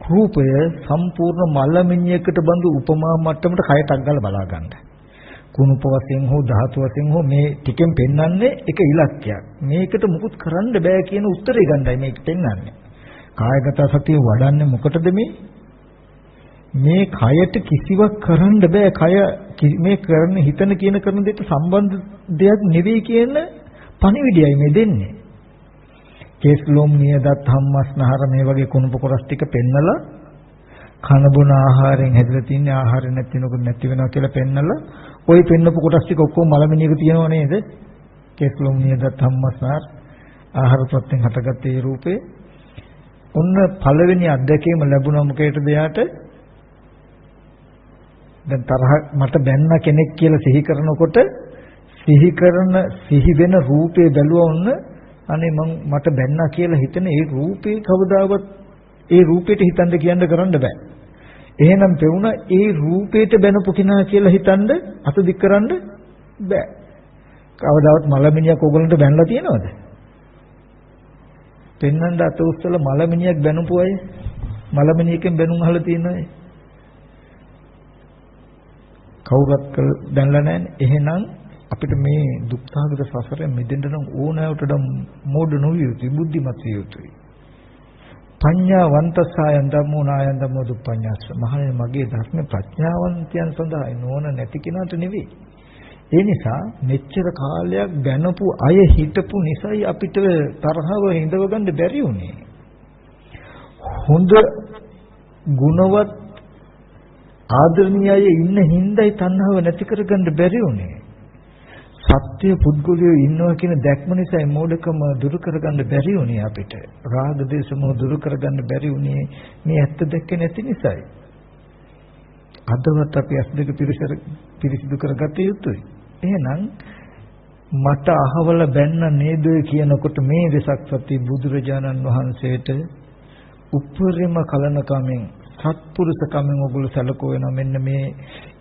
රූපය සම්පූර්ණ මලමිණියකට බඳු උපමා මට්ටමට කයටක් ගාලා බලා ගන්න. කුණුප වශයෙන් හෝ ධාතු වශයෙන් හෝ මේ ටිකෙන් පෙන්වන්නේ එක ඉලක්කයක්. මේකට මුකුත් කරන්න බෑ කියන උත්තරය ගන්නයි මේක පෙන්වන්නේ. කායගත සතිය වඩන්නේ මොකටද මේ කයට කිසිවක් කරන්න බෑ. කය මේ කරන හිතන කියන කරන දෙයට සම්බන්ධ දෙයක් නෙවෙයි කියන පණිවිඩයයි මේ දෙන්නේ. කේස්ලොම් නියදත් හම්මස්නහර මේ වගේ කුණුප කොටස් ටික පෙන්නලා කන බොන ආහාරයෙන් හැදලා තියෙන ආහාර නැතිනකොට නැති වෙනවා කියලා පෙන්නලා ওই පෙන්නපු කොටස් ටික ඔක්කොම මලමිණියක තියෙනව නේද? කේස්ලොම් නියදත් හම්මස්නහර ආහාර ප්‍රත්‍යයෙන් හටගත්ත ඒ රූපේ ඔන්න පළවෙනි අධ්‍යක්ෂකම ලැබුණා මොකේද එයාට? දැන් තරහ මට බැන්න කෙනෙක් කියලා සිහි කරනකොට සිහි වෙන රූපේ බැලුවා ඔන්න අනේ මට බැන්නා කියලා හිතන ඒ රූපේ කවදාවත් ඒ රූපෙට හිතන්න කියන්න කරන්න බෑ. එහෙනම් පෙවුණා ඒ රූපේට බැනපු කෙනා කියලා හිතන්න අත දික් කරන්න බෑ. කවදාවත් මලමිනියක් ඕගොල්ලන්ට බැනලා තියෙනවද? පෙන්නන්න අත උස්සලා මලමිනියක් බැනපු අය මලමිනියකින් බැනුම් අහලා තියෙනවද? කවුරුත් දැනලා නැන්නේ. එහෙනම් අපිට මේ දුක්ඛාගත සසරෙන් මිදෙන්න නම් ඕනෑවට මෝඩ නොවිය යුතුයි, බුද්ධිමත් විය යුතුයි. පඤ්ඤාවන්තසයන් ධම්මෝ නායන් ධම්මෝ දුප්පඤ්ඤාස්ස. මහණෙනි මගේ ධර්ම ප්‍රඥාවන්තයන් සඳහායි, නෝන නැති කෙනාට නෙවෙයි. ඒ නිසා මෙච්චර කාලයක් බැනපු අය හිටපු නිසායි අපිට තරහව හිඳව ගන්න බැරි වුණේ. හොඳ ගුණවත් ආදරණීයය ඉන්න හිඳයි තණ්හාව නැති කරගන්න බැරි වුණේ. සත්‍ය පුද්ගලයෝ ඉන්නවා කියන දැක්ම නිසා මෝඩකම දුරු කරගන්න බැරි වුණේ අපිට. රාග දේශ මොහ දුරු කරගන්න බැරි වුණේ මේ ඇත්ත දැක්කේ නැති නිසායි. අදවත් අපි ඇස් දෙක පිරිසිදු කරගත යුතුයි. එහෙනම් මට අහවල බැන්න නේද කියනකොට මේ වෙසක් සති බුදුරජාණන් වහන්සේට උපරිම කලනකමෙන් සත්පුරුෂකමෙන් ඔගොල්ලෝ සැලකෝ වෙනවා. මෙන්න මේ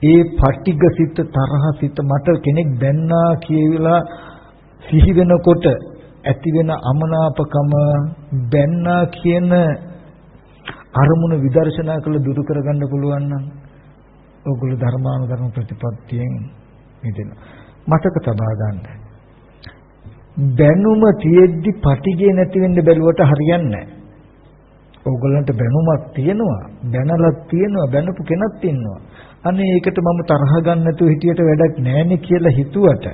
ඒ පටිග සිත තරහ සිත මට කෙනෙක් බැන්නා කියලා සිහි වෙනකොට ඇති වෙන අමනාපකම බැන්නා කියන අරමුණ විදර්ශනා කළ දුරු කරගන්න පුළුවන් නම් ඔගොල්ලෝ ධර්මානුධර්ම ප්‍රතිපත්තියෙන් මිදෙනවා. මතක තබා ගන්න. බැනුම තියෙද්දි පටිගේ නැති වෙන්න බැලුවට හරියන්නේ නැහැ. ඕගොල්ලන්ට බැනුමක් තියෙනවා, බැනලක් තියෙනවා, බැනපු කෙනක් ඉන්නවා. අනේ ඒකට මම තරහ ගන්න නැතුව හිටියට වැඩක් නැහැනේ කියලා හිතුවට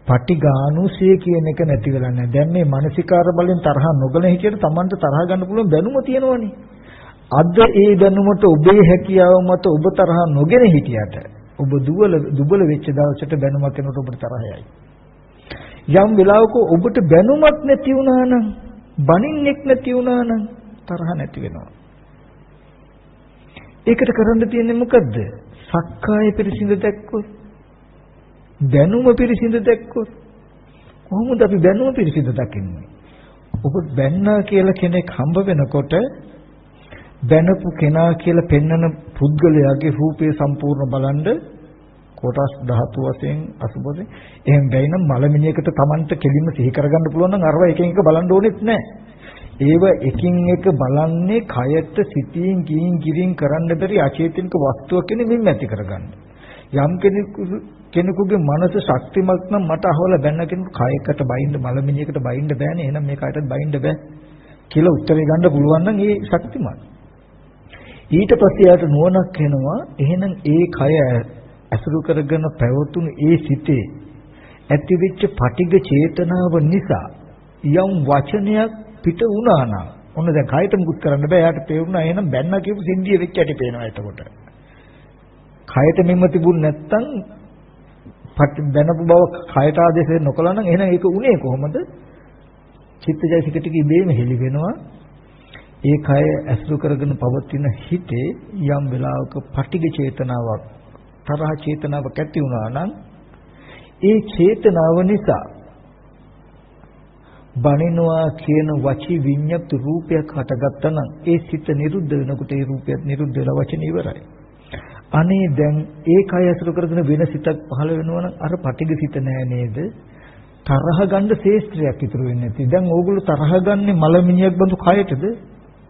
පටිඝානුසය කියන එක නැති වෙලා නැහැ. දැන් මේ මානසිකාර බලෙන් තරහ නොගල හිටියට Tamanට තරහ ගන්න පුළුවන් බැනුම තියෙනවනේ. අද ඒ දැනුමට ඔබේ හැකියාව මත ඔබ තරහ නොගෙන හිටියට ඔබ දුබල වෙච්ච දවසට බැනුමක් කෙනෙකුට ඔබට තරහයයි. යම් වෙලාවක ඔබට බැනුමක් නැති වුණා නම්, බනින්නෙක් නැති වුණා නම් තරහ නැති වෙනවා. ඒකට කරන්න තියෙන්නේ මොකද්ද? සක්කාය පිරිසිඳ දැක්කොත්, බැනුම පිරිසිඳ දැක්කොත් කොහොමද අපි බැනුම පිරිසිඳ දකින්නේ? ඔබ බැන්නා කියලා කෙනෙක් හම්බ වෙනකොට බැනපු කෙනා කියලා පෙන්වන පුද්ගලයාගේ රූපය සම්පූර්ණ බලන්ද කොටස් ධාතු වශයෙන් අසුබයෙන් එහෙම බැයිනම් මලමිණියකට Tamanට කෙලින්ම සිහි කරගන්න පුළුවන් නම් අරව එකින් එක බලන්න ඕනෙත් නැහැ. ඒව එකින් එක බලන්නේ කයට සිතින් කියින් කිරින් කරන්න බැරි අචේතනික වස්තුවක් කියන මින් ඇති කරගන්න. යම් කෙනෙකුගේ මනස ශක්තිමත් නම් මට අහවල බැන්න කෙනෙකු කයකට බයින්න මලමිණියකට බයින්න බෑනේ. එහෙනම් මේ කයටත් බයින්න බෑ කියලා උත්තරේ ගන්න පුළුවන් නම් ඒ ශක්තිමත්. ඊට පස්සේ යාට නුවණක් එනවා. එහෙනම් ඒ කය අසුරු කරගෙන පැවතුණු ඒ සිතේ ඇතිවෙච්ච පටිඝ චේතනාව නිසා යම් වචනයක් පිට වුණා නම් ඔන්න දැන් කයට මුකුත් කරන්න බෑ. යාට තේරුණා එහෙනම් බැන්න කියපු සින්දිය වෙච්ච ඇටි පේනවා. එතකොට කයට මෙම්ම තිබුණ නැත්තම් බැනපු බව කයට ආදේශ නොකළා නම් එහෙනම් ඒක උනේ කොහොමද? චිත්තජයසික ටික ඉබේම හෙලි වෙනවා. ඒ කය ඇසුරු කරගෙන පවතින හිතේ යම් වෙලාවක පටිඝ චේතනාවක්, තරහ චේතනාවක් ඇති වුණා නම් ඒ චේතනාව නිසා බණිනවා කියන වචී විඤ්ඤාප්ත රූපයක් හටගත්තා නම් ඒ සිත නිරුද්ධ වෙනකොට ඒ රූපයත් නිරුද්ධ වෙලා වචනේ ඉවරයි. අනේ දැන් ඒ කය ඇසුරු කරගෙන වෙන සිතක් පහළ වෙනවා නම් අර පටිඝ සිත නෑ නේද? තරහ ගන්න ශේස්ත්‍රයක් ඉතුරු වෙන්නේ නැති. දැන් ඕගොල්ලෝ තරහ ගන්නේ මලමිණියක් බඳු කයටද?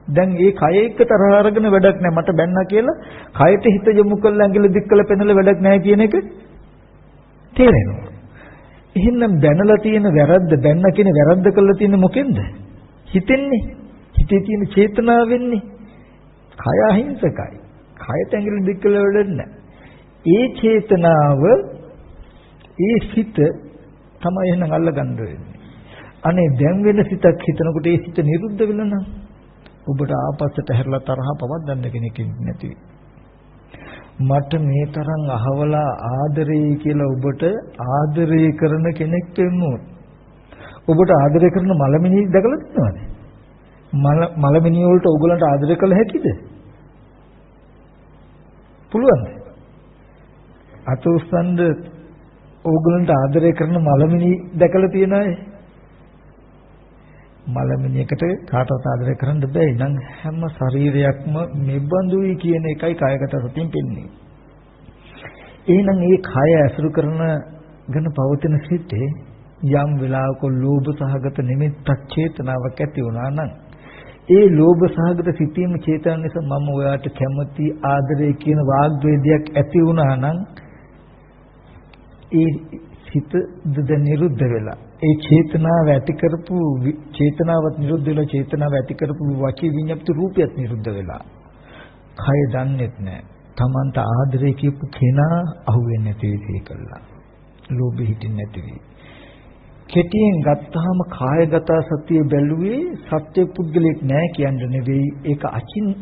දැන් ඒ කය එක්ක තරහ අරගෙන වැඩක් නැහැ. මට බැන්නා කියලා කයට හිත යොමු කරලා ඇඟිලි දික් කරලා පෙන්නලා වැඩක් නැහැ කියන එක තේරෙනවා. එහෙනම් බැනලා තියෙන වැරද්ද, බැන්න කියන වැරද්ද කරලා තියෙන්නේ මොකෙන්ද? හිතෙන්නේ. හිතේ තියෙන චේතනාවෙන්නේ. කය අහිංසකයි. කයට ඇඟිලි දික් කරලා වැඩක් නැහැ. ඒ චේතනාව, ඒ සිත තමයි එහෙනම් අල්ලගන්න වෙන්නේ. අනේ දැන් වෙන සිතක් හිතනකොට ඒ සිත නිරුද්ධ වෙලා නම් ඔබට ආපස්සට හැරලා තරහ පවද්දන්න කෙනෙක් නැති. මට මේ තරම් අහවලා ආදරේ කියලා ඔබට ආදරේ කරන කෙනෙක් වෙන්නොත් ඔබට ආදරේ කරන මලමිණියෙක් දැකලා තියෙනවද? මලමිණිය වලට ඕගලන්ට ආදරේ කළ හැකිද? පුළුවන්ද? අත උස්සන්ද ඕගලන්ට ආදරේ කරන මලමිණිය දැකලා තියෙන අය? මලමිණියකට කාටවත් ආදරය කරන්න බෑ. නම් හැම ශරීරයක්ම මෙබඳුයි කියන එකයි කායගත සතියෙන් පෙන්නේ. එහෙනම් මේ කය ඇසුරු කරන ගැන පවතින සිතේ යම් වෙලාවක ලෝභ සහගත නිමිත්තක් චේතනාවක් ඇති වුණා නම් ඒ ලෝභ සහගත සිතීම චේතන නිසා මම ඔයාට කැමති ආදරය කියන වාග්වේදයක් ඇති වුණා නම් ඒ සිත ද නිරුද්ධ වෙලා ඒ චේතනාව ඇති කරපු චේතනාවත් නිරුද්ධ වෙලා චේතනාව ඇති කරපු වචී විඤ්ඤාප්ති රූපයත් නිරුද්ධ වෙලා කය දන්නේත් නැහැ. Tamanta ආදරය කියපු කෙනා අහුවෙන්නේ නැති විදිහ කළා. ලෝභෙ හිටින්නේ නැති වෙයි. කෙටියෙන් ගත්තාම කායගත සතිය බැලුවේ සත්‍ය පුද්ගලෙක් නෑ කියන්න නෙවෙයි. ඒක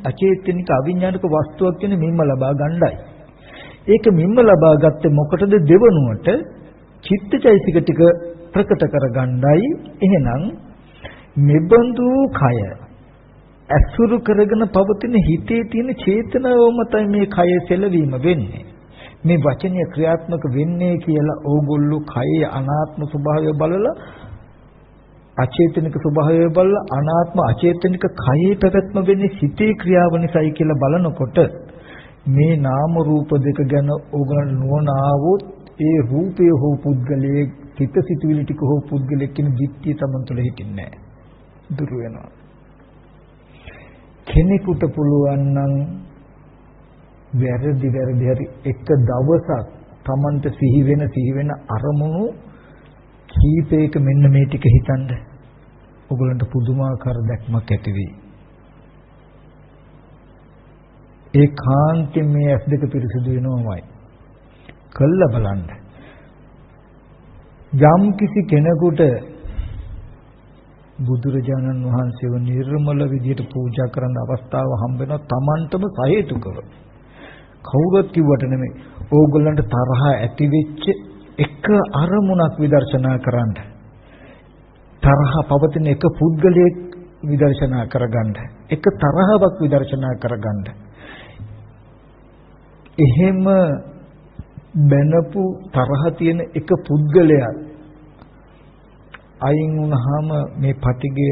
අචේතනික අවිඥානික වස්තුවක් කියන මිම්ම ලබා ගන්නයි. ඒක මිම්ම ලබා ගත්තේ මොකටද? දෙවනුවට චිත්තචෛසික ටික ප්‍රකට කරගන්නයි. එහෙනම් මෙබඳු කය අසුරු කරගෙන පවතින හිතේ තියෙන චේතනාව මතයි මේ කය සැලවීම වෙන්නේ. මේ වචනය ක්‍රියාත්මක වෙන්නේ කියලා ඕගොල්ලෝ කයේ අනාත්ම ස්වභාවය බලලා අචේතනික ස්වභාවය බලලා අනාත්ම අචේතනික කයේ පැවැත්ම වෙන්නේ සිතේ ක්‍රියාව නිසායි කියලා බලනකොට මේ නාම රූප දෙක ගැන ඕගොල්ලෝ නුවණ ආවොත් ඒ රූපය හෝ පුද්ගලයේ චිත්ත සිතුවිලි ටික හෝ පුද්ගලයේ කියන දිට්ඨිය තමන් තුළ හිටින්නේ නැහැ. දුර වෙනවා. කෙනෙකුට පුළුවන් නම් වැරදි හරි එක දවසක් Tamanට සිහි වෙන අරමුණු කීපයක මෙන්න මේ ටික හිතන්න. ඔයගලන්ට පුදුමාකාර දැක්මක් ඇති වෙයි. ඒ කාන්තේ මේ ඇස් දෙක පිරිසිදු වෙනවමයි. කළා බලන්න. යම් කිසි කෙනෙකුට බුදුරජාණන් වහන්සේව නිර්මල විදියට පූජා කරන්න අවස්ථාව හම්බ වෙනවා Tamanටම සහේතුකව. කවුරුත් කිව්වට නෙමෙයි. ඕගොල්ලන්ට තරහ ඇති වෙච්ච එක අරමුණක් විදර්ශනා කරන්න. තරහ පවතින එක පුද්ගලයෙක් විදර්ශනා කරගන්න. එක තරහවක් විදර්ශනා කරගන්න. එහෙම බැනපු තරහ තියෙන එක පුද්ගලයා අයින් වුණාම මේ පටිගය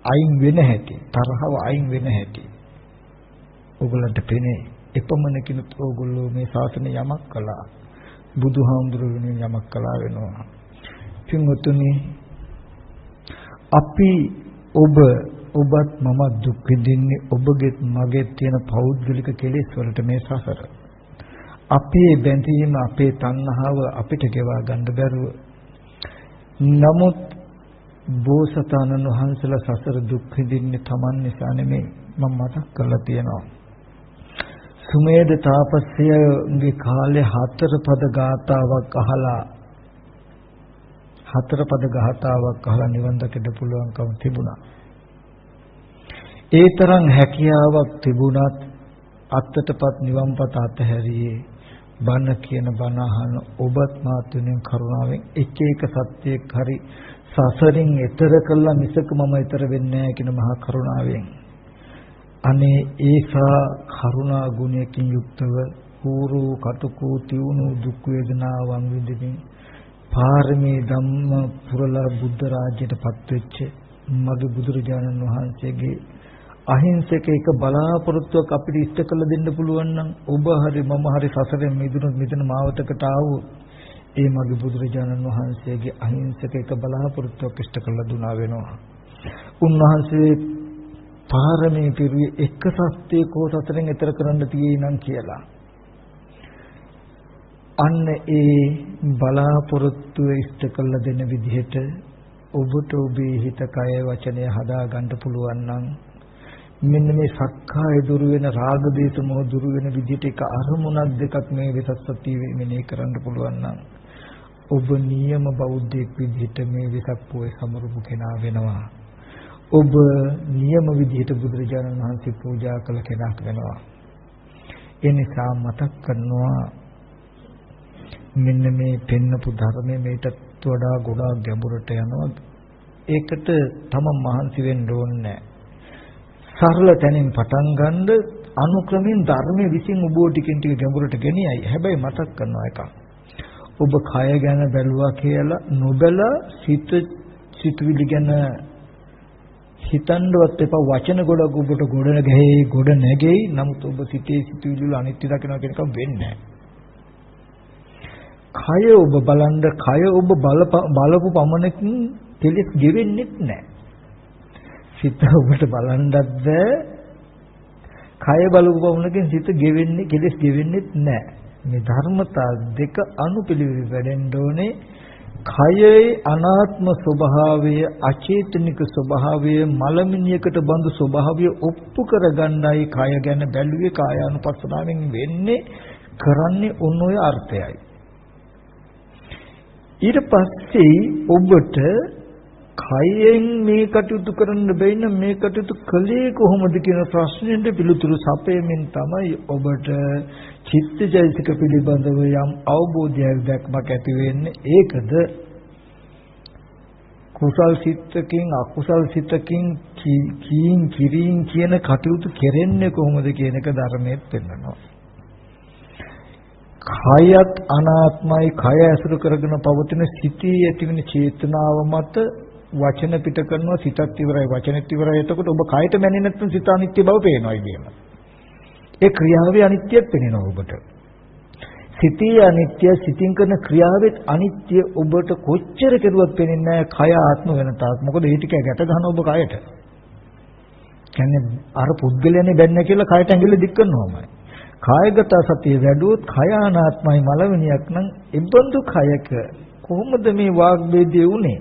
අයින් වෙන හැටි, තරහව අයින් වෙන හැටි ඕගොල්ලන්ට පේන්නේ. එපමණකිනුත් ඕගොල්ලෝ මේ ශාසනය යමක් කළා. බුදුහාමුදුරුවෝ වෙනුවෙන් යමක් කළා වෙනවා. පින්වතුනි, අපි ඔබත් මම දුක් විඳින්නේ ඔබගෙත් මගෙත් තියෙන පෞද්ගලික කෙලෙස් වලට මේ සසර. අපේ බැඳීම, අපේ තණ්හාව අපිට ගෙවා ගන්න බැරුව. නමුත් බෝසතාණන් වහන්සේලා සසර දුක් විඳින්නේ Taman නිසා නෙමෙයි. මම මතක් කරලා තියෙනවා. සුමේද තාපසයාගේ කාලේ 4 පද ගාතාවක් අහලා නිවන් දකින්න පුළුවන්කම තිබුණා. ඒ තරම් හැකියාවක් තිබුණත් අත්තටපත් නිවන්පත අතහැරියේ බණ කියන බණ අහන ඔබත් මාත් වෙනින් කරුණාවෙන් එක සත්‍යයක් හරි සසරින් එතර කළා මිසක මම එතර වෙන්නේ නැහැ කියන මහා කරුණාවෙන්. අනේ ඒසා කරුණා ගුණයකින් යුක්තව කූරු කටුකු තියුණු දුක් වේදනාවන් විඳින්න පාරමී ධම්ම පුරලා බුද්ධ රාජ්‍යයටපත් වෙච්ච මගේ බුදුරජාණන් වහන්සේගේ අහිංසක එක බලාපොරොත්තුවක් අපිට ඉෂ්ට කළ දෙන්න පුළුවන් නම් ඔබ හරි මම හරි සසරෙන් මිදුණොත් මෙතන මාවතකට ආවොත් ඒ මගේ බුදුරජාණන් වහන්සේගේ අහිංසක එක බලාපොරොත්තුවක් ඉෂ්ට කළ දුනා වෙනවා. උන්වහන්සේ පාරමී පිරුවේ එක සත්‍යකෝ සසරෙන් එතර කරන්න තියෙයි නම් කියලා. අන්න ඒ බලාපොරොත්තුව ඉෂ්ට කළ දෙන විදිහට ඔබට ඔබේ හිත කය වචනය හදා ගන්න පුළුවන් නම් මෙන්න මේ සක්කාය දුරු වෙන රාග දේශ මොහ දුරු වෙන විදිහට එක අරමුණක් දෙකක් මේ වෙසක් සතිය මෙනේ කරන්න පුළුවන් නම් ඔබ නියම බෞද්ධයෙක් විදිහට මේ වෙසක් පොයේ සමරුපු කෙනා වෙනවා. ඔබ නියම විදිහට බුදුරජාණන් වහන්සේ පූජා කළ කෙනෙක් වෙනවා. ඒ නිසා මතක් කරනවා මෙන්න මේ පෙන්නපු ධර්මයේ මේටත් වඩා ගොඩාක් ගැඹුරට යනවා. ඒකට තමන් මහන්සි වෙන්න ඕනේ. සරල තැනින් පටන් ගන්න අනුක්‍රමයෙන් ධර්මයේ විසින් ඔබෝ ටිකෙන් ටික ගැඹුරට ගෙනියයි. හැබැයි මතක් කරනවා එකක්. ඔබ කය ගැන බැලුවා කියලා නොබලා සිතුවිලි ගැන හිතන්නවත් එපා. වචන ගොඩක් ඔබට ගොඩ නැගෙයි. නමුත් ඔබ සිතේ සිතුවිලි වල අනිත්‍ය දකිනවා කියන එක වෙන්නේ නැහැ. කය ඔබ බලන්න, කය ඔබ බලපු පමණකින් කෙලෙස් ගෙවෙන්නේ නැහැ. සිත ඔබට බලන්නත් බෑ. කය බලපු පමණකින් සිත ගෙවෙන්නේ, කෙලෙස් ගෙවෙන්නේ නැහැ. මේ ධර්මතා දෙක අනුපිළිවෙල වැඩෙන්න ඕනේ. කයේ අනාත්ම ස්වභාවය, අචේතනික ස්වභාවය, මලමිණියකට බඳු ස්වභාවය ඔප්පු කරගන්නයි කය ගැන බැලුවේ. කායානුපස්සනාවෙන් වෙන්නේ කරන්නේ ඔන්න ඔය අර්ථයයි. ඊට පස්සේ ඔබට කයෙන් මේ කටයුතු කරන්න බැයින මේ කටයුතු කළේ කොහොමද කියන ප්‍රශ්නෙට පිළිතුරු සපයමින් තමයි ඔබට චිත්තජයසික පිළිබඳව යම් අවබෝධයක් දැක්මක් ඇති වෙන්නේ. ඒකද කුසල් සිතකින් අකුසල් සිතකින් කිරින් කියන කටයුතු කෙරෙන්නේ කොහොමද කියන එක ධර්මයෙන් පෙන්නනවා. කයත් අනාත්මයි. කය ඇසුරු කරගෙන පවතින සිතේ ඇතිවෙන චේතනාව මත වචන පිට කරනවා. සිතත් ඉවරයි, වචනෙත් ඉවරයි. එතකොට ඔබ කයට මැන්නේ නැත්නම් සිත අනිත්‍ය බව පේනවා කියන. ඒ ක්‍රියාවේ අනිත්‍යයක් පේනවා ඔබට. සිතේ අනිත්‍ය, සිතින් කරන ක්‍රියාවෙත් අනිත්‍ය ඔබට කොච්චර කෙරුවත් පේන්නේ නැහැ කය ආත්ම වෙන තාක්. මොකද ඒ ටික ගැට ගන්න ඔබ කයට. කියන්නේ අර පුද්ගලයනේ බැන්න කියලා කයට ඇඟිල්ල දික් කරනවාමයි. කායගත සතිය වැඩුවොත් කය අනාත්මයි මලවිනියක් නම් එබඳු කයක කොහොමද මේ වාග් වේදේ උනේ?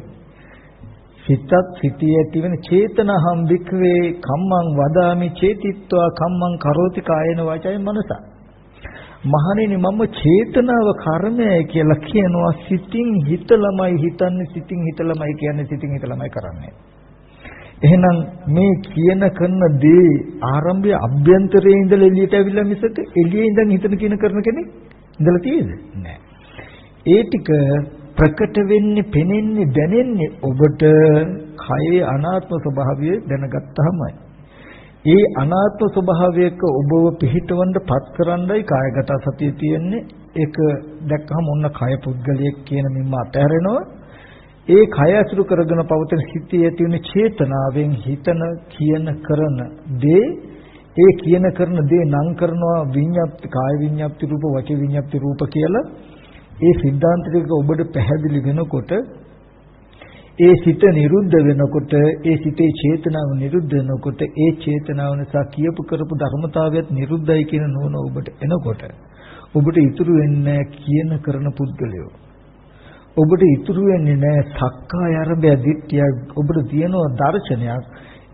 සිතත් සිටී ඇතිවෙන චේතනහම් වික්වේ කම්මං වදාමි චේතිත්වා කම්මං කරෝති කායන වාචය මනස. මහණෙනි මම චේතනාව කර්මය කියලා කියනවා. සිතින් හිතලමයි හිතන්නේ, සිතින් හිතලමයි කියන්නේ, සිතින් හිතලමයි කරන්නේ. එහෙනම් මේ කියන කරන දේ ආරම්භයේ අභ්‍යන්තරයේ ඉඳලා එළියට ඇවිල්ලා මිසක එළියේ ඉඳන් හිතන කියන කරන කෙනෙක් ඉඳලා තියෙද? නෑ. ඒ ටික ප්‍රකට වෙන්නේ, පෙනෙන්නේ, දැනෙන්නේ ඔබට කයේ අනාත්ම ස්වභාවය දැනගත්තාමයි. ඒ අනාත්ම ස්වභාවයක ඔබව පිහිටවන්න පත් කරන්නයි කායගත සතිය තියෙන්නේ. ඒක දැක්කම ඔන්න කය පුද්ගලයෙක් කියන මින්ම අතහැරෙනවා. ඒ කය අසුරු කරගෙන පවතින සිතේ ඇති වෙන චේතනාවෙන් හිතන, කියන, කරන දේ, ඒ කියන කරන දේ නම් කරනවා විඤ්ඤාප්ති, කාය විඤ්ඤාප්ති රූප, වචී විඤ්ඤාප්ති රූප කියලා. ඒ සිද්ධාන්ත ටික ඔබට පැහැදිලි වෙනකොට, ඒ සිත නිරුද්ධ වෙනකොට, ඒ සිතේ චේතනාව නිරුද්ධ වෙනකොට, ඒ චේතනාව නිසා කියපු කරපු ධර්මතාවයත් නිරුද්ධයි කියන නෝන ඔබට එනකොට, ඔබට ඉතුරු වෙන්නේ කියන කරන පුද්ගලයෝ. ඔබට ඉතුරු වෙන්නේ නැහැ සක්කාය අරබය දිට්ඨිය. ඔබට තියෙනවා දර්ශනයක්,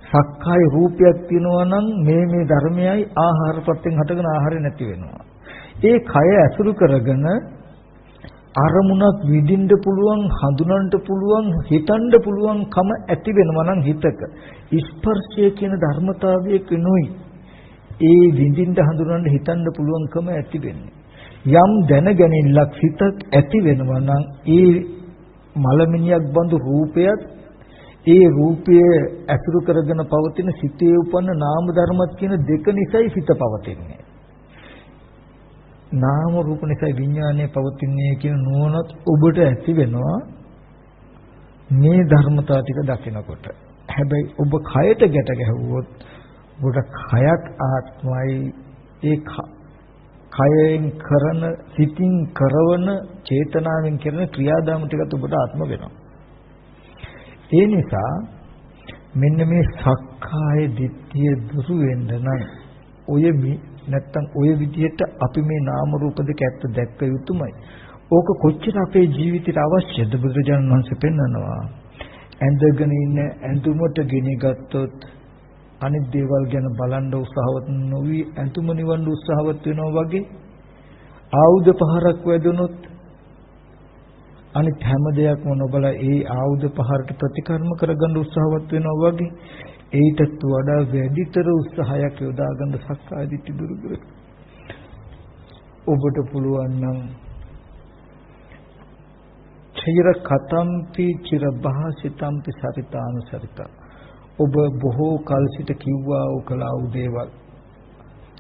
සක්කාය රූපයක් තියෙනවා නම් මේ ධර්මයයි ආහාරපත්‍යෙන් හටගෙන ආහාරය නැති වෙනවා. ඒ කය ඇසුරු කරගෙන අරමුණක් විඳින්න පුළුවන්, හඳුනන්න පුළුවන්, හිතන්න පුළුවන්කම ඇති වෙනවා නම් හිතක ස්පර්ශය කියන ධර්මතාවයේ කෙනුයි ඒ විඳින්න, හඳුනන්න, හිතන්න පුළුවන්කම ඇති වෙන්නේ. යම් දැනගැනිල්ලක් සිතක් ඇති වෙනවා නම් ඒ මලමිනියක් බඳු රූපයත්, ඒ රූපය ඇසුරු කරගෙන පවතින සිතේ උපන්න නාම ධර්මත් කියන දෙක නිසායි සිත පවතින්නේ. නාම රූප නිසා විඥානය පවතින්නේ කියන නුවණත් ඔබට ඇති වෙනවා මේ ධර්මතාව ටික දකිනකොට. හැබැයි ඔබ කයට ගැට ගැහුවොත් ඔබට කයත් ආත්මයි. ඒ කයෙන් කරන, සිතින් කරන, චේතනාවෙන් කරන ක්‍රියාදාම ටිකත් ඔබට ආත්ම වෙනවා. ඒ නිසා මෙන්න මේ සක්කාය දිට්ඨිය දුරු වෙන්න නම් නැත්තම් ඔය විදිහට අපි මේ නාම රූප දෙක ඇත්ත දැක්ක යුතුමයි. ඕක කොච්චර අපේ ජීවිතයට අවශ්‍යද? බුදුරජාණන් වහන්සේ පෙන්නනවා. ඇඳගෙන ඉන්න ඇඳුමට ගෙන ගත්තොත් අනිත් දේවල් ගැන බලන්න උත්සාහවත් නොවි ඇඳුම නිවන්න උත්සාහවත් වෙනවා වගේ, ආයුධ පහරක් වැදුනොත් අනිත් හැම දෙයක්ම නොබලා ඒ ආයුධ පහරට ප්‍රතිකර්ම කරගන්න උත්සාහවත් වෙනවා වගේ, ඒටත් වඩා වැඩිතර උත්සාහයක් යොදාගන්න සක්කාය දිට්ඨි දුරු කර ඔබට පුළුවන් නම් චිර කතම්පි චිර භාසිතම්පි සරිතානුසරිත. ඔබ බොහෝ කල සිට කිව්වා වූ කලා වූ දේවල්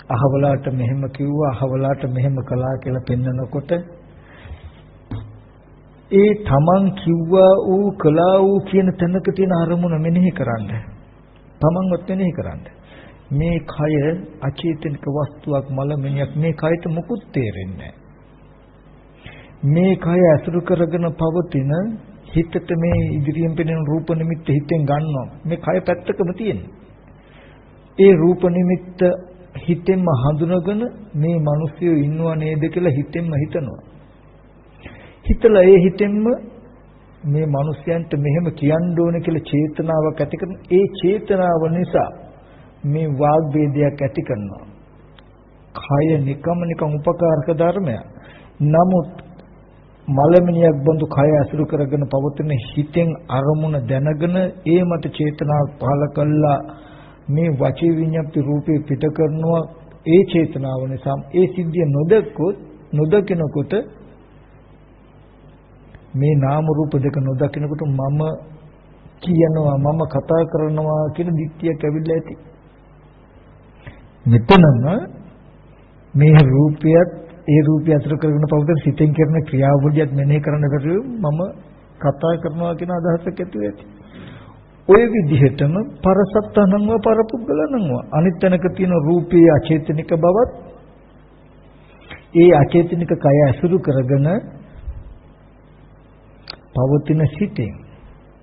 අහවලාට මෙහෙම කිව්වා, අහවලාට මෙහෙම කළා කියලා පෙන්නකොට ඒ තමන් කිව්වා වූ කලා වූ කියන තැනක තියෙන අරමුණ මෙනෙහි කරන්න. තමන්වත් මෙනෙහි කරන්න. මේ කය අචේතනික වස්තුවක්, මලමිනියක්. මේ කයට මුකුත් තේරෙන්නේ නැහැ. මේ කය ඇසුරු කරගෙන පවතින හිතට මේ ඉදිරියෙන් පෙනෙන රූප නිමිත්ත හිතෙන් ගන්නවා. මේ කය පැත්තකම තියෙන්නේ. ඒ රූප නිමිත්ත හිතෙන්ම හඳුනගෙන මේ මිනිස්සු ඉන්නව නේද කියලා හිතෙන්ම හිතනවා. හිතලා ඒ හිතෙන්ම මේ මිනිස්යන්ට මෙහෙම කියන්න ඕනේ කියලා චේතනාවක් ඇති කරන ඒ චේතනාව නිසා මේ වාග් ભેදයක් ඇති කරනවා. කය නිකම් උපකාරක ධර්මයක්. නමුත් මලමිනියක් බඳු කය අසුරු කරගෙන පවතින හිතෙන් අරමුණ දැනගෙන ඒ මත චේතනාවක් පහළ කළා මේ වචී විඤ්ඤාති රූපේ පිට කරනවා. ඒ චේතනාව නිසා ඒ සිද්ධිය නොදකිනකොට මේ නාම රූප දෙක නොදකිනකොට මම කියනවා මම කතා කරනවා කියන දික්තියක් ඇවිල්ලා ඇති. මෙතනම මේ රූපයත් ඒ රූපය අතර කරගෙන පවතින සිතෙන් කරන ක්‍රියාවලියත් මෙනෙහි කරන්න බැරිව මම කතා කරනවා කියන අදහසක් ඇති වෙයි. ඔය විදිහටම පරසත්තනංව පරපුද්ගලනංව අනිත් තැනක තියෙන රූපයේ අචේතනික බවත් ඒ අචේතනික කය ඇසුරු කරගෙන පවතින සිතෙන්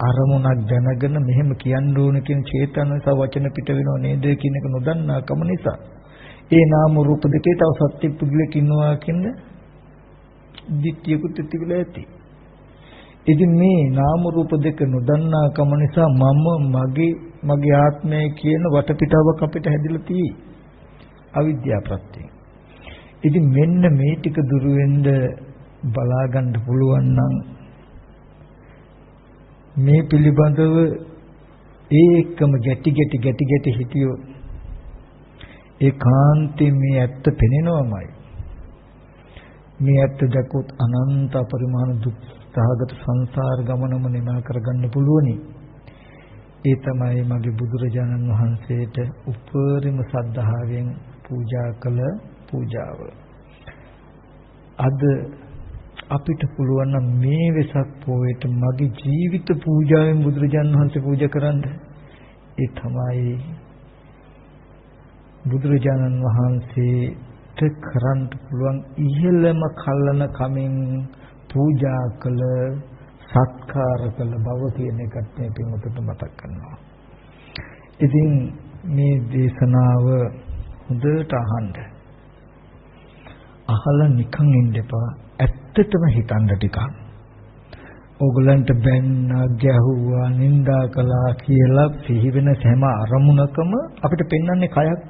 අරමුණක් දැනගෙන මෙහෙම කියන්න ඕන කියන චේතන නිසා වචන පිට වෙනව නේද කියන එක නොදන්නා කම නිසා ඒ නාම රූප දෙකේ තව සත්‍ය පුද්ගලෙක් ඉන්නවා කියන දිට්ඨියකුත් තිබිලා ඇති. ඉතින් මේ නාම රූප දෙක නොදන්නා කම නිසා මගේ ආත්මය කියන වටපිටාවක් අපිට හැදිලා තියෙයි. අවිද්‍යාව ප්‍රත්‍යයෙන්. ඉතින් මෙන්න මේ ටික දුරු වෙන්න බලා ගන්න පුළුවන් නම් මේ පිළිබඳව ඒකම ගැටි හිටියෝ ඒකාන්තයෙන් මේ ඇත්ත පෙනෙනවමයි. මේ ඇත්ත දැකොත් අනන්ත පරිමාණ දුක් සහගත සංසාර ගමනම නිමා කරගන්න පුළුවනි. ඒ තමයි මගේ බුදුරජාණන් වහන්සේට උපරිම සද්ධාවෙන් පූජා කළ පූජාව. අද අපිට පුළුවන් නම් මේ වෙසක් පොයට මගේ ජීවිත පූජාවෙන් බුදුරජාණන් වහන්සේ පූජා කරන්න. ඒ තමයි බුදුරජාණන් වහන්සේට කරන්න පුළුවන් ඉහළම කල්ලන කමින් පූජා කළ සත්කාර කළ බව කියන එකත් මේ පින්වතුන්ට මතක් කරනවා. ඉතින් මේ දේශනාව හොඳට අහන්න. අහලා නිකන් ඉන්න එපා. ඇත්තටම හිතන්න ටිකක්. ඕගලන්ට බැන්න, ගැහුවා, නිඳා කළා කියලා සිහි වෙන හැම අරමුණකම අපිට පෙන්වන්නේ කයක්.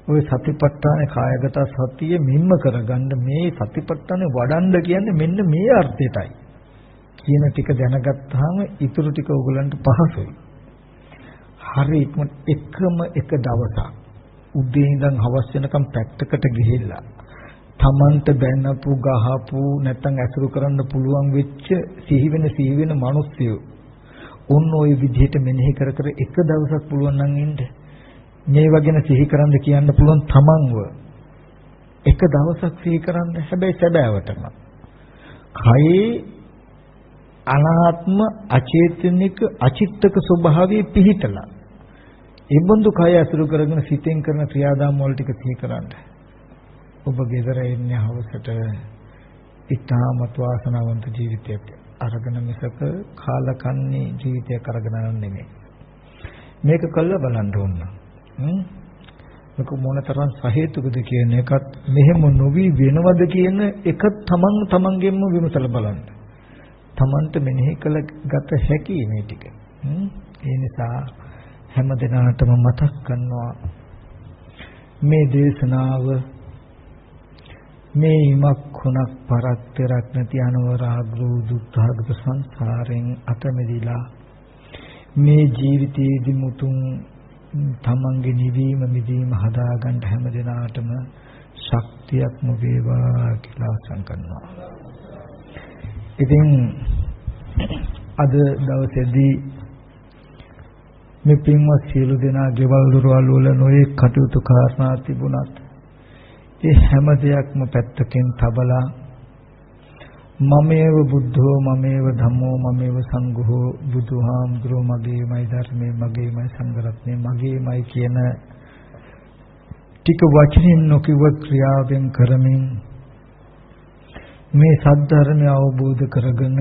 ওই සතිපට්ඨානේ කායගත සතිය මිම්ම කරගන්න මේ සතිපට්ඨානේ වඩන්න කියන්නේ මෙන්න මේ අර්ථයටයි. කියන ටික දැනගත්තාම ඊටු ටික ඕගලන්ට පහසුයි. හරි එකම එක දවසක් උදේ ඉඳන් හවස වෙනකම් පැත්තකට ගිහිල්ලා තමන්ට බැනපු ගහපු නැත්නම් ඇසුරු කරන්න පුළුවන් වෙච්ච සිහි වෙන මිනිස්සු ඔන්න ඔය විදිහට මෙනෙහි කර එක දවසක් පුළුවන් නම් ඉන්න මේ වගේ සිහි කරන්න කියන්න පුළුවන් තමන්ව එක දවසක් සිහි කරන්න. හැබැයි සැබෑවටම කයේ අනාත්ම අචේතනික අචිත්තක ස්වභාවයේ පිහිටලා ඒ බඳු කය ඇසුරු කරගෙන සිතෙන් කරන ක්‍රියාදාම වල ටික සිහි කරන්න. ඔබ ගෙදර ඉන්නේ හවසට ඉතාමත් වාසනාවන්ත ජීවිතයක් අරගෙන මිසක කාලකන්ණි ජීවිතයක් අරගෙන නෙමෙයි. මේක කළා බලන්න ඕන. මේක මොනතරම් සහේතුකද කියන එකත් මෙහෙම නොවි වෙනවද කියන එක තමන්ගෙන්ම විමසලා බලන්න. තමන්ට මෙනෙහි කළ ගත හැකි මේ ටික. ඒ නිසා හැම දිනකටම මතක් කරනවා මේ දේශනාව මේ ඉමක් කුණක් පරක් තෙරක් නැති අනවරාග්‍රෝ දුක්ඛාගත සංසාරෙන් අත මෙදිලා මේ ජීවිතයේදී මුතුන් තමන්ගේ නිවීම මිදීම හදාගන්න හැම දිනාටම ශක්තියක්ම වේවා කියලා ආශා කරනවා. ඉතින් අද දවසේදී මේ පින්වත් සියලු දෙනා ගෙවල් දොරවල් වල නොයේ කටයුතු කාරණා තිබුණත් ඒ හැම දෙයක්ම පැත්තකින් තබලා මමේව බුද්ධෝ මමේව ධම්මෝ මමේව සංඝෝ බුදුහාමුදුරුවෝ මගේමයි ධර්මයේ මගේමයි සංඝරත්නයේ මගේමයි කියන ටික වචනින් නොකියව ක්‍රියාවෙන් කරමින් මේ සද්ධර්මය අවබෝධ කරගෙන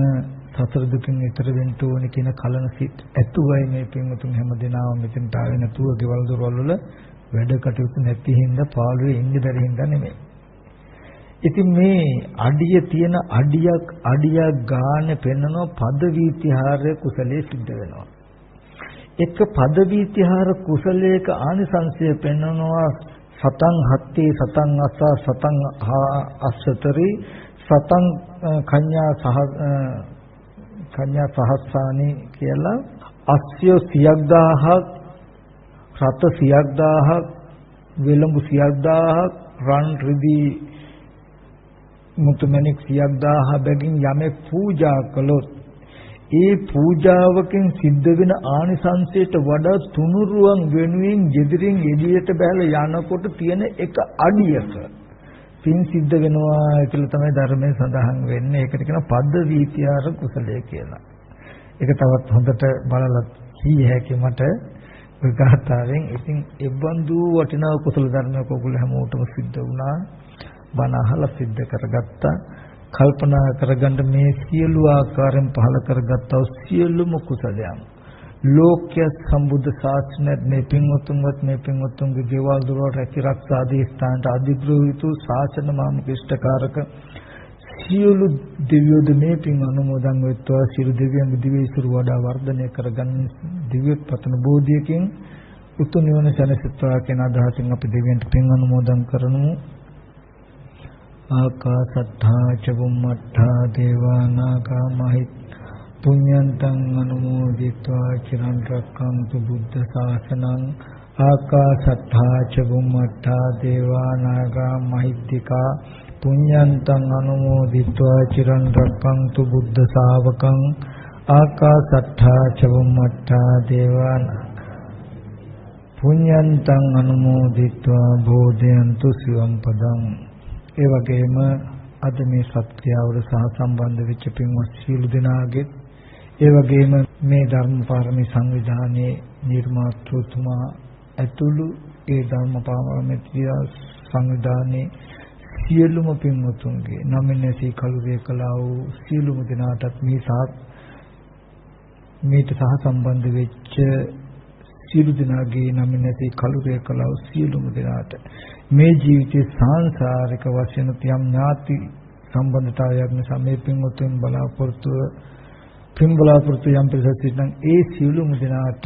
සතර දුකින් ඈතර වෙන්න ඕනේ කියන කලන සිත් ඇතුවයි මේ පින්වතුන් හැමදෙනාම මෙතනට ආවේ නැතුව ගෙවල් දොරවල් වල වැඩ කටයුතු නැති හින්දා පාළුවේ ඉන්න බැරි හින්දා නෙමෙයි. ඉතින් මේ අඩිය තියෙන අඩියක් ගානේ පෙන්නන පදවීතිහාරය කුසලයේ සිද්ධ වෙනවා. එක පදවීතිහාර කුසලයක ආනිසංශය පෙන්නනවා සතං හත්තේ සතං අස්සා සතං අස්සතරි සතං කඤ්ඤා සහස්සානි කියලා අස්ය 100,000ක් රත 100,000ක් වෙලඹු 100,000ක් රන් රිදී මුතුමැණික් 100,000 බැගින් යමෙක් පූජා කළොත් ඒ පූජාවකින් සිද්ධ වෙන ආනිසංසයට වඩා තුනුරුවන් වෙනුවෙන් ගෙදරින් එළියට බහලා යනකොට තියෙන එක අඩියක පින් සිද්ධ වෙනවා කියලා තමයි ධර්මයේ සඳහන් වෙන්නේ. ඒකට කියන පද්ද වීතියාර කුසලයේ කියලා. ඒක තවත් හොඳට බලලා කී හැකි මට විගතයෙන්. ඉතින් එබඳු වටිනා කුසල ධර්මයක් ඔයගොල්ලෝ හැමෝටම සිද්ධ වුණා. බණ අහලා සිද්ධ කරගත්තා. කල්පනා කරගන්න මේ සියලු ආකාරයෙන් පහල කරගත්තා සියලුම කුසලයන් ලෝක්‍ය සම්බුද්ධ ශාසනයේ මේ පින්වත්තුන්වත් මේ පින්වත්තුන්ගේ දේවල් දොරවල් රැකී ආරක්ෂා ආදී ස්ථානට අධිග්‍රහිතු ශාසන මාමුකිෂ්ඨකාරක සියලු දෙවියෝද මේ පින් අනුමෝදන් වෙත්වා. සියලු දෙවියන්ගේ දිවයිසුරු වඩා වර්ධනය කරගන්න දිව්‍යත් පතන බෝධියකින් උතුම් නිවන සැනසෙත්වා කියන අදහසින් අපි දෙවියන්ට පින් අනුමෝදන් කරනමු. ආකාසත්තා ච බුම්මත්තා දේවා නාග මහිත් පුඤ්ඤන්තං අනුමෝදිत्वा චිරන් රැක්කන්තු බුද්ධ ශාසනං. ආකාසත්තා ච බුම්මත්තා දේවා නාග මහිත්‍තිකා පුඤ්ඤන්තං අනුමෝදිत्वा චිරන් රැක්කන්තු බුද්ධ ශාවකං. ආකාසත්තා ච බුම්මත්තා දේවා පුඤ්ඤන්තං අනුමෝදිत्वा බෝධයන්තු සිවම් පදං. ඒ වගේම අද මේ සත්‍යාවට සහ සම්බන්ධ වෙච්ච පින්වත් සියලු දෙනාගේ ඒ වගේම මේ ධර්ම පාරමී සංවිධානයේ නිර්මාතෘතුමා ඇතුළු ඒ ධර්ම පාරමී සංවිධානයේ සියලුම පින්වතුන්ගේ නමිනසී කලුරිය කළා වූ සියලුම දෙනාටත් මේට සහ සම්බන්ධ වෙච්ච සියලු දෙනාගේ නමිනසී කලුරිය කළා වූ සියලුම දෙනාට මේ ජීවිතයේ සාංශාරික වශයෙන් තියම් ඥාති සම්බන්ධතාවයක් නිසා මේ පින්වතුන් බලාපොරොත්තු යම් ප්‍රසස්සිතන් ඒ සියලුම දෙනාට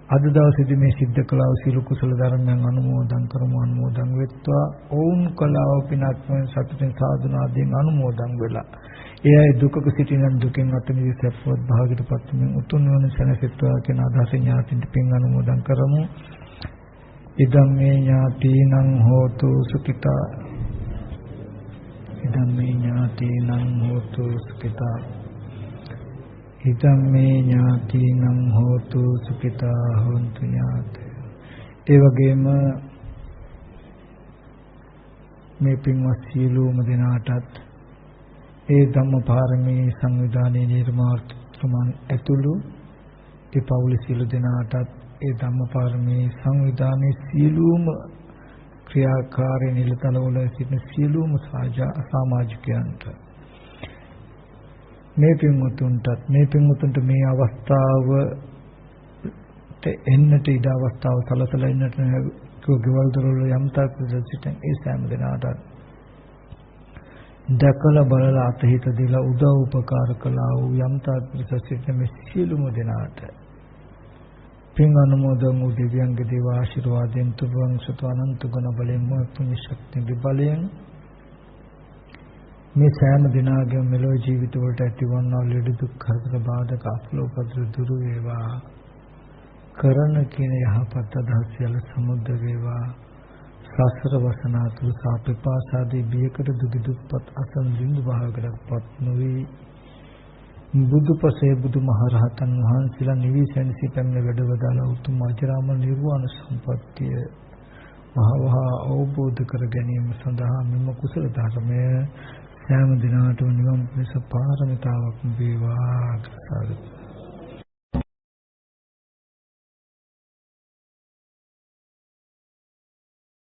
අද දවසේදී මේ සිද්ධ කළා වූ සියලු කුසල ධර්මයන් අනුමෝදන් වෙත්වා. ඕම් කලාව පිනත්ම සතුටින් සාධනාදීන් අනුමෝදන් වෙලා ඒ අය දුකක සිටින දුකෙන් අත මිදී සැපවත් භාගයටපත් වෙමින් උතුම් වන සැනසෙත්වා කියන අදහසින් ඥාතින්ට පින් අනුමෝදන් කරමු. ඉදම් මේ ඥාතිනං හෝතු සුඛිතා. ඉදම් මේ ඥාතිනං හෝතු සුඛිතා. ඉදම් මේ ඥාතිනං හෝතු සුඛිතා හොන්තු ඥාතය. ඒ වගේම මේ පින්වත් සියලුම දෙනාටත් ඒ ධම්මපාරමී සංවිධානයේ නිර්මාතෘතුමන් ඇතුළු ඒ පවුලේ සියලු දෙනාටත් ඒ ධම්මපාරමී සංවිධානයේ සියලුම ක්‍රියාකාරී නිලතලවල සිටින සියලුම සමාජිකයන්ට මේ පින්වතුන්ට මේ අවස්ථාවට එන්නට ඉඩ අවස්ථාව සලසලා ඉන්නට ගෙවල් දොරවල යම් තාක් සිටින ඒ සෑම දෙනාටත් දැකලා බලලා අතහිත දීලා උදව් උපකාර කළා වූ යම් තාක් සිටින මේ සියලුම දෙනාට පින් අනුමෝදන් වූ දිව්‍යංග දේව ආශිර්වාදයෙන් තුබං සතු අනන්ත ගුණ බලයෙන් මොහ පුණ්‍ය ශක්තිය බලයෙන් මේ සෑම දිනාගම මෙලොව ජීවිත වලට ඇතිවන්නා ලෙඩ දුක් කරදර බාධක අපලෝපද්‍ර දුරු වේවා. කරන කින යහපත් අදහස් සියල්ල සමුද්ද වේවා. සසර වසනාතුරු සාපේපාසාදී බියකට දුක දුක්පත් අසන් බින්දු භාවයකටපත් නොවේ. බුදුපසේ බුදුමහරහතන් වහන්සේලා නිවිසෙන්සි පැමිණ වැඩවදාලා උතුම් අජරාමර නිර්වාණ සම්පත්තිය මහවහ අවබෝධ කර ගැනීම සඳහා මෙම කුසල ධර්මය සෑම දිනකටම නිවන් පිණිස පාරමිතාවක් වේවා.